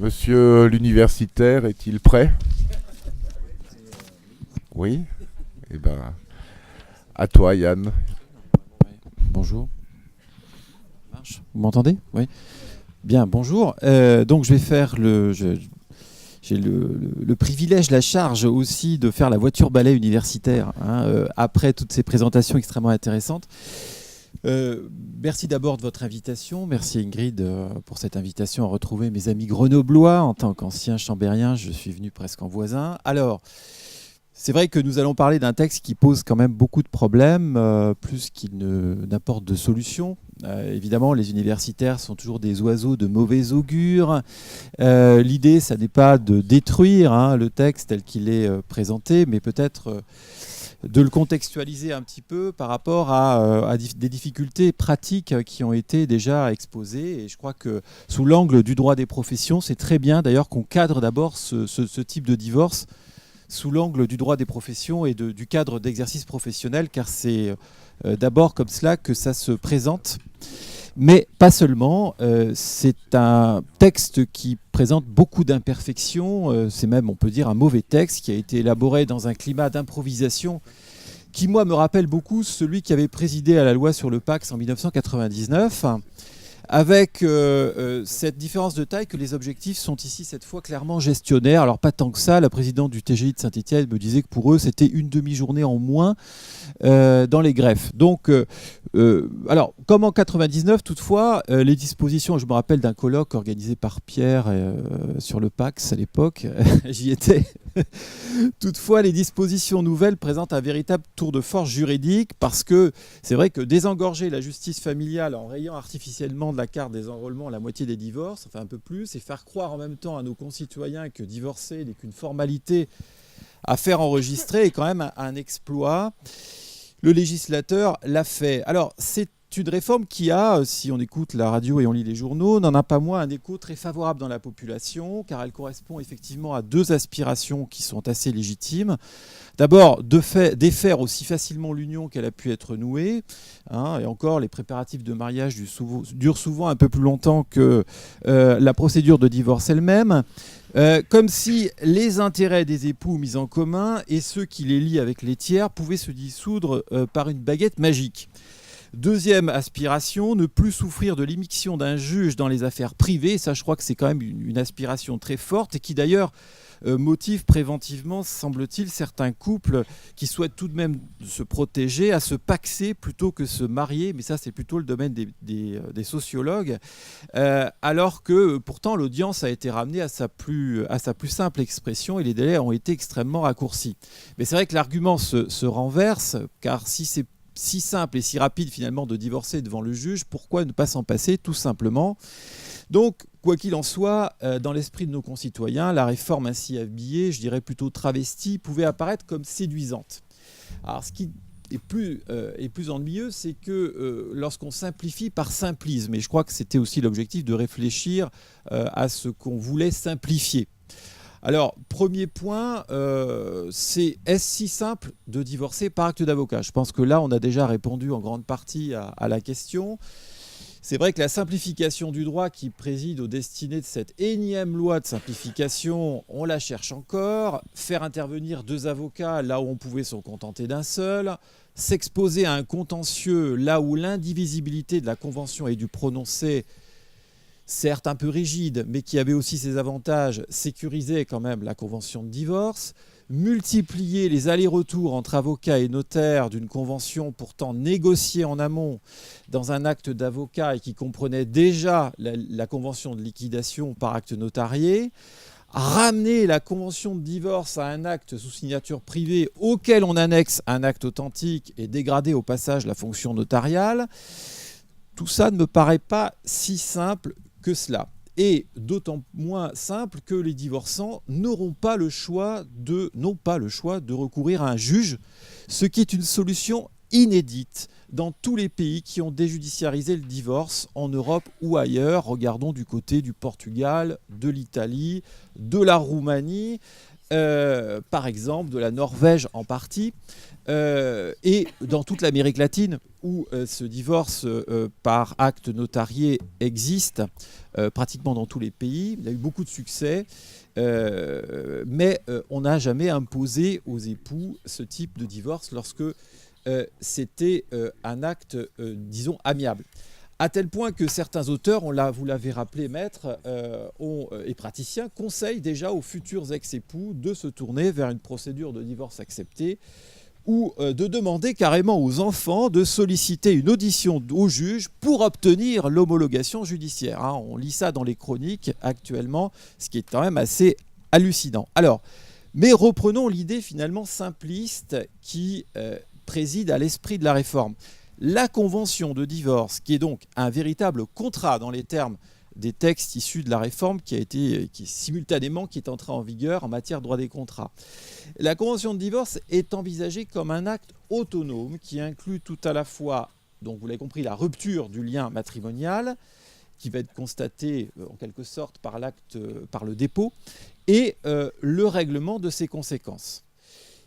monsieur l'universitaire, est-il prêt? Oui. Eh ben, à toi, Yann. Bonjour. Vous m'entendez? Oui. Bien, bonjour. Donc, je vais faire j'ai le privilège, la charge aussi de faire la voiture balai universitaire, après toutes ces présentations extrêmement intéressantes. Merci d'abord de votre invitation. Merci Ingrid pour cette invitation à retrouver mes amis grenoblois. En tant qu'ancien chambérien, je suis venu presque en voisin. Alors, c'est vrai que nous allons parler d'un texte qui pose quand même beaucoup de problèmes, plus qu'il n'apporte de solutions. Évidemment, les universitaires sont toujours des oiseaux de mauvais augure. L'idée, ça n'est pas de détruire le texte tel qu'il est présenté, mais peut-être de le contextualiser un petit peu par rapport à des difficultés pratiques qui ont été déjà exposées. Et je crois que sous l'angle du droit des professions, c'est très bien d'ailleurs qu'on cadre d'abord ce type de divorce sous l'angle du droit des professions et du cadre d'exercice professionnel, car c'est d'abord comme cela que ça se présente. Mais pas seulement, c'est un texte qui présente beaucoup d'imperfections, c'est même, on peut dire, un mauvais texte qui a été élaboré dans un climat d'improvisation qui, moi, me rappelle beaucoup celui qui avait présidé à la loi sur le Pacs en 1999, avec cette différence de taille que les objectifs sont ici cette fois clairement gestionnaires. Alors pas tant que ça, la présidente du TGI de Saint-Étienne me disait que pour eux c'était une demi-journée en moins dans les greffes. Donc, alors comme en 99 toutefois, les dispositions, je me rappelle d'un colloque organisé par Pierre sur le Pacs à l'époque, j'y étais. Toutefois, les dispositions nouvelles présentent un véritable tour de force juridique parce que c'est vrai que désengorger la justice familiale en rayant artificiellement de la carte des enrôlements la moitié des divorces, enfin un peu plus, et faire croire en même temps à nos concitoyens que divorcer n'est qu'une formalité à faire enregistrer est quand même un exploit. Le législateur l'a fait. Alors, c'est une réforme qui a, si on écoute la radio et on lit les journaux, n'en a pas moins un écho très favorable dans la population, car elle correspond effectivement à deux aspirations qui sont assez légitimes. D'abord, défaire aussi facilement l'union qu'elle a pu être nouée. Et encore, les préparatifs de mariage durent souvent un peu plus longtemps que la procédure de divorce elle-même. Comme si les intérêts des époux mis en commun et ceux qui les lient avec les tiers pouvaient se dissoudre par une baguette magique. Deuxième aspiration, ne plus souffrir de l'immixtion d'un juge dans les affaires privées. Ça, je crois que c'est quand même une aspiration très forte et qui d'ailleurs motive préventivement, semble-t-il, certains couples qui souhaitent tout de même se protéger à se paxer plutôt que se marier. Mais ça, c'est plutôt le domaine des sociologues. Alors que pourtant, l'audience a été ramenée à sa plus simple expression et les délais ont été extrêmement raccourcis. Mais c'est vrai que l'argument se renverse, car si c'est si simple et si rapide finalement de divorcer devant le juge, pourquoi ne pas s'en passer tout simplement? Donc, quoi qu'il en soit, dans l'esprit de nos concitoyens, la réforme ainsi habillée, je dirais plutôt travestie, pouvait apparaître comme séduisante. Alors, ce qui est plus ennuyeux, c'est que lorsqu'on simplifie par simplisme, et je crois que c'était aussi l'objectif de réfléchir à ce qu'on voulait simplifier. Alors, premier point, est-ce si simple de divorcer par acte d'avocat? Je pense que là, on a déjà répondu en grande partie à la question. C'est vrai que la simplification du droit qui préside aux destinées de cette énième loi de simplification, on la cherche encore. Faire intervenir deux avocats là où on pouvait se contenter d'un seul. S'exposer à un contentieux là où l'indivisibilité de la convention et du prononcé, certes un peu rigide, mais qui avait aussi ses avantages, sécurisait quand même la convention de divorce, multiplier les allers-retours entre avocats et notaires d'une convention pourtant négociée en amont dans un acte d'avocat et qui comprenait déjà la convention de liquidation par acte notarié, ramener la convention de divorce à un acte sous signature privée auquel on annexe un acte authentique et dégrader au passage la fonction notariale, tout ça ne me paraît pas si simple que cela. Et d'autant moins simple que les divorçants n'ont pas le choix de recourir à un juge, ce qui est une solution inédite dans tous les pays qui ont déjudiciarisé le divorce en Europe ou ailleurs. Regardons du côté du Portugal, de l'Italie, de la Roumanie, par exemple, de la Norvège en partie, et dans toute l'Amérique latine où ce divorce par acte notarié existe, pratiquement dans tous les pays. Il a eu beaucoup de succès, mais on n'a jamais imposé aux époux ce type de divorce lorsque c'était un acte, disons, amiable. À tel point que certains auteurs, vous l'avez rappelé, maître, et praticiens, conseillent déjà aux futurs ex-époux de se tourner vers une procédure de divorce acceptée ou de demander carrément aux enfants de solliciter une audition au juge pour obtenir l'homologation judiciaire. Hein. On lit ça dans les chroniques actuellement, ce qui est quand même assez hallucinant. Alors, mais reprenons l'idée finalement simpliste qui préside à l'esprit de la réforme. La convention de divorce, qui est donc un véritable contrat dans les termes des textes issus de la réforme qui est entré en vigueur en matière de droit des contrats. La convention de divorce est envisagée comme un acte autonome qui inclut tout à la fois, donc vous l'avez compris, la rupture du lien matrimonial qui va être constatée en quelque sorte par le dépôt et le règlement de ses conséquences.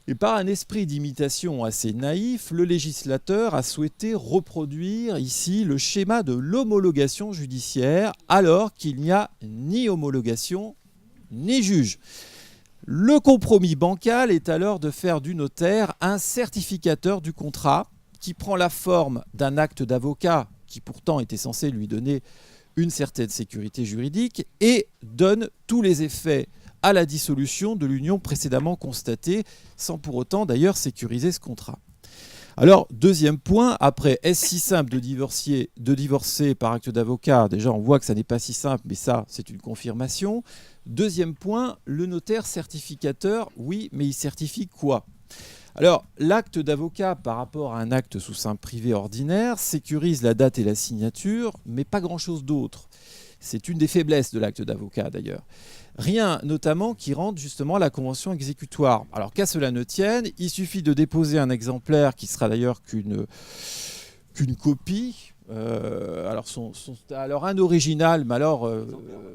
Et par un esprit d'imitation assez naïf, le législateur a souhaité reproduire ici le schéma de l'homologation judiciaire, alors qu'il n'y a ni homologation ni juge. Le compromis bancal est alors de faire du notaire un certificateur du contrat qui prend la forme d'un acte d'avocat qui pourtant était censé lui donner une certaine sécurité juridique et donne tous les effets à la dissolution de l'union précédemment constatée, sans pour autant d'ailleurs sécuriser ce contrat. Alors, deuxième point, après, est-ce si simple de divorcer par acte d'avocat? Déjà, on voit que ça n'est pas si simple, mais ça, c'est une confirmation. Deuxième point, le notaire certificateur, oui, mais il certifie quoi? Alors, l'acte d'avocat par rapport à un acte sous seing privé ordinaire sécurise la date et la signature, mais pas grand-chose d'autre. C'est une des faiblesses de l'acte d'avocat, d'ailleurs. Rien, notamment, qui rende justement la convention exécutoire. Alors qu'à cela ne tienne, il suffit de déposer un exemplaire qui sera d'ailleurs qu'une copie. Alors un original, mais alors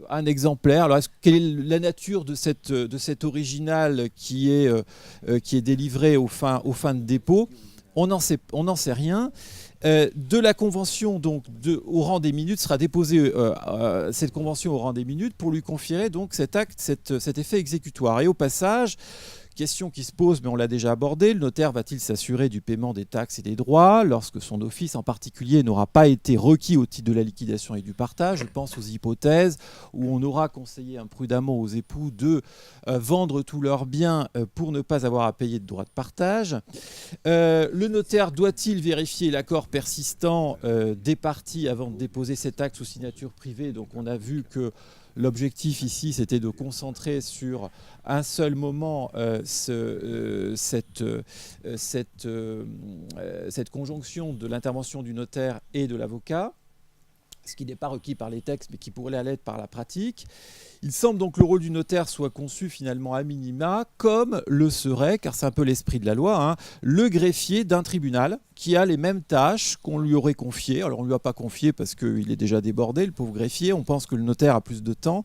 un exemplaire. Alors quelle est la nature de cet original qui est délivré aux fins de dépôt? On n'en sait rien. De la convention donc au rang des minutes sera déposée cette convention au rang des minutes pour lui conférer donc cet effet exécutoire. Et au passage, question qui se pose, mais on l'a déjà abordé, le notaire va-t-il s'assurer du paiement des taxes et des droits lorsque son office en particulier n'aura pas été requis au titre de la liquidation et du partage? Je pense aux hypothèses où on aura conseillé imprudemment aux époux de vendre tous leurs biens pour ne pas avoir à payer de droits de partage. Le notaire doit-il vérifier l'accord persistant des parties avant de déposer cet acte sous signature privée? Donc on a vu que l'objectif ici, c'était de concentrer sur un seul moment cette conjonction de l'intervention du notaire et de l'avocat, ce qui n'est pas requis par les textes, mais qui pourrait l'être par la pratique. Il semble donc que le rôle du notaire soit conçu finalement à minima, comme le serait, car c'est un peu l'esprit de la loi, le greffier d'un tribunal qui a les mêmes tâches qu'on lui aurait confiées. Alors on ne lui a pas confié parce qu'il est déjà débordé, le pauvre greffier, on pense que le notaire a plus de temps.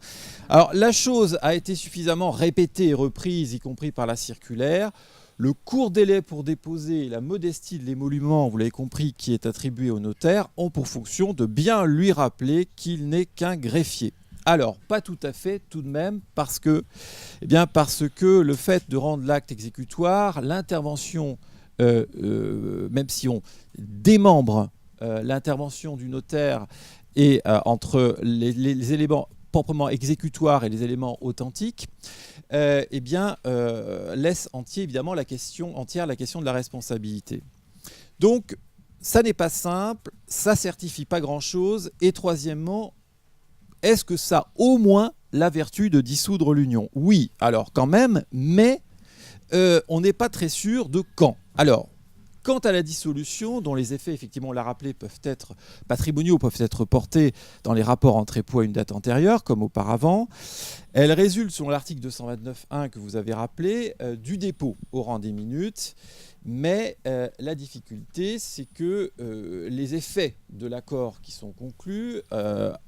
Alors la chose a été suffisamment répétée et reprise, y compris par la circulaire. Le court délai pour déposer et la modestie de l'émolument, vous l'avez compris, qui est attribué au notaire, ont pour fonction de bien lui rappeler qu'il n'est qu'un greffier. Alors, pas tout à fait, tout de même, parce que le fait de rendre l'acte exécutoire, l'intervention, même si on démembre l'intervention du notaire et entre les éléments proprement exécutoires et les éléments authentiques, laisse entière la question de la responsabilité. Donc, ça n'est pas simple, ça certifie pas grand-chose. Et troisièmement, est-ce que ça a au moins la vertu de dissoudre l'union? Oui, alors quand même, mais on n'est pas très sûr de quand. Alors, quant à la dissolution, dont les effets, effectivement, on l'a rappelé, peuvent être patrimoniaux, peuvent être portés dans les rapports entre époux à une date antérieure, comme auparavant, elle résulte, selon l'article 229.1 que vous avez rappelé, du dépôt au rang des minutes. Mais la difficulté, c'est que les effets de l'accord qui sont conclus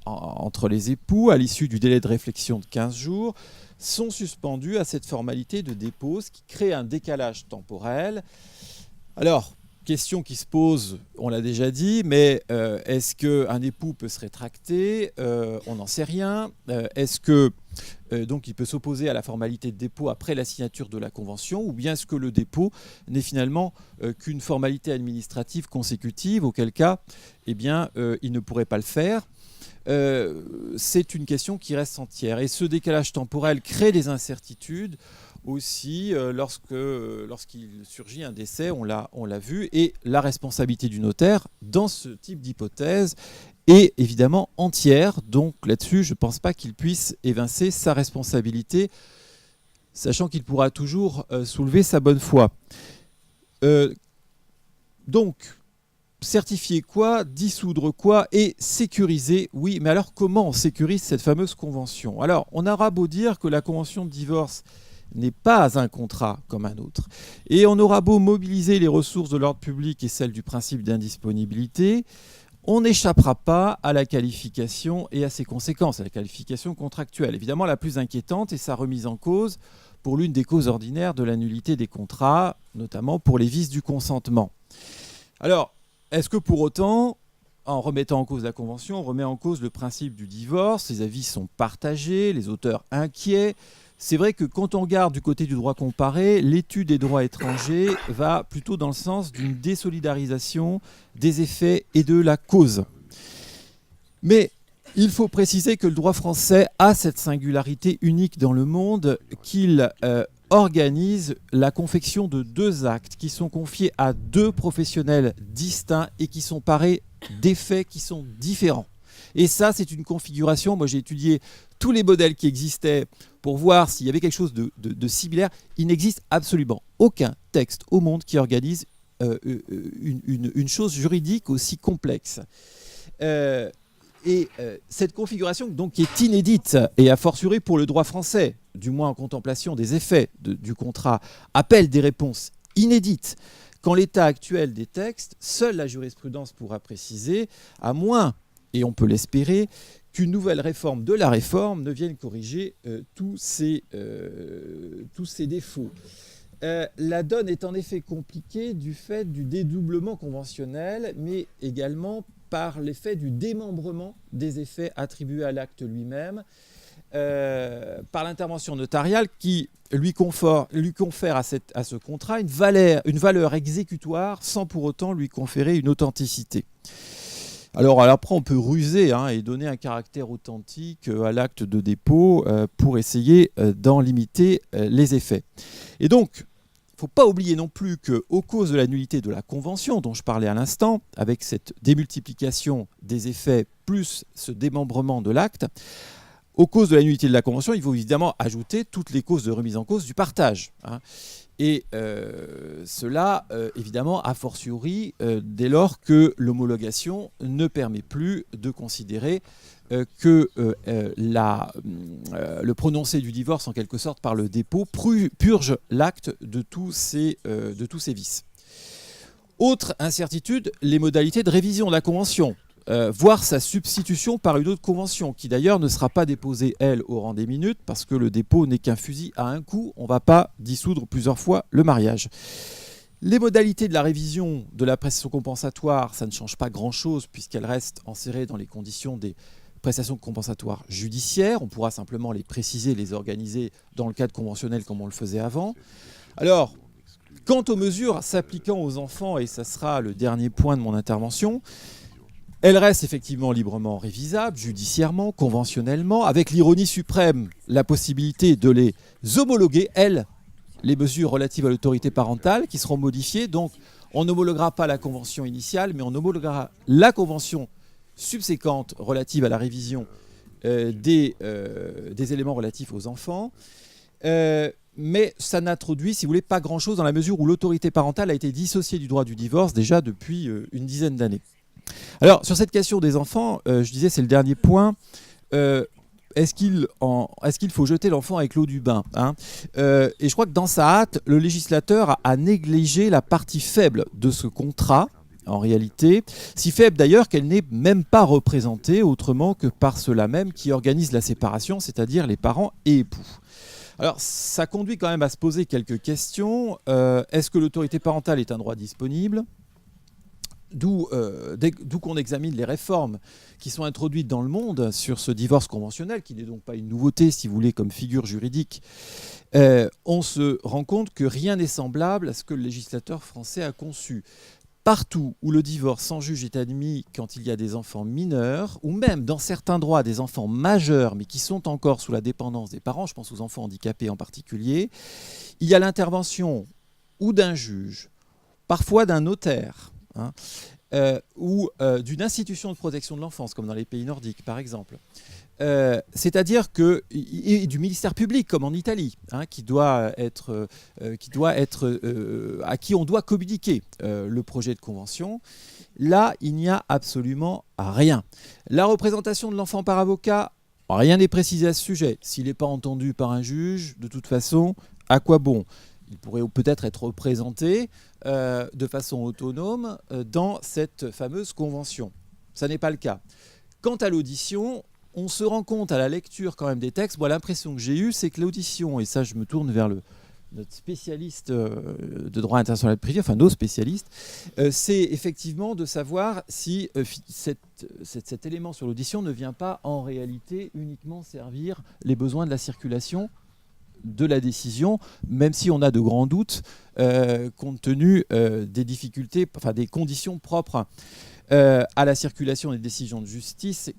entre les époux à l'issue du délai de réflexion de 15 jours sont suspendus à cette formalité de dépôt, ce qui crée un décalage temporel. Alors, question qui se pose, on l'a déjà dit, mais est-ce qu'un époux peut se rétracter ? On n'en sait rien. Est-ce que donc il peut s'opposer à la formalité de dépôt après la signature de la convention, ou bien est-ce que le dépôt n'est finalement qu'une formalité administrative consécutive, auquel cas eh bien, il ne pourrait pas le faire ? C'est une question qui reste entière. Et ce décalage temporel crée des incertitudes aussi lorsqu'il surgit un décès, on l'a vu, et la responsabilité du notaire dans ce type d'hypothèse est évidemment entière. Donc là-dessus, je ne pense pas qu'il puisse évincer sa responsabilité, sachant qu'il pourra toujours soulever sa bonne foi. Donc, certifier quoi, dissoudre quoi et sécuriser, oui, mais alors comment on sécurise cette fameuse convention ? Alors, on aura beau dire que la convention de divorce n'est pas un contrat comme un autre, et on aura beau mobiliser les ressources de l'ordre public et celles du principe d'indisponibilité, on n'échappera pas à la qualification et à ses conséquences, à la qualification contractuelle. Évidemment, la plus inquiétante est sa remise en cause pour l'une des causes ordinaires de la nullité des contrats, notamment pour les vices du consentement. Alors, est-ce que pour autant, en remettant en cause la Convention, on remet en cause le principe du divorce ? Les avis sont partagés, les auteurs inquiets. C'est vrai que quand on regarde du côté du droit comparé, l'étude des droits étrangers va plutôt dans le sens d'une désolidarisation des effets et de la cause. Mais il faut préciser que le droit français a cette singularité unique dans le monde qu'il organise la confection de 2 actes qui sont confiés à 2 professionnels distincts et qui sont parés d'effets qui sont différents. Et ça, c'est une configuration. Moi, j'ai étudié tous les modèles qui existaient pour voir s'il y avait quelque chose de similaire. Il n'existe absolument aucun texte au monde qui organise une chose juridique aussi complexe. Cette configuration, donc, qui est inédite, et a fortiori pour le droit français, du moins en contemplation des effets du contrat, appelle des réponses inédites. Qu'en l'état actuel des textes, seule la jurisprudence pourra préciser, à moins, et on peut l'espérer, qu'une nouvelle réforme de la réforme ne vienne corriger tous ces défauts. La donne est en effet compliquée du fait du dédoublement conventionnel, mais également par l'effet du démembrement des effets attribués à l'acte lui-même, par l'intervention notariale qui lui confère à ce contrat une valeur exécutoire sans pour autant lui conférer une authenticité. Alors après, on peut ruser et donner un caractère authentique à l'acte de dépôt pour essayer d'en limiter les effets. Et donc, il ne faut pas oublier non plus qu'aux causes de la nullité de la Convention, dont je parlais à l'instant, avec cette démultiplication des effets plus ce démembrement de l'acte, aux causes de la nullité de la Convention, il faut évidemment ajouter toutes les causes de remise en cause du partage. Et cela, évidemment, a fortiori, dès lors que l'homologation ne permet plus de considérer que le prononcé du divorce, en quelque sorte, par le dépôt, purge l'acte de tous ces vices. Autre incertitude, les modalités de révision de la Convention. Voire sa substitution par une autre convention, qui d'ailleurs ne sera pas déposée, elle, au rang des minutes, parce que le dépôt n'est qu'un fusil à un coup, on ne va pas dissoudre plusieurs fois le mariage. Les modalités de la révision de la prestation compensatoire, ça ne change pas grand-chose, puisqu'elle reste enserrée dans les conditions des prestations compensatoires judiciaires. On pourra simplement les préciser, les organiser dans le cadre conventionnel comme on le faisait avant. Alors, quant aux mesures s'appliquant aux enfants, et ça sera le dernier point de mon intervention, elles restent effectivement librement révisables, judiciairement, conventionnellement, avec l'ironie suprême, la possibilité de les homologuer, les mesures relatives à l'autorité parentale, qui seront modifiées. Donc, on n'homologuera pas la convention initiale, mais on homologuera la convention subséquente relative à la révision des éléments relatifs aux enfants. Mais ça n'introduit, si vous voulez, pas grand-chose dans la mesure où l'autorité parentale a été dissociée du droit du divorce déjà depuis une dizaine d'années. Alors, sur cette question des enfants, je disais, c'est le dernier point. est-ce qu'il faut jeter l'enfant avec l'eau du bain, hein? Et je crois que dans sa hâte, le législateur a négligé la partie faible de ce contrat, en réalité, si faible d'ailleurs qu'elle n'est même pas représentée autrement que par ceux-là même qui organisent la séparation, c'est-à-dire les parents et époux. Alors, ça conduit quand même à se poser quelques questions. Est-ce que l'autorité parentale est un droit disponible ? D'où qu'on examine les réformes qui sont introduites dans le monde sur ce divorce conventionnel, qui n'est donc pas une nouveauté, si vous voulez, comme figure juridique, on se rend compte que rien n'est semblable à ce que le législateur français a conçu. Partout où le divorce sans juge est admis quand il y a des enfants mineurs, ou même dans certains droits des enfants majeurs, mais qui sont encore sous la dépendance des parents, je pense aux enfants handicapés en particulier, il y a l'intervention ou d'un juge, parfois d'un notaire, hein, ou d'une institution de protection de l'enfance, comme dans les pays nordiques par exemple. C'est-à-dire que, et du ministère public, comme en Italie, hein, à qui on doit communiquer le projet de convention. Là, il n'y a absolument rien. La représentation de l'enfant par avocat, rien n'est précisé à ce sujet. S'il n'est pas entendu par un juge, de toute façon, à quoi bon ? Il pourrait peut-être être représenté de façon autonome dans cette fameuse convention. Ça n'est pas le cas. Quant à l'audition, on se rend compte à la lecture quand même des textes. Moi, l'impression que j'ai eue, c'est que l'audition, et ça je me tourne vers notre spécialiste de droit international privé, enfin nos spécialistes, c'est effectivement de savoir si cet élément sur l'audition ne vient pas en réalité uniquement servir les besoins de la circulation de la décision, même si on a de grands doutes compte tenu des difficultés, enfin des conditions propres à la circulation des décisions de justice,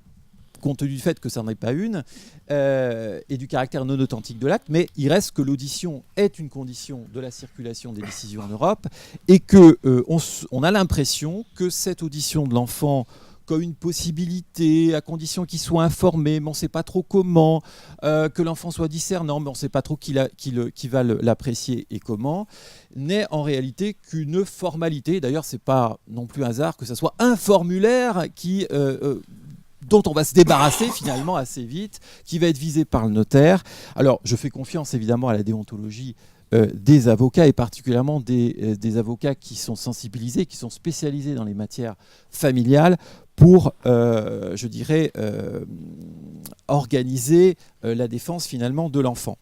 compte tenu du fait que ça n'en est pas une, et du caractère non authentique de l'acte, mais il reste que l'audition est une condition de la circulation des décisions en Europe, et qu'on a l'impression que cette audition de l'enfant comme une possibilité, à condition qu'il soit informé, mais on ne sait pas trop comment, que l'enfant soit discernant, mais on ne sait pas trop qui va l'apprécier et comment, n'est en réalité qu'une formalité. D'ailleurs, ce n'est pas non plus un hasard que ce soit un formulaire dont on va se débarrasser finalement assez vite, qui va être visé par le notaire. Alors, je fais confiance évidemment à la déontologie des avocats, et particulièrement des avocats qui sont sensibilisés, qui sont spécialisés dans les matières familiales, pour, je dirais, organiser la défense finalement de l'enfant.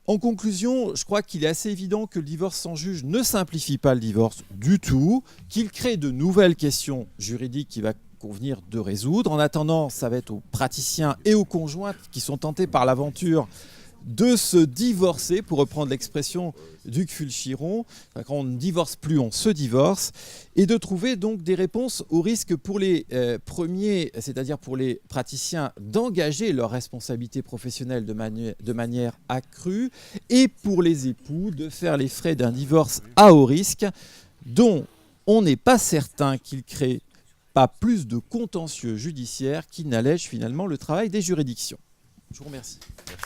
En conclusion, je crois qu'il est assez évident que le divorce sans juge ne simplifie pas le divorce du tout, qu'il crée de nouvelles questions juridiques qu'il va convenir de résoudre. En attendant, ça va être aux praticiens et aux conjoints qui sont tentés par l'aventure de se divorcer, pour reprendre l'expression d'Hugues Fulchiron. Quand on ne divorce plus, on se divorce, et de trouver donc des réponses au risque pour les premiers, c'est-à-dire pour les praticiens, d'engager leur responsabilité professionnelle de manière accrue, et pour les époux de faire les frais d'un divorce à haut risque, dont on n'est pas certain qu'il crée pas plus de contentieux judiciaires qu'il n'allège finalement le travail des juridictions. Je vous remercie. Merci.